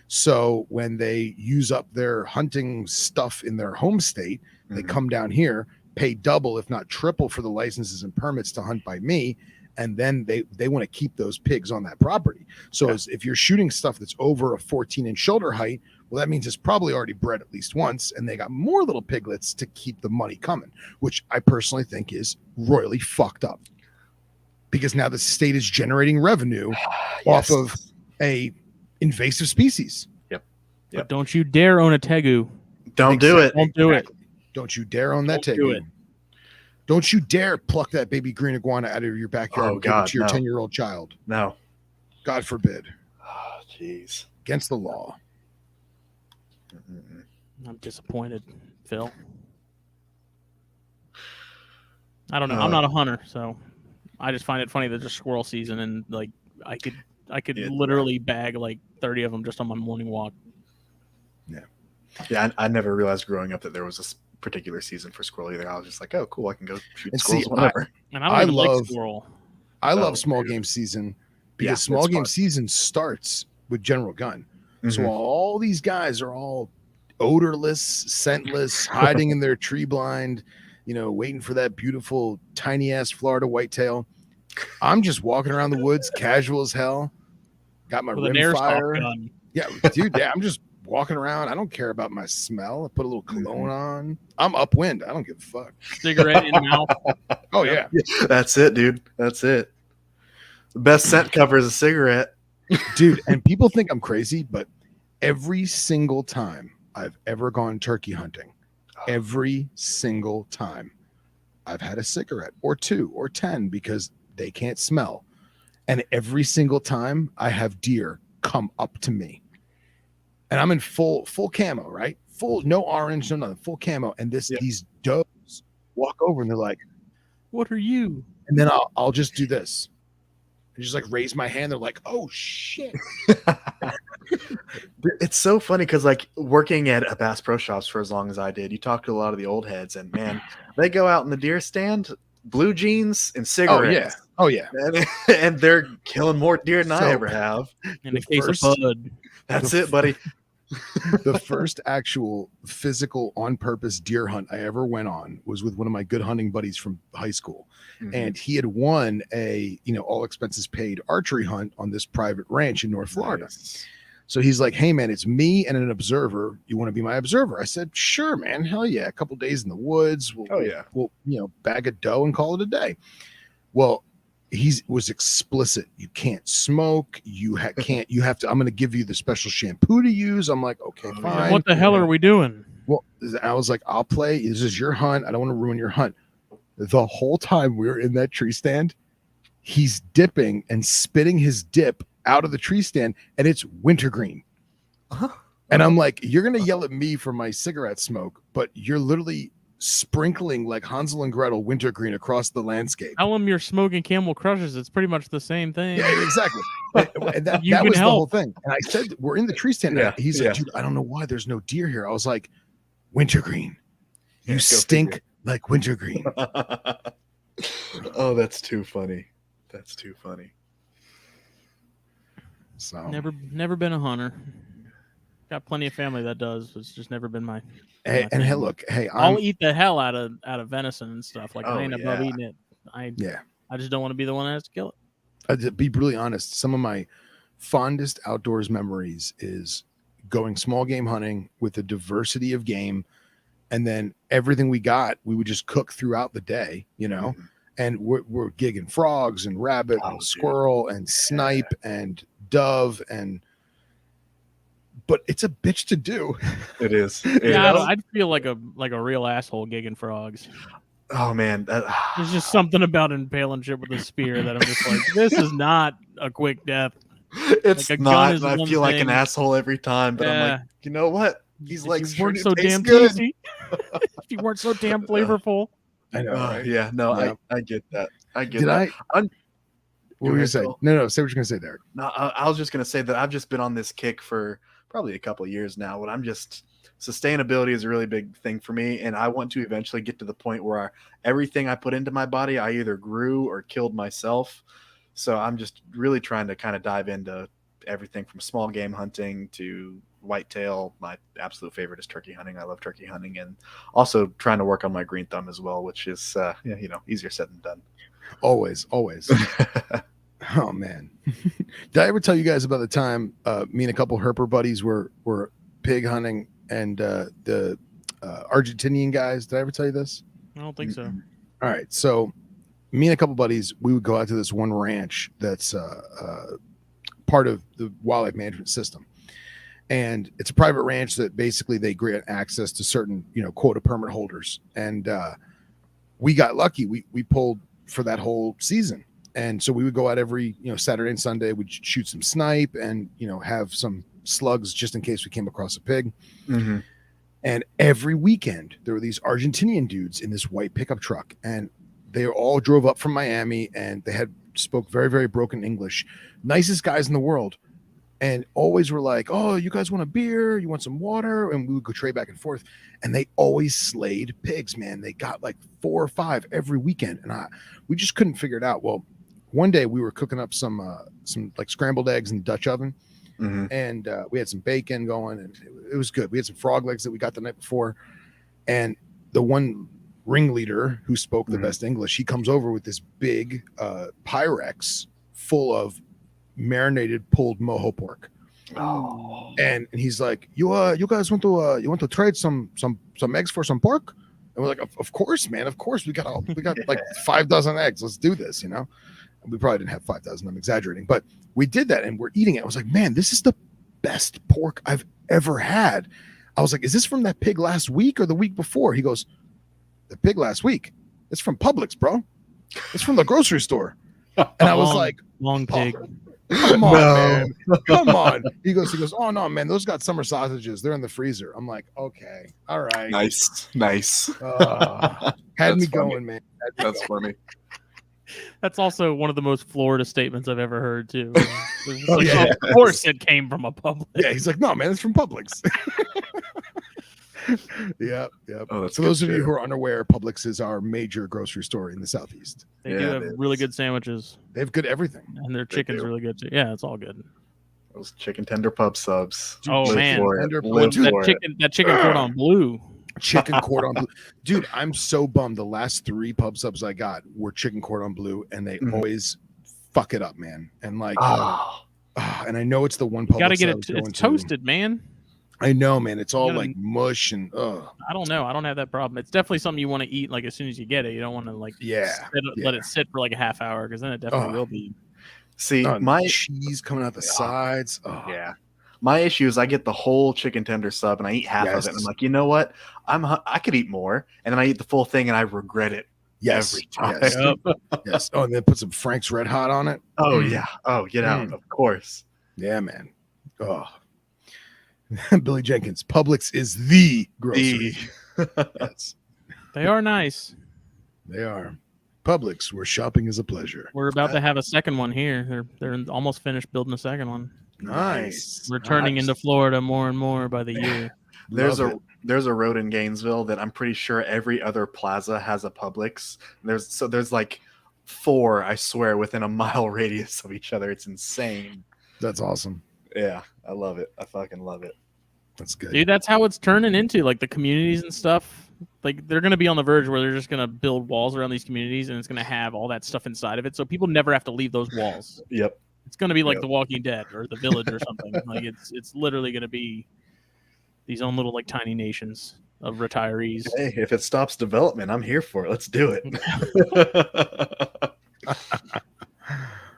So when they use up their hunting stuff in their home state, they come down here, pay double, if not triple, for the licenses and permits to hunt by me, and then they want to keep those pigs on that property. So if you're shooting stuff that's over a 14-inch shoulder height, well, that means it's probably already bred at least once, and they got more little piglets to keep the money coming, which I personally think is royally fucked up. Because now the state is generating revenue off of a invasive species. Yep. But don't you dare own a tegu. Don't do it. Don't do it. Don't you dare own that Don't do it. Don't you dare pluck that baby green iguana out of your backyard and give it to your 10-year-old child. No. God forbid. Oh, jeez. Against the law. I'm disappointed, Phil. I don't know. I'm not a hunter, so I just find it funny that there's squirrel season, and like I could literally bag like 30 of them just on my morning walk. Yeah, I never realized growing up that there was a particular season for squirrel either. I was just like, oh, cool, I can go shoot squirrels whenever. And I don't even like squirrel. I love small game season because small game season starts with general gun. So all these guys are all odorless, scentless, hiding in their tree blind, waiting for that beautiful tiny ass Florida whitetail. I'm just walking around the woods, casual as hell. Got my rimfire. Yeah, dude. Yeah, I'm just walking around. I don't care about my smell. I put a little cologne on. I'm upwind. I don't give a fuck. Cigarette in mouth. Oh yeah. That's it, dude. That's it. The best scent cover is a cigarette. Dude, and people think I'm crazy, but every single time I've ever gone turkey hunting, every single time I've had a cigarette or 2 or 10 because they can't smell. And every single time I have deer come up to me. And I'm in full camo, right? Full, no orange, no nothing, full camo. And these does walk over and they're like, "What are you?" And then I'll just do this. And just like raise my hand. They're like, "Oh shit." It's so funny because like working at a Bass Pro Shops for as long as I did, you talk to a lot of the old heads, and man, they go out in the deer stand, blue jeans and cigarettes. Oh yeah. And they're killing more deer than I ever have. In the case of Bud. That's it, buddy. The first actual physical on purpose deer hunt I ever went on was with one of my good hunting buddies from high school. And he had won a, all expenses paid archery hunt on this private ranch in North Florida. Nice. So he's like, "Hey man, it's me and an observer. You want to be my observer?" I said, "Sure, man. Hell yeah. A couple days in the woods. We'll bag a doe and call it a day." Well, he was explicit. You can't smoke. You have to. I'm going to give you the special shampoo to use. I'm like, okay, fine. What the hell are we doing? Well, I was like, I'll play. This is your hunt. I don't want to ruin your hunt. The whole time we were in that tree stand, he's dipping and spitting his dip out of the tree stand, and it's wintergreen. And I'm like, you're going to yell at me for my cigarette smoke, but you're literally sprinkling like Hansel and Gretel wintergreen across the landscape. Tell him you're smoking Camel Crushes. It's pretty much the same thing. Yeah, exactly. And that was the whole thing. And I said, we're in the tree stand. Yeah, he's like, "Dude, I don't know why there's no deer here." I was like, "Wintergreen. You stink like wintergreen." Oh, that's too funny. That's too funny. So never been a hunter. Got plenty of family that does. It's just never been my. Hey, look, I'll eat the hell out of venison and stuff. Like I ain't above eating it. I just don't want to be the one that has to kill it. To be brutally honest, some of my fondest outdoors memories is going small game hunting with a diversity of game, and then everything we got, we would just cook throughout the day, and we're gigging frogs and rabbit and squirrel and snipe and dove and but it's a bitch to do. It is. Yeah, I'd feel like a real asshole gigging frogs. Oh man, there's just something about impaling shit with a spear that I'm just like, this is not a quick death. It's like not. And I feel like an asshole every time, but I'm like, you know what? These legs weren't so damn good. tasty. If you weren't so damn flavorful. I know. Right? Yeah. No, yeah. I get that. I get that. What were you gonna say? No. Say what you're gonna say, Derek. No, I was just gonna say that I've just been on this kick for probably a couple of years now. When sustainability is a really big thing for me, and I want to eventually get to the point where everything I put into my body, I either grew or killed myself. So I'm just really trying to kind of dive into everything from small game hunting to whitetail. My absolute favorite is turkey hunting. I love turkey hunting, and also trying to work on my green thumb as well, which is easier said than done. Always. Oh man, did I ever tell you guys about the time me and a couple herper buddies were pig hunting and the Argentinian guys? Did I ever tell you this? I don't think so. All right, so me and a couple buddies, we would go out to this one ranch that's part of the wildlife management system, and it's a private ranch that basically they grant access to certain quota permit holders, and we got lucky. We pulled for that whole season. And so we would go out every, Saturday and Sunday. We'd shoot some snipe and, have some slugs just in case we came across a pig. Mm-hmm. And every weekend there were these Argentinian dudes in this white pickup truck, and they all drove up from Miami, and they spoke very, very broken English. Nicest guys in the world. And always were like, oh, you guys want a beer? You want some water? And we would go trade back and forth. And they always slayed pigs, man. They got like 4 or 5 every weekend. And we just couldn't figure it out. Well, one day we were cooking up some like scrambled eggs in the Dutch oven, and we had some bacon going, and it was good. We had some frog legs that we got the night before, and the one ringleader who spoke the best English, he comes over with this big Pyrex full of marinated pulled mojo pork. Oh. And he's like, you guys want to trade some eggs for some pork? And we're like, of course, man, of course. We got like 5 dozen eggs. Let's do this, We probably didn't have 5,000. I'm exaggerating, but we did that, and we're eating it. I was like, man, this is the best pork I've ever had. I was like, is this from that pig last week or the week before? He goes, the pig last week. It's from Publix, bro. It's from the grocery store. And I was like, long pig. Come on, man. Come on. He goes, oh no, man, those got summer sausages. They're in the freezer. I'm like, okay, all right. Nice. Had me going, man. That's funny. That's also one of the most Florida statements I've ever heard, too. Of course it came from a Publix. Yeah, he's like, no, man, it's from Publix. Yep. Oh, for those of you who are unaware, Publix is our major grocery store in the Southeast. They do have really good sandwiches. They have good everything. And their chicken's really good, too. Yeah, it's all good. Those chicken tender pub subs. Oh, man. That chicken cordon bleu. Chicken cordon bleu. Dude, I'm so bummed. The last 3 pub subs I got were chicken cordon bleu, and they always fuck it up, man. And like, and I know it's the one pub. You gotta get it's toasted, man. I know, man. It's all like mush and I don't know. I don't have that problem. It's definitely something you want to eat like as soon as you get it. You don't want to like let it sit for like a half hour, because then it definitely will be. See, my cheese coming out the sides. Oh. Yeah. My issue is I get the whole chicken tender sub and I eat half of it. And I'm like, you know what? I could eat more. And then I eat the full thing and I regret it every time. Yes. Oh, and then put some Frank's Red Hot on it. Oh, yeah. Oh, get out. Of course. Yeah, man. Oh. Billy Jenkins. Publix is the grocery. Yes. They are nice. They are. Publix, where shopping is a pleasure. We're about to have a second one here. They're almost finished building a second one. Nice. We're turning into Florida more and more by the year. There's a road in Gainesville that I'm pretty sure every other plaza has a Publix. There's like 4, I swear, within a mile radius of each other. It's insane. That's awesome. Yeah, I love it. I fucking love it. That's good. Dude, that's how it's turning into, like the communities and stuff. Like they're going to be on the verge where they're just going to build walls around these communities, and it's going to have all that stuff inside of it. So people never have to leave those walls. Yep. It's going to be like The Walking Dead or The Village or something. Like it's literally going to be these own little like tiny nations of retirees. Hey, if it stops development, I'm here for it. Let's do it.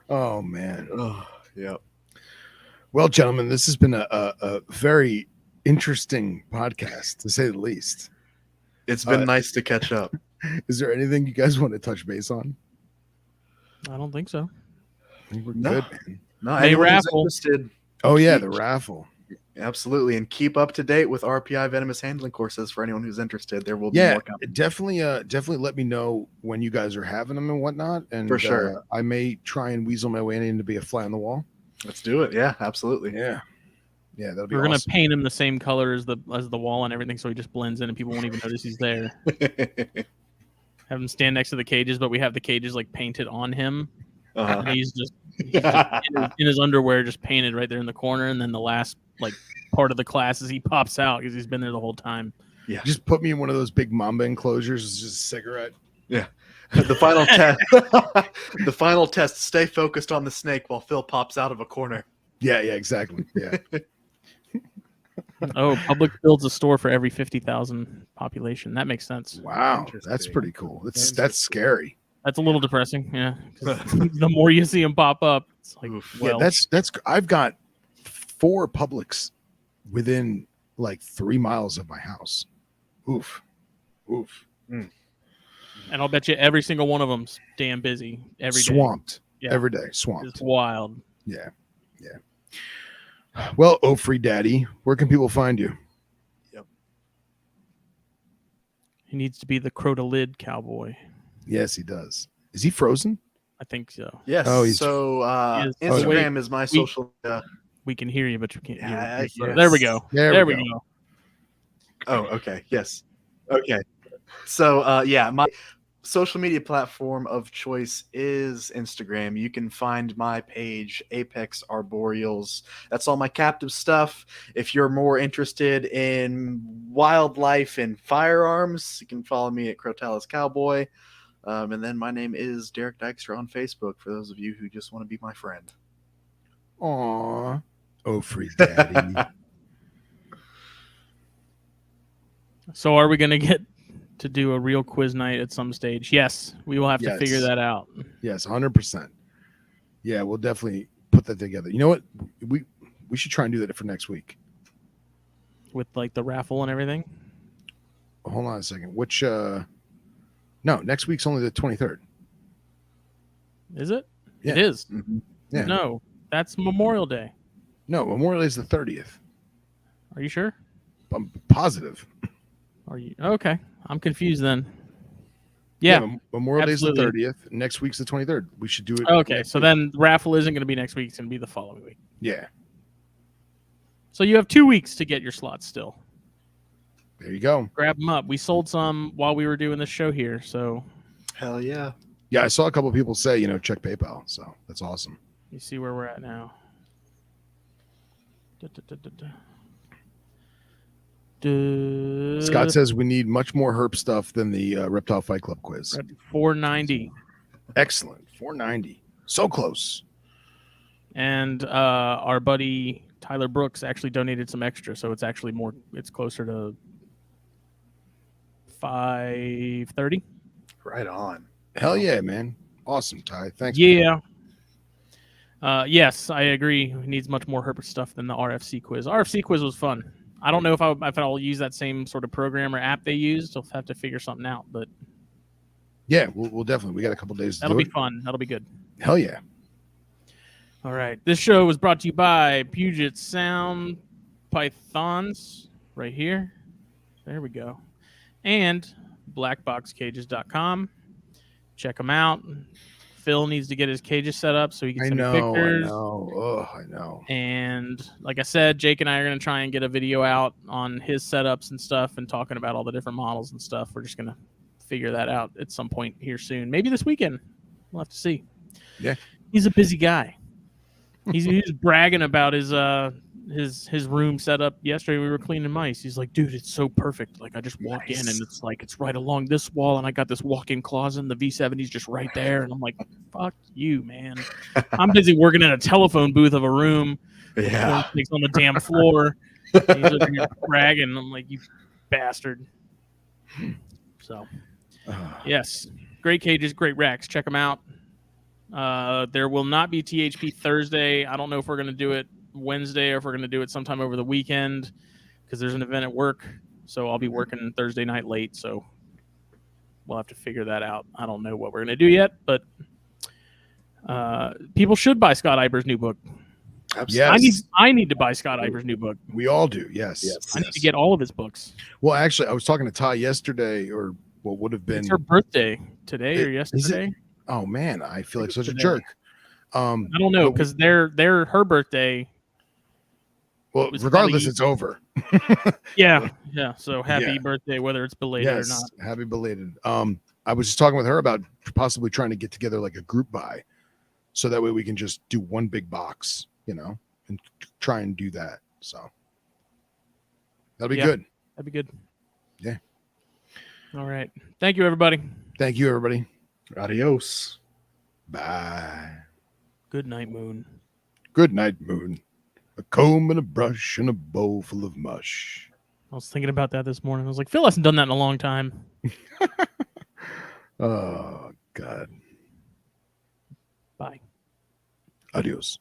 Oh man. Oh, yep. Well, gentlemen, this has been a very interesting podcast, to say the least. It's been nice to catch up. Is there anything you guys want to touch base on? I don't think so. I think we're good, man. No, May anyone who's raffle. interested. Oh, yeah, the raffle. Absolutely. And keep up to date with RPI venomous handling courses for anyone who's interested. There will be more coming. Definitely let me know when you guys are having them and whatnot. And for sure. I may try and weasel my way in to be a fly on the wall. Let's do it. Yeah, absolutely. Yeah. Yeah, that'll be We're awesome. gonna paint him the same color as the wall and everything, so he just blends in and people won't even notice he's there. Have him stand next to the cages, but we have the cages like painted on him. And he's just in his underwear, just painted right there in the corner. And then the last like part of the class is he pops out because he's been there the whole time. Yeah, just put me in one of those big Mamba enclosures. It's just a cigarette. Yeah. The final test. The final test. Stay focused on the snake while Phil pops out of a corner. Yeah, exactly. Yeah. Oh, Publix builds a store for every 50,000 population. That makes sense. Wow, that's pretty cool. That's scary. That's a little depressing. Yeah, the more you see them pop up, it's like, well, yeah, that's. I've got 4 Publix within like 3 miles of my house. Oof. And I'll bet you every single one of them's damn busy every day. Swamped. Yeah. Every day, swamped. It's wild. Yeah. Well, Free Daddy, where can people find you? Yep. He needs to be the crotolid cowboy. Yes, he does. Is he frozen? I think so. Yes. Oh, Instagram is my social. We can hear you, but you can't hear. Yes. There we go. There we go. Oh, okay. Yes. Okay. So, my social media platform of choice is Instagram. You can find my page, Apex Arboreals. That's all my captive stuff. If you're more interested in wildlife and firearms, you can follow me at Crotalis Cowboy. And then my name is Derek Dykstra on Facebook for those of you who just want to be my friend. Aw. Free Daddy. So are we going to get to do a real quiz night at some stage? Yes, we will have to figure that out. Yes, 100%. Yeah, we'll definitely put that together. You know what? We should try and do that for next week. With like the raffle and everything? Hold on a second. No, next week's only the 23rd. Is it? Yeah. It is. Mm-hmm. Yeah. No, that's Memorial Day. No, Memorial Day is the 30th. Are you sure? I'm positive. Are you okay? I'm confused then. Yeah, Memorial Day is the 30th. Next week's the 23rd. We should do it. Okay, so then the raffle isn't going to be next week. It's going to be the following week. Yeah. So you have 2 weeks to get your slots still. There you go. Grab them up. We sold some while we were doing this show here, so. Hell yeah. Yeah, I saw a couple of people say, check PayPal. So that's awesome. You see where we're at now. Scott says we need much more Herp stuff than the Reptile Fight Club quiz. 490. Excellent. 490. So close. And our buddy Tyler Brooks actually donated some extra, so it's actually more. It's closer to 530. Right on. Hell yeah, man! Awesome, Ty. Thanks. Yeah. Yes, I agree. It needs much more Herp stuff than the RFC quiz. RFC quiz was fun. I don't know if I'll use that same sort of program or app they used. I'll have to figure something out, but yeah, we'll definitely. We got a couple days. That'll be fun. That'll be good. Hell yeah! All right. This show was brought to you by Puget Sound Pythons, right here. There we go. And BlackBoxCages.com. Check them out. Phil needs to get his cages set up so he can send pictures. I know. Oh, I know. And like I said, Jake and I are going to try and get a video out on his setups and stuff and talking about all the different models and stuff. We're just going to figure that out at some point here soon. Maybe this weekend. We'll have to see. Yeah. He's a busy guy. He was bragging about his room setup yesterday. We were cleaning mice. He's like, dude, it's so perfect. Like I just walk in and it's like it's right along this wall, and I got this walk-in closet, and the V70's just right there. And I'm like, fuck you, man. I'm busy working in a telephone booth of a room. Yeah, it's on the damn floor. He's over here bragging. I'm like, you bastard. So, yes, great cages, great racks. Check them out. There will not be THP Thursday. I don't know if we're going to do it Wednesday or if we're going to do it sometime over the weekend because there's an event at work. So I'll be working Thursday night late. So we'll have to figure that out. I don't know what we're going to do yet, but people should buy Scott Iber's new book. Absolutely. Yes. I need to buy Scott Iber's new book. We all do. Yes. I need to get all of his books. Well, actually, I was talking to Ty yesterday, or what would have been. It's her birthday today or yesterday. Oh man, I feel like such a jerk. I don't know because her birthday. Well, regardless, it's over. Yeah. So happy birthday, whether it's belated or not. Happy belated. I was just talking with her about possibly trying to get together like a group buy, so that way we can just do one big box, and try and do that. So that'll be good. That'd be good. Yeah. All right. Thank you, everybody. Thank you, everybody. Adios. Bye. Good night, Moon. Good night, Moon. A comb and a brush and a bowl full of mush. I was thinking about that this morning. I was like, Phil hasn't done that in a long time. Oh, God. Bye. Adios.